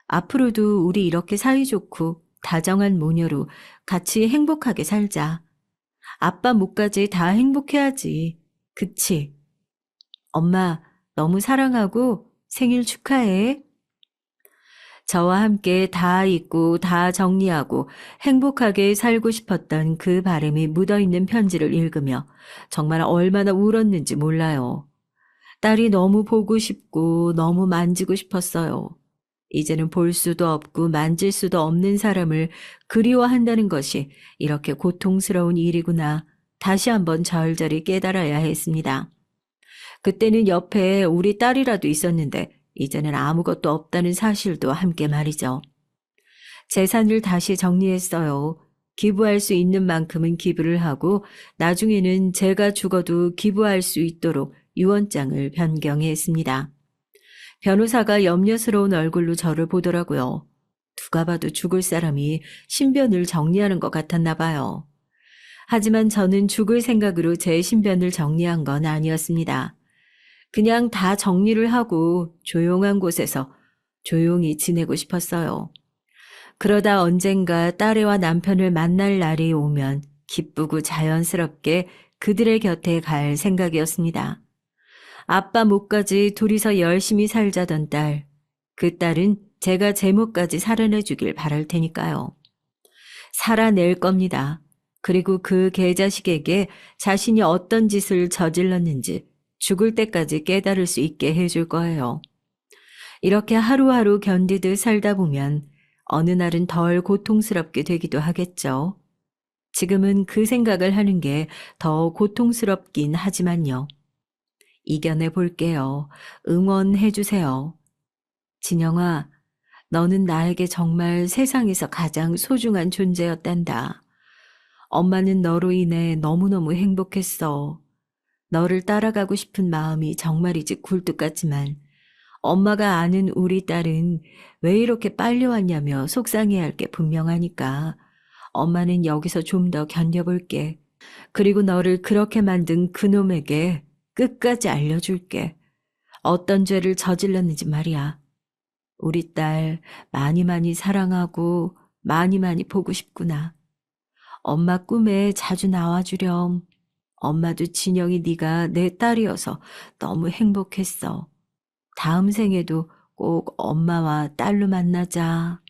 앞으로도 우리 이렇게 사이좋고 다정한 모녀로 같이 행복하게 살자. 아빠 목까지 다 행복해야지. 그치? 엄마 너무 사랑하고 생일 축하해. 저와 함께 다 잊고 다 정리하고 행복하게 살고 싶었던 그 바람이 묻어있는 편지를 읽으며 정말 얼마나 울었는지 몰라요. 딸이 너무 보고 싶고 너무 만지고 싶었어요. 이제는 볼 수도 없고 만질 수도 없는 사람을 그리워한다는 것이 이렇게 고통스러운 일이구나. 다시 한번 절절히 깨달아야 했습니다. 그때는 옆에 우리 딸이라도 있었는데 이제는 아무것도 없다는 사실도 함께 말이죠. 재산을 다시 정리했어요. 기부할 수 있는 만큼은 기부를 하고 나중에는 제가 죽어도 기부할 수 있도록 유언장을 변경했습니다. 변호사가 염려스러운 얼굴로 저를 보더라고요. 누가 봐도 죽을 사람이 신변을 정리하는 것 같았나 봐요. 하지만 저는 죽을 생각으로 제 신변을 정리한 건 아니었습니다. 그냥 다 정리를 하고 조용한 곳에서 조용히 지내고 싶었어요. 그러다 언젠가 딸애와 남편을 만날 날이 오면 기쁘고 자연스럽게 그들의 곁에 갈 생각이었습니다. 아빠 몫까지 둘이서 열심히 살자던 딸, 그 딸은 제가 제 몫까지 살아내주길 바랄 테니까요. 살아낼 겁니다. 그리고 그 개자식에게 자신이 어떤 짓을 저질렀는지 죽을 때까지 깨달을 수 있게 해줄 거예요. 이렇게 하루하루 견디듯 살다 보면 어느 날은 덜 고통스럽게 되기도 하겠죠. 지금은 그 생각을 하는 게 더 고통스럽긴 하지만요. 이겨내 볼게요. 응원해 주세요. 진영아, 너는 나에게 정말 세상에서 가장 소중한 존재였단다. 엄마는 너로 인해 너무너무 행복했어. 너를 따라가고 싶은 마음이 정말이지 굴뚝 같지만 엄마가 아는 우리 딸은 왜 이렇게 빨리 왔냐며 속상해할 게 분명하니까 엄마는 여기서 좀 더 견뎌볼게. 그리고 너를 그렇게 만든 그놈에게 끝까지 알려줄게. 어떤 죄를 저질렀는지 말이야. 우리 딸 많이 많이 사랑하고 많이 많이 보고 싶구나. 엄마 꿈에 자주 나와주렴. 엄마도 진영이 네가 내 딸이어서 너무 행복했어. 다음 생에도 꼭 엄마와 딸로 만나자.